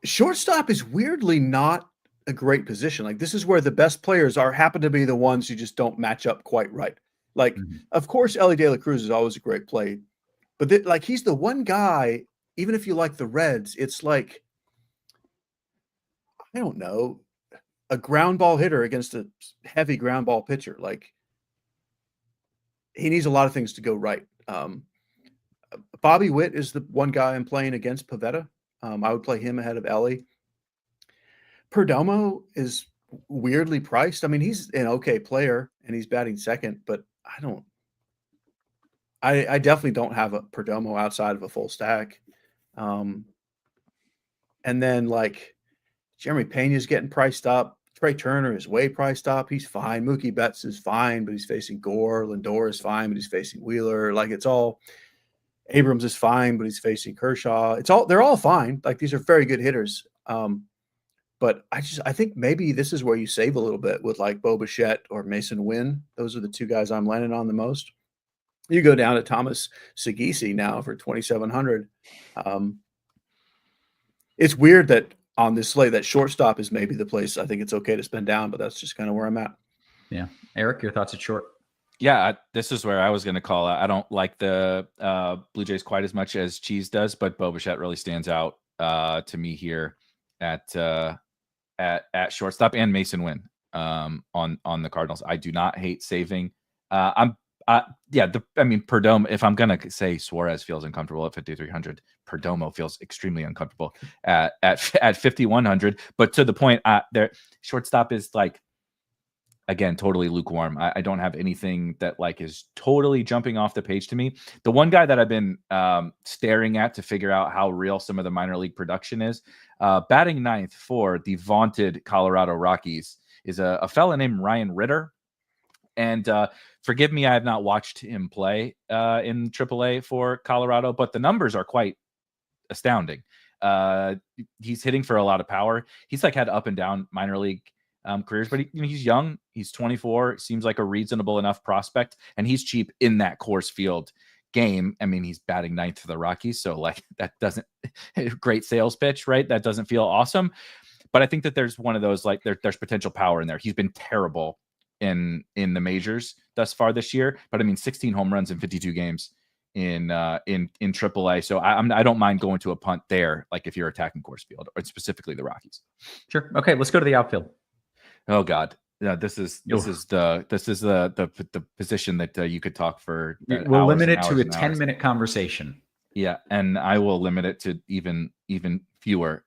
Shortstop is weirdly not a great position. Like, this is where the best players happen to be the ones who just don't match up quite right. Like, of course, Ellie De La Cruz is always a great play, but he's the one guy. Even if you like the Reds, it's like, I don't know, a ground ball hitter against a heavy ground ball pitcher. Like, he needs a lot of things to go right. Bobby Witt is the one guy I'm playing against Pivetta. I would play him ahead of Ellie. Perdomo is weirdly priced. I mean, he's an okay player and he's batting second, but I definitely don't have a Perdomo outside of a full stack. And then like Jeremy Pena's getting priced up. Trey Turner is way priced up. He's fine. Mookie Betts is fine, but he's facing Gore. Lindor is fine, but he's facing Wheeler. Like, it's all. Abrams is fine, but he's facing Kershaw. They're all fine. Like, these are very good hitters. But I think maybe this is where you save a little bit with like Bo Bichette or Mason Wynn. Those are the two guys I'm landing on the most. You go down to Thomas Segisi now for 2,700. It's weird that on this slate that shortstop is maybe the place I think it's okay to spend down, but that's just kind of where I'm at. Yeah. Erik, your thoughts at short? Yeah, this is where I was going to call out. I don't like the Blue Jays quite as much as Cheese does, but Bo Bichette really stands out to me here at shortstop, and Mason Wynn on the Cardinals. I do not hate saving. Perdomo, if I'm going to say Suarez feels uncomfortable at 5,300, Perdomo feels extremely uncomfortable at 5,100. But to the point, there shortstop is like, again, totally lukewarm. I don't have anything that like is totally jumping off the page to me. The one guy that I've been staring at to figure out how real some of the minor league production is, batting ninth for the vaunted Colorado Rockies, is a fella named Ryan Ritter. And forgive me, I have not watched him play in AAA for Colorado, but the numbers are quite astounding. He's hitting for a lot of power. He's like had up and down minor league careers, but he's young. He's 24. Seems like a reasonable enough prospect, and he's cheap in that Coors Field game. I mean, he's batting ninth for the Rockies, so like that doesn't great sales pitch, right? That doesn't feel awesome. But I think that there's one of those, like there's potential power in there. He's been terrible in the majors thus far this year, but I mean, 16 home runs in 52 games in AAA. So I don't mind going to a punt there, like if you're attacking Coors Field or specifically the Rockies. Sure. Okay, let's go to the outfield. Oh God. Yeah, this is the position that you could talk for. We'll limit it to a 10-minute conversation. Yeah, and I will limit it to even fewer.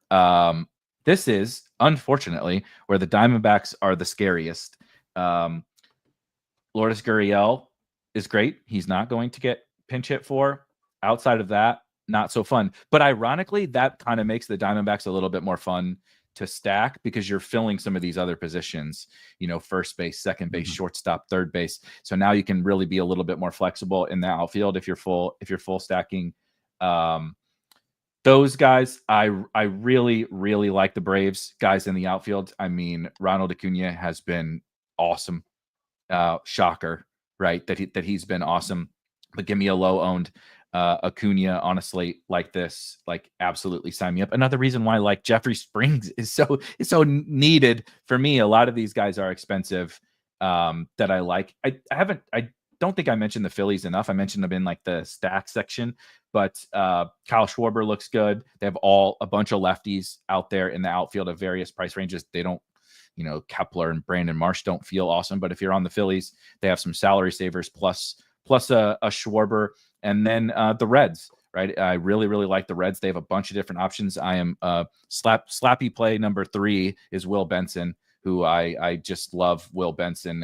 This is unfortunately where the Diamondbacks are the scariest. Lourdes Gurriel is great. He's not going to get pinch hit for. Outside of that, not so fun. But ironically, that kind of makes the Diamondbacks a little bit more fun to stack because you're filling some of these other positions, first base, second base, shortstop, third base. So now you can really be a little bit more flexible in the outfield if you're full stacking. Those guys, I really, really like the Braves guys in the outfield. I mean, Ronald Acuna has been awesome. Shocker, right? That he's been awesome. But give me a low-owned Acuna on a slate like this, like absolutely sign me up. Another reason why like Jeffrey Springs is so needed for me. A lot of these guys are expensive that I like. I don't think I mentioned the Phillies enough. I mentioned them in like the stack section, but Kyle Schwarber looks good. They have a bunch of lefties out there in the outfield of various price ranges. They don't, Kepler and Brandon Marsh don't feel awesome, but if you're on the Phillies, they have some salary savers plus a Schwarber, and then the Reds, right? I really, really like the Reds. They have a bunch of different options. I am slappy play number 3 is Will Benson, who I just love Will Benson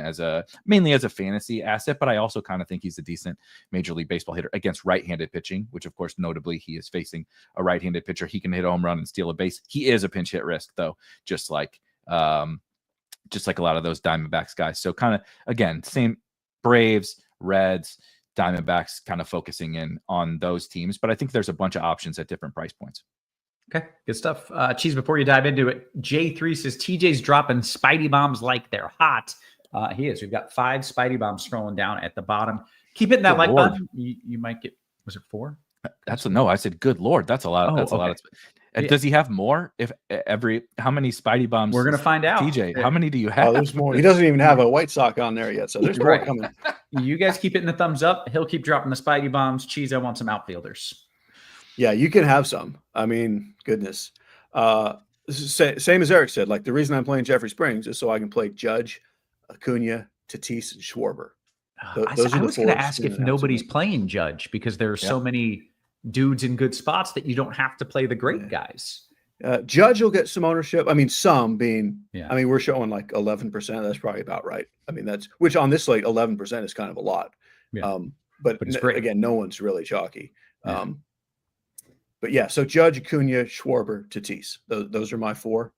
mainly as a fantasy asset, but I also kind of think he's a decent Major League Baseball hitter against right-handed pitching, which of course, notably, he is facing a right-handed pitcher. He can hit a home run and steal a base. He is a pinch hit risk though, just like a lot of those Diamondbacks guys. So kind of, again, same Braves, Reds, Diamondbacks, kind of focusing in on those teams. But I think there's a bunch of options at different price points. Okay, good stuff. Cheese, before you dive into it, J3 says TJ's dropping Spidey bombs like they're hot. He is. We've got 5 Spidey bombs scrolling down at the bottom. Keep hitting that like button. You might get, was it 4? No, I said, good Lord. That's a lot. That's a lot. Does he have more? How many Spidey bombs? We're going to find out. TJ, how many do you have? Oh, there's more. He doesn't even have a white sock on there yet. So there's more coming. You guys keep hitting the thumbs up. He'll keep dropping the Spidey bombs. Cheese, I want some outfielders. Yeah, you can have some. I mean, goodness. Same as Erik said, like the reason I'm playing Jeffrey Springs is so I can play Judge, Acuna, Tatis, and Schwarber. I was going to ask if nobody's playing Judge because there are so many dudes in good spots that you don't have to play the great guys. Judge will get some ownership. I mean, some being, I mean, we're showing like 11%. That's probably about right. I mean, which on this slate, 11% is kind of a lot. Yeah. But it's great. Again, no one's really chalky. Yeah. But yeah, so Judge, Acuna, Schwarber, Tatis. Those are my 4.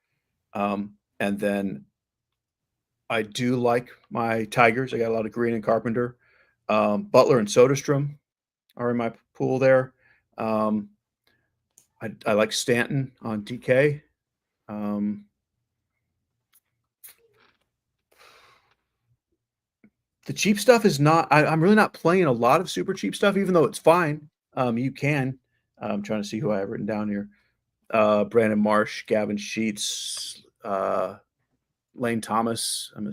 And then I do like my Tigers. I got a lot of Green and Carpenter. Butler and Soderstrom are in my pool there. I like Stanton on DK. The cheap stuff is not. I'm really not playing a lot of super cheap stuff, even though it's fine. You can. I'm trying to see who I have written down here. Brandon Marsh, Gavin Sheets, Lane Thomas. I'm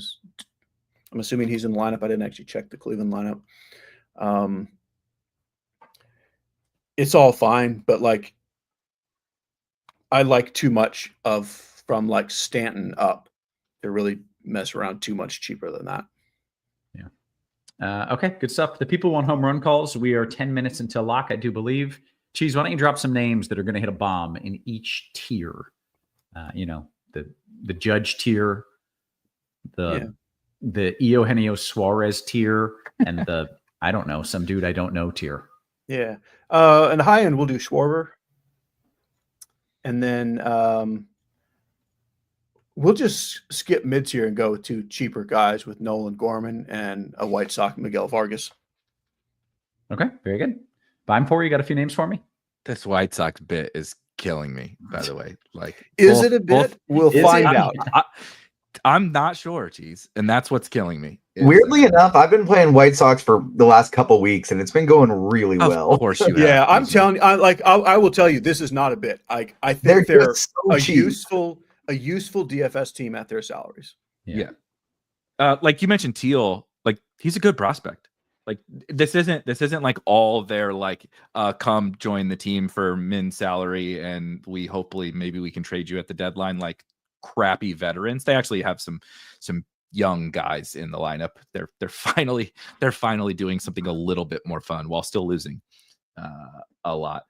assuming he's in the lineup. I didn't actually check the Cleveland lineup. It's all fine, but like I like too much from like Stanton up to really mess around too much cheaper than that. Yeah. Okay, good stuff. The people want home run calls. We are 10 minutes until lock, I do believe. Cheese, why don't you drop some names that are going to hit a bomb in each tier? The Judge tier, the Eugenio Suarez tier, and the I don't know, some dude I don't know tier. Yeah. And the high end we'll do Schwarber. And then we'll just skip mid tier and go to cheaper guys with Nolan Gorman and a white sock Miguel Vargas. Okay, very good. Beimfohr, you got a few names for me? This White Sox bit is killing me, by the way. Like, is it a bit? We'll find out. I'm not sure, Cheese, and that's what's killing me. Weirdly enough, I've been playing White Sox for the last couple weeks, and it's been going really well. Of course, you have. Yeah, I'm telling you, I will tell you, this is not a bit. I think they're so a cheap. useful DFS team at their salaries. Yeah. Like you mentioned, Teal, like he's a good prospect. Like this isn't like all their like come join the team for min salary and we hopefully maybe we can trade you at the deadline like crappy veterans. They actually have some young guys in the lineup. They're finally doing something a little bit more fun while still losing a lot.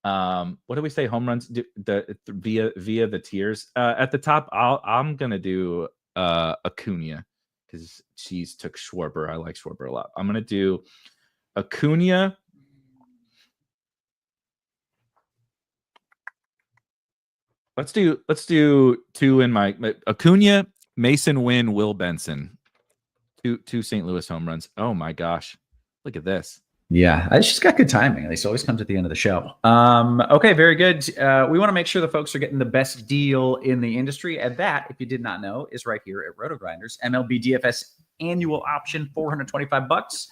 What do we say? Home runs via the tiers at the top. I'm gonna do Acuna because Cheese took Schwarber. I like Schwarber a lot. I'm gonna do Acuna. Let's do two in my Acuna, Mason Wynn, Will Benson. Two St. Louis home runs. Oh my gosh. Look at this. Yeah, it's just got good timing. At least always comes at the end of the show. Okay, very good. We want to make sure the folks are getting the best deal in the industry. And that, if you did not know, is right here at RotoGrinders. MLB DFS annual option, $425.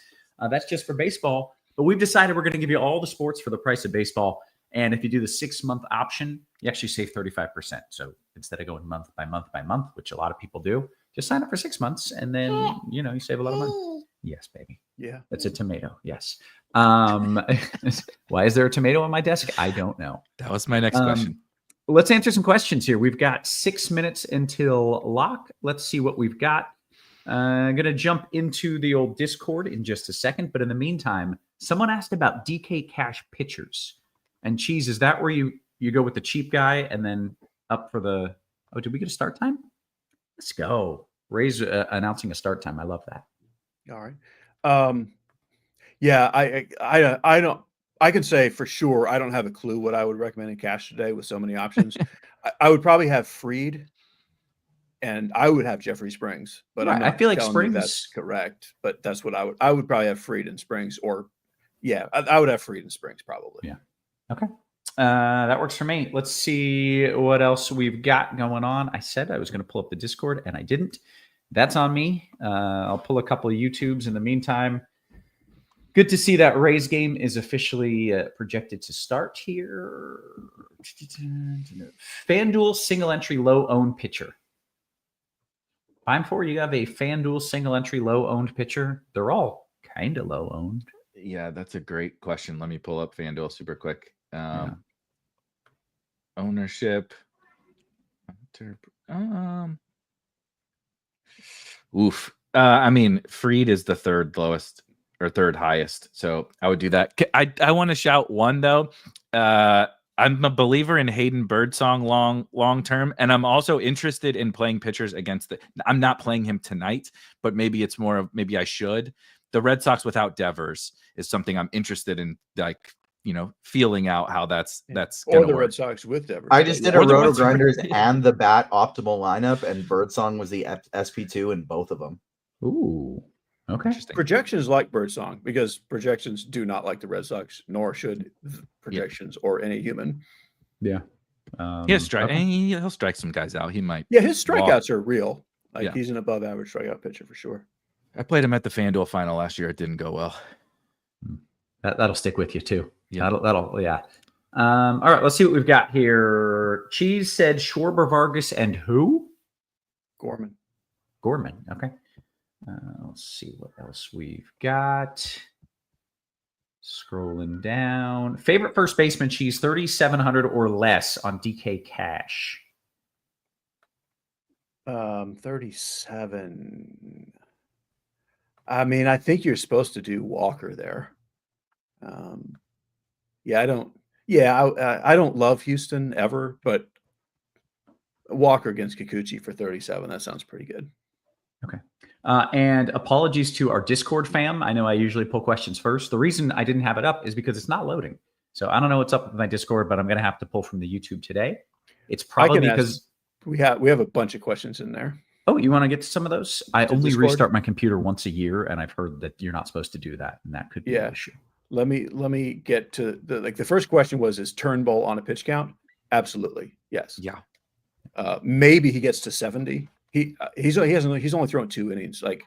That's just for baseball. But we've decided we're going to give you all the sports for the price of baseball. And if you do the 6-month option, you actually save 35%. So instead of going month by month by month, which a lot of people do, just sign up for 6 months and then, you save a lot of money. Yes, baby. Yeah. That's a tomato. Yes. Why is there a tomato on my desk? I don't know. That was my next question. Let's answer some questions here. We've got 6 minutes until lock. Let's see what we've got. I'm going to jump into the old Discord in just a second. But in the meantime, someone asked about DK Cash pitchers. And Cheese, is that where you go with the cheap guy and then up for the... Oh, did we get a start time? Let's go. Ray's announcing a start time. I love that. All right. Yeah, I don't. I can say for sure I don't have a clue what I would recommend in cash today with so many options. I would probably have Freed, and I would have Jeffrey Springs. But I'm not I feel like telling Springs you that's correct. But that's what I would probably have Freed and Springs, or I would have Freed and Springs probably. Yeah. Okay. That works for me. Let's see what else we've got going on. I said I was going to pull up the Discord, and I didn't. That's on me. I'll pull a couple of YouTubes in the meantime. Good to see that Rays game is officially projected to start here. FanDuel single entry low owned pitcher. Beimfohr, you have a FanDuel single entry low owned pitcher. They're all kind of low owned. Yeah, that's a great question. Let me pull up FanDuel super quick. Ownership. Oof. I mean, Freed is the third lowest or third highest, so I would do that. I want to shout one though. I'm a believer in Hayden Birdsong long term, and I'm also interested in playing pitchers against I'm not playing him tonight, but maybe it's more of maybe I should. The Red Sox without Devers is something I'm interested in, like feeling out how that's or the work. Red Sox with Devers. I just did a RotoGrinders and the Bat optimal lineup, and Birdsong was the SP2 in both of them. Ooh, okay. Projections like Birdsong because projections do not like the Red Sox, nor should projections or any human. Yeah. He'll strike some guys out. He might. Yeah, his strikeouts are real. Yeah. He's an above average strikeout pitcher for sure. I played him at the FanDuel final last year. It didn't go well. That'll stick with you too. Yeah. That'll yeah. All right, let's see what we've got here. Cheese said Schwarber, Vargas, and who? Gorman. Okay. Let's see what else we've got. Scrolling down. Favorite first baseman, Cheese, 3,700 or less on DK Cash. 37. I mean, I think you're supposed to do Walker there. I don't love Houston ever, but Walker against Kikuchi for 37. That sounds pretty good. Okay. And apologies to our Discord fam. I know I usually pull questions first. The reason I didn't have it up is because it's not loading. So I don't know what's up with my Discord, but I'm going to have to pull from the YouTube today. It's probably because we have a bunch of questions in there. Oh, you want to get to some of those? I only Discord? restart my computer once a year, and I've heard that you're not supposed to do that, and that could be an issue. Let me get to the first question was, is Turnbull on a pitch count? Absolutely. Yes. Yeah. Maybe he gets to 70. he's only thrown 2 innings. Like,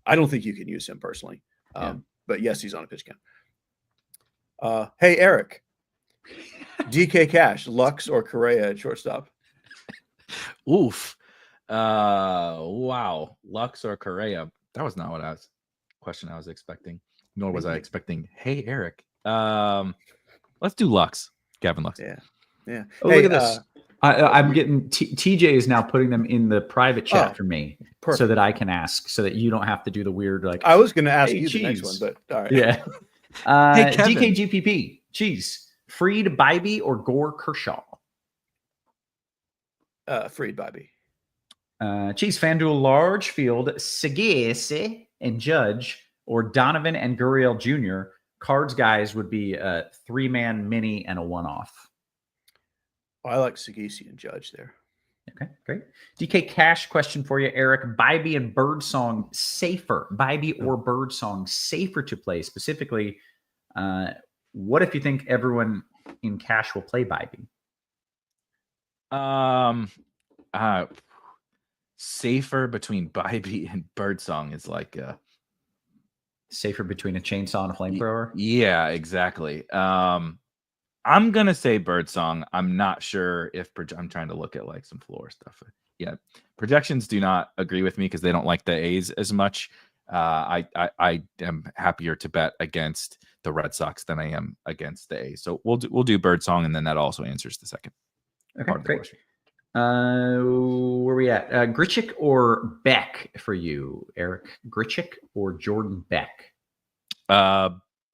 I don't think you can use him personally. But yes, he's on a pitch count. Hey, Eric, DK Cash, Lux or Correa at shortstop? Oof. Wow. Lux or Correa? That was not what question I was expecting. Nor was I expecting. Hey, Eric. Let's do Lux. Gavin Lux. Yeah. Oh, hey, look at this. I'm getting TJ is now putting them in the private chat for me, so that I can ask, so that you don't have to do the weird like. I was going to ask you the next one, but all right. Yeah. Hey, Kevin. DKGPP, Cheese, Fried, Bybee, or Gore Kershaw? Fried, Bybee. Cheese, FanDuel, large field, Segase and Judge, or Donovan and Gurriel Jr. Cards guys would be a 3-man mini and a one-off. I like Segase and Judge there. Okay, great. DK Cash question for you, Eric. Bybee and Birdsong safer. Bybee or Birdsong safer to play. Specifically, what if you think everyone in Cash will play Bybee? Safer between Bybee and Birdsong is like safer between a chainsaw and a flamethrower. Yeah, exactly. I'm gonna say Birdsong. I'm not sure if I'm trying to look at like some floor stuff. Yeah, projections do not agree with me because they don't like the A's as much. I am happier to bet against the Red Sox than I am against the A's. So we'll do Birdsong, and then that also answers the second part of the question. Where we at? Grichuk or Beck for you, Eric? Grichuk or Jordan Beck?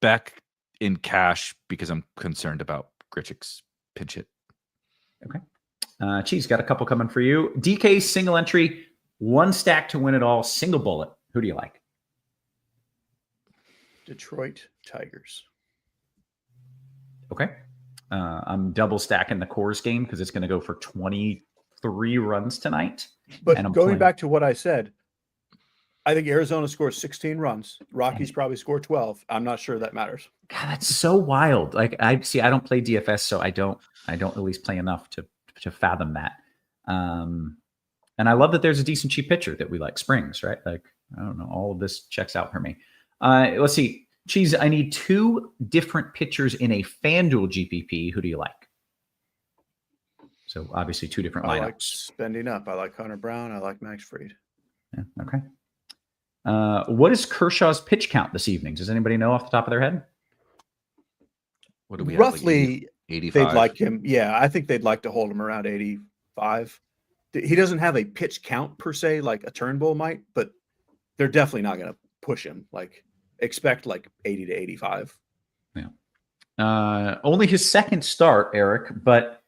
Beck in Cash because I'm concerned about Grichuk's pinch hit. Okay. Cheese, got a couple coming for you. DK single entry, 1 stack to win it all, single bullet. Who do you like? Detroit Tigers. Okay. I'm double stacking the Coors game because it's going to go for 23 runs tonight. But going back to what I said, I think Arizona scores 16 runs. Rockies probably score 12. I'm not sure that matters. God, that's so wild. Like I don't play DFS, so I don't at least play enough to fathom that. And I love that there's a decent cheap pitcher that we like, Springs, right? Like, I don't know, all of this checks out for me. Let's see. Cheese, I need 2 different pitchers in a FanDuel GPP. Who do you like? So obviously 2 different lineups. I like spending up. I like Hunter Brown. I like Max Fried. Yeah, okay. What is Kershaw's pitch count this evening? Does anybody know off the top of their head? What do we roughly have, 85? They'd like him. Yeah, I think they'd like to hold him around 85. He doesn't have a pitch count per se, like a Turnbull might, but they're definitely not going to push him. Like expect like 80 to 85. Yeah. Only his second start, Eric, but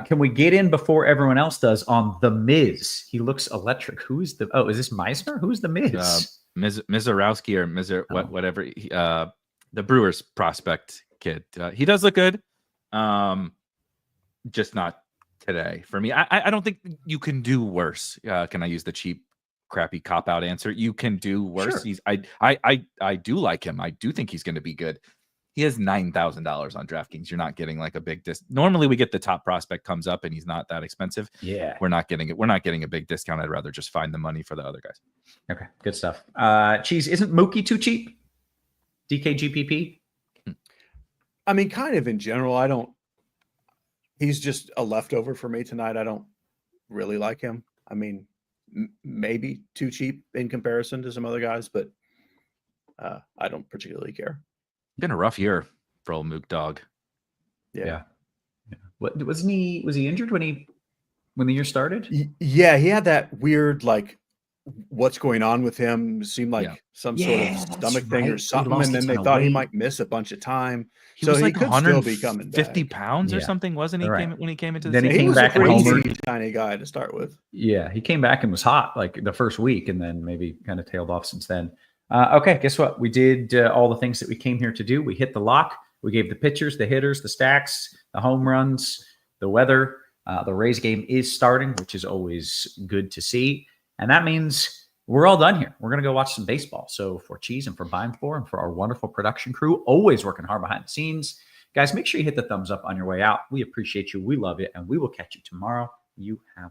can we get in before everyone else does on The Miz? He looks electric. Who's the? Oh, is this Meisner? Who's The Miz? Mizorowski or whatever. The Brewers prospect kid. He does look good. Just not today for me. I don't think you can do worse. Can I use the cheap, crappy cop out answer? You can do worse. Sure. I do like him. I do think he's going to be good. He has $9,000 on DraftKings. You're not getting like a big Normally we get the top prospect comes up and he's not that expensive. Yeah. We're not getting it. We're not getting a big discount. I'd rather just find the money for the other guys. Okay. Good stuff. Cheese, isn't Mookie too cheap? DKGPP? I mean, kind of in general, he's just a leftover for me tonight. I don't really like him. I mean, maybe too cheap in comparison to some other guys, but I don't particularly care. Been a rough year for old Mook Dog. Yeah. What wasn't he? Was he injured when the year started? Yeah, he had that weird like, what's going on with him? Seemed like some sort of stomach thing or something, and then they thought he might miss a bunch of time. He was like he could still be coming back. 50 pounds or something, wasn't he? When he came into the then he came back and and homered. Tiny guy to start with. Yeah, he came back and was hot like the first week, and then maybe kind of tailed off since then. Okay, guess what? We did all the things that we came here to do. We hit the lock. We gave the pitchers, the hitters, the stacks, the home runs, the weather. The Rays game is starting, which is always good to see. And that means we're all done here. We're going to go watch some baseball. So for Cheese and for Beimfohr and for our wonderful production crew, always working hard behind the scenes, guys, make sure you hit the thumbs up on your way out. We appreciate you. We love you. And we will catch you tomorrow. You have